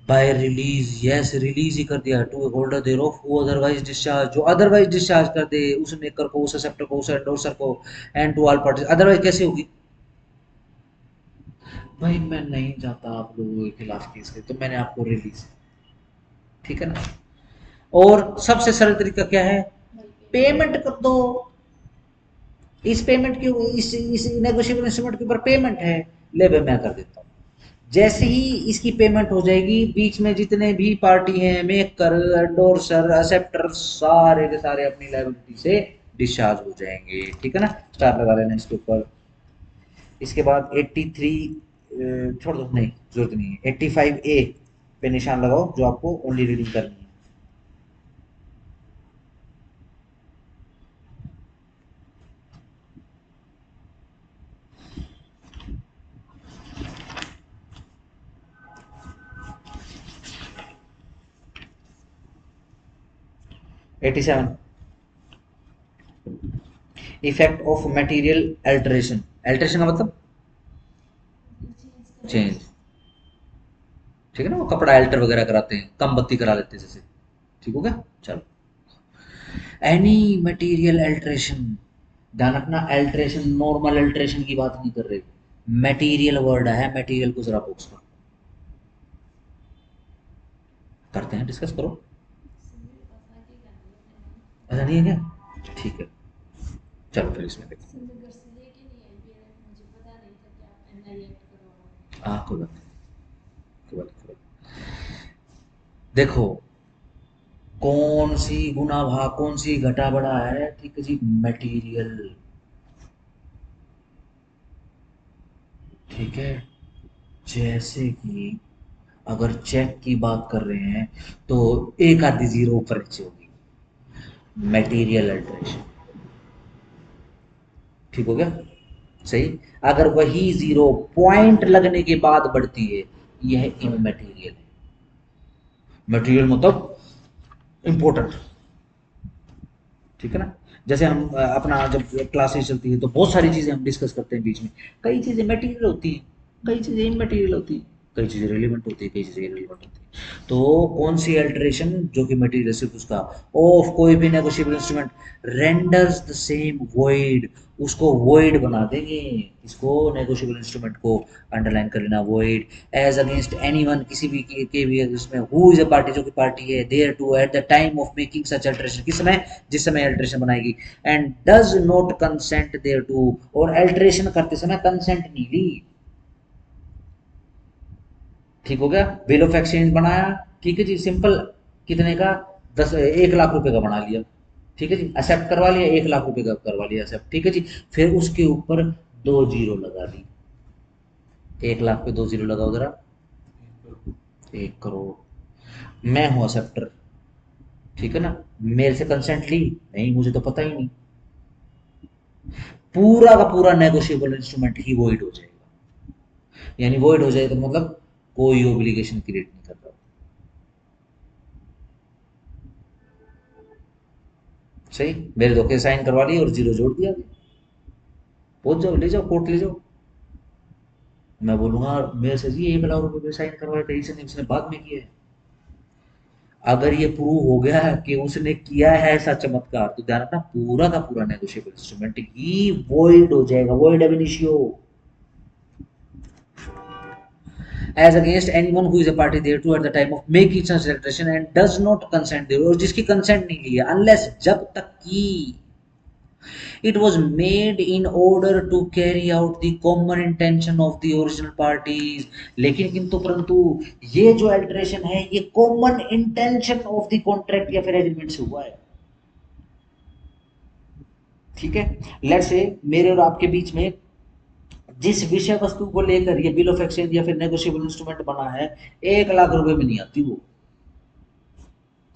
बाय रिलीज, यस रिलीज ही कर दिया, to holder thereof who otherwise discharge, जो अदरवाइज डिस्चार्ज कर दे उस मेकर को, उस एक्सेप्टर को, उस एंडोर्सर को, and to all parties. Otherwise कैसे होगी? भाई मैं नहीं चाहता आप लोगों के खिलाफ केस करे तो मैंने आपको रिलीज, ठीक है ना। और सबसे सरल तरीका क्या है? पेमेंट कर दो। इस पेमेंट के, इस नेगोशिएबल इंस्ट्रूमेंट के ऊपर पेमेंट है, ले भाई मैं कर देता हूँ। जैसे ही इसकी पेमेंट हो जाएगी, बीच में जितने भी पार्टी हैं, मेकर, एंडोर्सर, एक्सेप्टर, सारे के सारे अपनी लायबिलिटी से डिस्चार्ज हो जाएंगे, ठीक है ना। स्टार लगा लेना इसके ऊपर। इसके बाद 83 छोड़ दो, नहीं जरूरत नहीं है। 85A पे निशान लगाओ, जो आपको ओनली रीडिंग करनी है। Eighty seven, effect of material alteration. Alteration का मतलब चेंज, ठीक है ना, वो कपड़ा अल्टर वगैरह कराते हैं, कम बत्ती करा लेते हैं जैसे, ठीक हो गया। चलो, एनी मटेरियल अल्टरेशन, ध्यान रखना, अल्टरेशन नॉर्मल अल्टरेशन की बात नहीं कर रहे, मटेरियल वर्ड है, मटेरियल को जरा बॉक्स करो, करते हैं, डिस्कस करो। ऐसा नहीं है क्या? ठीक है, चलो फिर इसमें देखो। हाँ कोई बात नहीं, कोई बात नहीं, कोई बात नहीं। देखो, कौन सी गुना भाग, कौन सी घटा बढ़ा है, ठीक है जी, मटेरियल, ठीक है। जैसे कि अगर चेक की बात कर रहे हैं तो एक आधी जीरो ऊपर नीचे होगी, मटेरियल अल्टरेशन, ठीक हो गया, सही। अगर वही जीरो पॉइंट लगने के बाद बढ़ती है, यह इमटेरियल है। मटेरियल मतलब इंपॉर्टेंट, ठीक है ना। जैसे हम अपना जब क्लासेस चलती है तो बहुत सारी चीजें हम डिस्कस करते हैं बीच में, कई चीजें मटेरियल होती हैं, कई चीजें इमटेरियल होती हैं, कई चीजें रिलेवेंट होती है, कई चीजें इरेलीवेंट होती है। तो कौन सी अल्टरेशन जो कि मटेरियल सिर्फ उसका, ऑफ कोई भी negotiable instrument renders the same void, उसको वॉइड बना देंगे, इसको नेगोशिएबल इंस्ट्रूमेंट को अंडरलाइन कर लेना, वॉइड एज अगेंस्ट एनीवन, किसी भी के भी उसमें, हु इज अ पार्टी, जो कि पार्टी है, thereto at the time of making such alteration, किस समय, जिस समय अल्टरेशन बनाएगी, and does not consent thereto, और अल्टरेशन करते समय कंसेंट नहीं ली, ठीक हो गया। बिल ऑफ एक्सचेंज बनाया, ठीक है जी, सिंपल, कितने का, 1 लाख रुपए का बना लिया, ठीक है जी, एक्सेप्ट करवा लिया, 1 लाख रुपए का करवा लिया एक्सेप्ट, ठीक है जी। फिर उसके ऊपर 2 जीरो लगा दी, 1 लाख पे 2 जीरो लगाओ जरा, 1 करोड़। मैं हूं एक्सेप्टर, ठीक है ना, मेरे से कंसेंट ली नहीं, मुझे तो पता ही नहीं, पूरा का पूरा नेगोशिएबल इंस्ट्रूमेंट ही वॉइड हो जाएगा। यानी वॉइड हो जाए तो मतलब कोई ओब्लिगेशन क्रिएट नहीं कर रहा। सही, मेरे धोखे साइन करवा लिए और जीरो जोड़ दिया, पहुंच जाओ, ले जाओ कोर्ट ले जाओ। मैं बोलूंगा मेरे से जी 1 लाख रुपए साइन करवाए थे, इसने बाद में किया है। अगर ये प्रूव हो गया है कि उसने किया है ऐसा चमत्कार, तो ध्यान रखना पूरा का पूरा नेगोशिएबल इंस्ट्रूमेंट ही वॉइड हो जाएगा, वॉइड एब initio, as against anyone who is a party thereto at the time of making such declaration and does not consent thereto, और जिसकी कंसेंट नहीं ली है, unless जब तक कि it was made in order to carry out the common intention of the original parties। लेकिन किंतु परंतु ये जो अल्टरेशन है ये common intention of the contract या फिर एग्रीमेंट से हुआ है, ठीक है। लेट्स से मेरे और आपके बीच में जिस विषय वस्तु को लेकर ये बिल ऑफ एक्सचेंज या फिर नेगोशिएबल इंस्ट्रूमेंट बना है, 1 लाख रुपए में नहीं आती वो,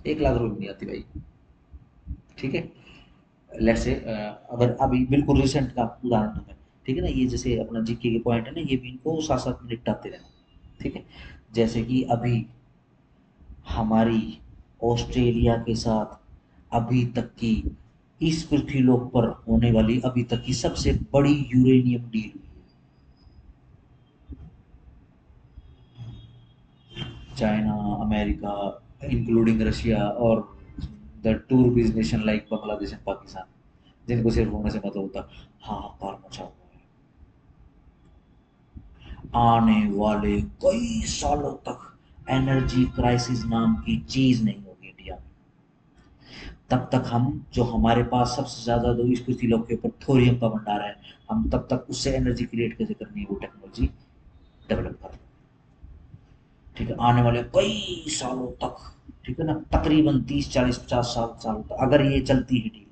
1 लाख रुपए में नहीं आती भाई, ठीक है। लेट्स से अगर अभी बिल्कुल रिसेंट का उदाहरण दूं मैं, ठीक है ना, ये जैसे अपना जीके के पॉइंट है ना, ये भी इनको साथ साथ में निपटाते रहना, ठीक है। जैसे कि अभी हमारी ऑस्ट्रेलिया के साथ अभी तक की इस पृथ्वीलोक पर होने वाली अभी तक की सबसे बड़ी यूरेनियम डील हुई है। चाइना, अमेरिका, इंक्लूडिंग रशिया और द टू बिज nation like Bangladesh and Pakistan, जिनको सिर्फ होने से मतलब होता हाहाकार मचा हुआ है। आने वाले कई सालों तक एनर्जी क्राइसिस नाम की चीज नहीं होगी इंडिया में। तब तक हम जो हमारे पास सबसे ज्यादा जो इस पृथ्वीलोक के ऊपर थोरियम का भंडार है, हम तब तक उससे एनर्जी क्रिएट कैसे करनी है वो टेक्नोलॉजी डेवलप कर, ठीक है, आने वाले कई सालों तक, ठीक है ना, तकरीबन 30 40 50 सालों तक अगर ये चलती है डील।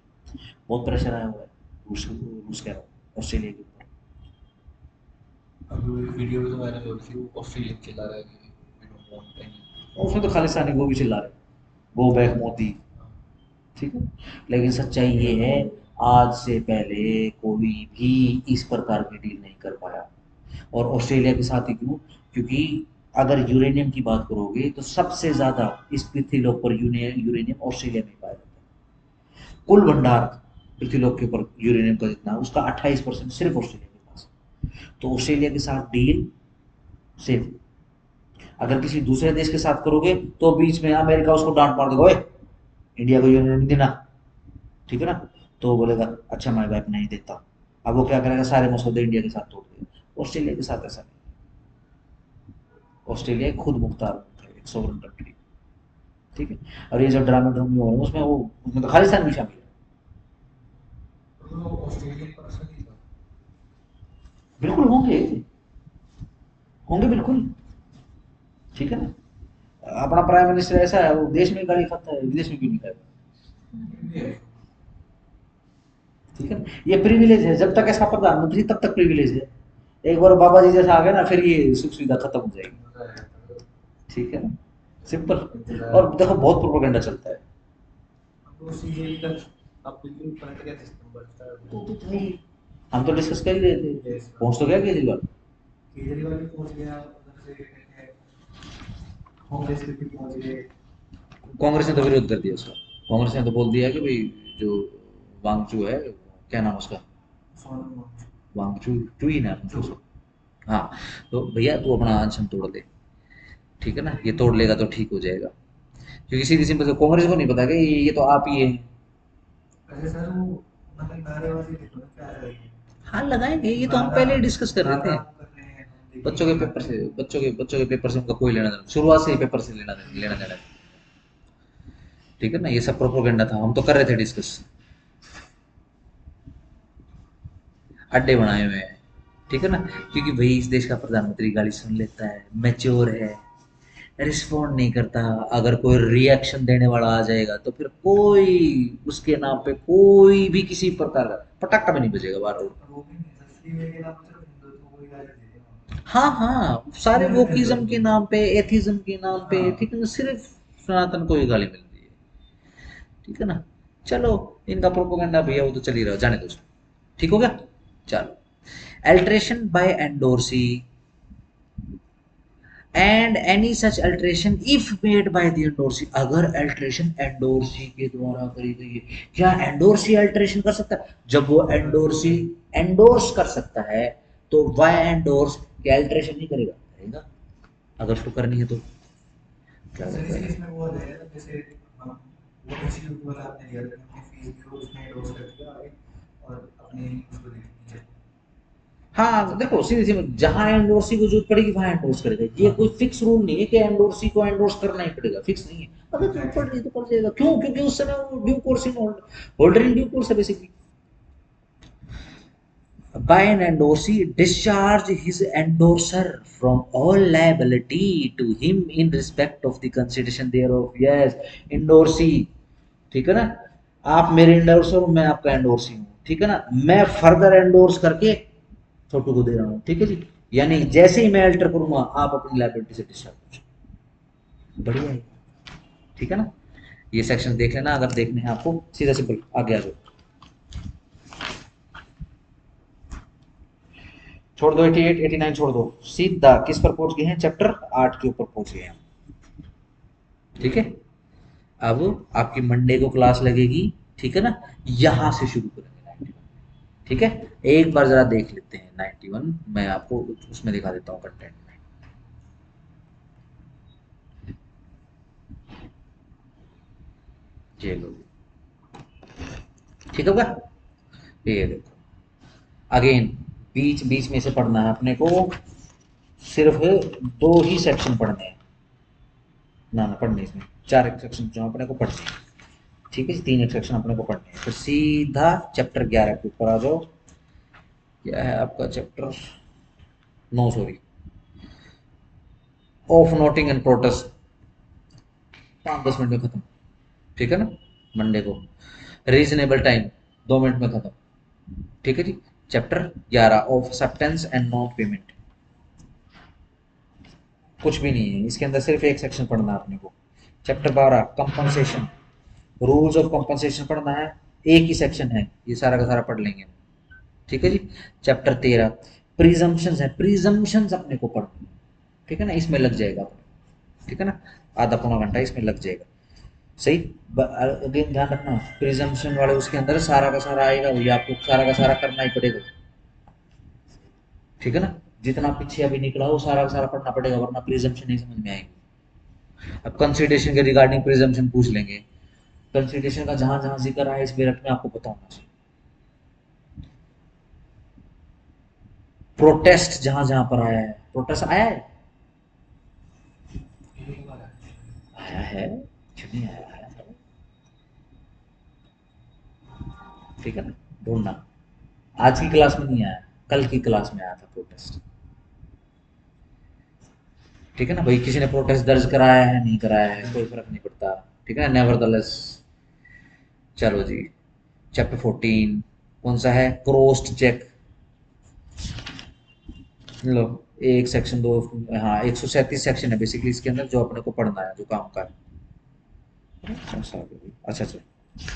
बहुत प्रेशर आया हुआ है रूस रूस कह रहा हूँ ऑस्ट्रेलिया के ऊपर। अभी वो एक वीडियो भी तो वायरल हो रही थी, वो ऑस्ट्रेलिया चिल्ला रहा है कि वी डोंट वांट एनी। उसमें तो खालिस्तानी वो भी चिल्ला रहे, गो बैक मोदी, ठीक है। लेकिन सच्चाई ये है, आज से पहले कोई भी इस प्रकार की डील नहीं कर पाया। और ऑस्ट्रेलिया के साथ ही क्यों, क्योंकि अगर यूरेनियम की बात करोगे तो सबसे ज्यादा इस पृथ्वीलोक पर यूरेनियम ऑस्ट्रेलिया में पाया जाता है। कुल भंडार पृथ्वीलोक के ऊपर यूरेनियम का जितना उसका 28% सिर्फ ऑस्ट्रेलिया के पास है। तो ऑस्ट्रेलिया के साथ डील सेफ। अगर किसी दूसरे देश के साथ करोगे तो बीच में अमेरिका उसको डांट मार देगा, ओए इंडिया को यूरेनियम नहीं देना, ठीक है ना। तो वो बोलेगा अच्छा मैं वाइफ नहीं देता, अब वो क्या करेगा, सारे मसौदे इंडिया के साथ तोड़ देगा। ऑस्ट्रेलिया के साथ ऐसा नहीं, ऑस्ट्रेलिया खुद मुख्तार मुल्क है, एक सोवरेन कंट्री, ठीक है। और ये जो ड्रामे ड्रामे हो रहे हैं उसमें वो उसमें तो खालिस्तान भी शामिल है। तो ऑस्ट्रेलियन पर्सन ही था। बिल्कुल होंगे, होंगे बिल्कुल, ठीक है ना। अपना प्राइम मिनिस्टर ऐसा है, वो देश में गाली खाता है, विदेश में भी नहीं खाएगा, ठीक है ना। ये प्रिविलेज है, जब तक ऐसा प्रधानमंत्री तब तक प्रिविलेज है। एक बार बाबा जी जैसा आ गया ना, फिर ये सुख सुविधा खत्म हो जाएगी, ठीक है ना, सिंपल। और देखो बहुत प्रोपेगेंडा चलता है। तो सीजेडी का अब बिल्कुल पलट गया सिस्टम, तो भाई हम तो डिस्कस कर ही रहे थे, पहुंच तो गया केजरीवाल। केजरीवाल भी पहुंच गया उधर से, कहते हैं कांग्रेस के भी पहुंच गए। कांग्रेस ने तो विरोध कर दिया उसका, कांग्रेस ने तो बोल दिया कि भाई जो वांगचू है, क्या नाम उसका, सोनम वांगचू, चू ही नाम है उसका, हाँ। तो भैया तू अपना अनशन तोड़ दे, ठीक है ना, ये तोड़ लेगा तो ठीक हो जाएगा। क्योंकि सीधी सिंपल कांग्रेस को नहीं पता कि ये तो आप ही है। वैसे सर वो मतलब नारेबाजी देखो ना क्या रही है। हाँ लगाएंगे, ये तो हम पहले डिस्कस कर रहे थे। कर रहे हैं हम, देखिए बच्चों के पेपर से, बच्चों के पेपर से उनका कोई लेना देना, शुरुआत से ही पेपर से लेना देना है, ठीक है ना। ये सब प्रोपोगेंडा था, हम तो कर रहे थे डिस्कस, अड्डे बनाए हुए हैं, ठीक है ना। क्योंकि भाई इस देश का प्रधानमंत्री गाली सुन लेता है, मैच्योर है, रिस्पॉन्ड नहीं करता, अगर कोई रिएक्शन देने वाला आ जाएगा तो फिर कोई उसके नाम पे कोई भी किसी प्रकार का पटाखा भी नहीं बजेगा बाहर रोड। और वो भी नहीं असली में के नाम सिर्फ हिंदुत्व को ही गाली देते हैं। हाँ हाँ, सारे वोकिज्म के नाम पे, एथिज्म के नाम पे, हाँ। ठीक है ना, सिर्फ सनातन को ही गाली मिलती है, ठीक है ना। चलो, इनका प्रोपोगंडा भैया वो तो चल ही रहा, जाने दो उसको। ठीक हो गया। चलो, alteration by endorsee and any such alteration if made by the endorsee, अगर अल्ट्रेशन एंडोर्सी के द्वारा करी गई है, क्या एंडोर्सी अल्ट्रेशन कर सकता है? जब वो एंडोर्सी एंडोर्स कर सकता है तो वाई एंडोर्स क्या अल्ट्रेशन नहीं करेगा? करेगा, अगर उसको करनी है तो। क्या सर करता इसलिए है? इसमें वो है जैसे हम वो इंस्टीट्यूट वाला आपने लिया था अपनी फीस भी वो उसने एडोस कर दिया आगे और अपने उसको दे दी। हाँ देखो, सीधी सी जहां एंडोर्सी को जरूरत पड़ेगी वहां एंडोर्स करेगा, ये कोई फिक्स रूल नहीं है कि एंडोर्सी को एंडोर्स करना ही पड़ेगा, फिक्स नहीं है, अगर जरूरत पड़ रही है तो कर देगा। क्यों? क्योंकि उस समय वो due course in holder in due course है basically. By an endorsee discharge his endorser from all liability to him in respect of the consideration thereof. Yes, endorsee, ठीक है ना, आप मेरे एंडोर्सर हो, मैं आपका एंडोर्सी हूँ, ठीक है ना, मैं फर्दर एंडोर्स करके छोटू को दे रहा हूँ, ठीक है जी। यानी जैसे ही मैं अल्टर करूंगा आप अपनी लाइबिलिटी से डिस्चार्ज हो, बढ़िया है, ठीक है ना। ये सेक्शन देख लेना अगर देखने हैं आपको, सीधा सिंपल आगे आ जाओ। छोड़ दो 88 89, छोड़ दो, सीधा किस पर पहुंच गए हैं? चैप्टर 8 के ऊपर पहुंच गए हैं, ठीक है। अब आपकी मंडे को क्लास लगेगी, ठीक है ना, यहां से शुरू करेंगे 91, ठीक है। एक बार जरा देख लेते हैं 91, मैं आपको उसमें दिखा देता हूँ कंटेंट में। ये लो, ठीक होगा। ये देखो, अगेन बीच बीच में से पढ़ना है अपने को, सिर्फ दो ही सेक्शन पढ़ने हैं, ना ना पढ़ने इसमें चार एक सेक्शन जो अपने को पढ़ने हैं, ठीक है जी, तीन एक सेक्शन अपने को पढ़ने हैं, तो सीधा चैप्टर 11 के ऊपर आ जाओ। क्या है आपका chapter? No sorry, of noting and protest, 5-10 minute में खत्म, ठीक है ना। मंडे को रीजनेबल टाइम 2 मिनट में खत्म, ठीक है जी। Chapter 11 of acceptance and non payment, कुछ भी नहीं है इसके अंदर, सिर्फ एक सेक्शन पढ़ना है अपने को। Chapter 12 compensation, rules of compensation पढ़ना है, एक ही सेक्शन है, ये सारा का सारा पढ़ लेंगे, ठीक है जी। चैप्टर 13 प्रिजम्पशंस है, प्रिजम्पशंस अपने को पढ़ना, ठीक है ना, इसमें लग जाएगा अपने, ठीक है ना, आधा पौना घंटा इसमें लग जाएगा, सही। अगेन ध्यान रखना, प्रिजम्पशन वाले उसके अंदर सारा का सारा आएगा, ये आपको सारा का सारा करना ही पड़ेगा, ठीक है ना। जितना पीछे अभी निकला हो सारा का सारा पढ़ना पड़ेगा, वरना प्रिजम्पशन नहीं समझ में आएगी। अब कंसिडरेशन के रिगार्डिंग प्रिजम्पशन पूछ लेंगे, कंसिडरेशन का जहां जहां जिक्र आया इस बेरक में आपको पता होना चाहिए। प्रोटेस्ट जहां जहां पर आया है, प्रोटेस्ट आया है, एक बार आया है, क्यों नहीं आया है, ठीक है ना, ढूंढना। आज की क्लास में नहीं आया, कल की क्लास में आया था प्रोटेस्ट, ठीक है ना भाई। किसी ने प्रोटेस्ट दर्ज कराया है नहीं कराया है कोई फर्क नहीं पड़ता, ठीक है ना, नेवरदलेस। चलो जी, चैप्टर 14 कौन सा है? क्रोस्ट चेक, लो, एक सेक्शन दो, हाँ 137 सेक्शन है बेसिकली इसके अंदर, जो अपने को पढ़ना है, जो काम का है। कौन सा आ गया भाई? अच्छा अच्छा,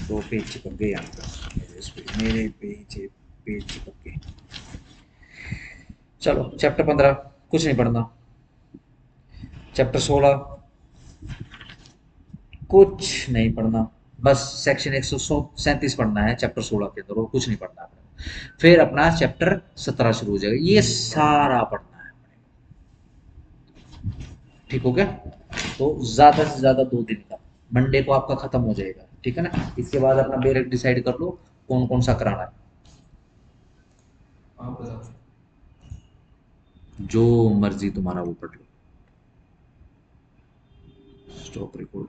दो पेज चिपक गए यहाँ पर मेरे इस पे, मेरे पेज पेज चिपक गए। चलो चैप्टर 15 कुछ नहीं पढ़ना, चैप्टर 16 कुछ नहीं पढ़ना, बस सेक्शन 137 पढ़ना है चैप्टर 16 के अंदर, और कुछ नहीं पढ़ना है। फिर अपना चैप्टर 17 शुरू हो जाएगा, ये सारा पढ़ना है, ठीक हो गया। तो ज्यादा से ज्यादा 2 दिन का, मंडे को आपका खत्म हो जाएगा, ठीक है ना। इसके बाद अपना बेरेक डिसाइड कर लो कौन कौन सा कराना है, आप बताओ। जो मर्जी तुम्हारा वो पढ़ लो। Stop recording.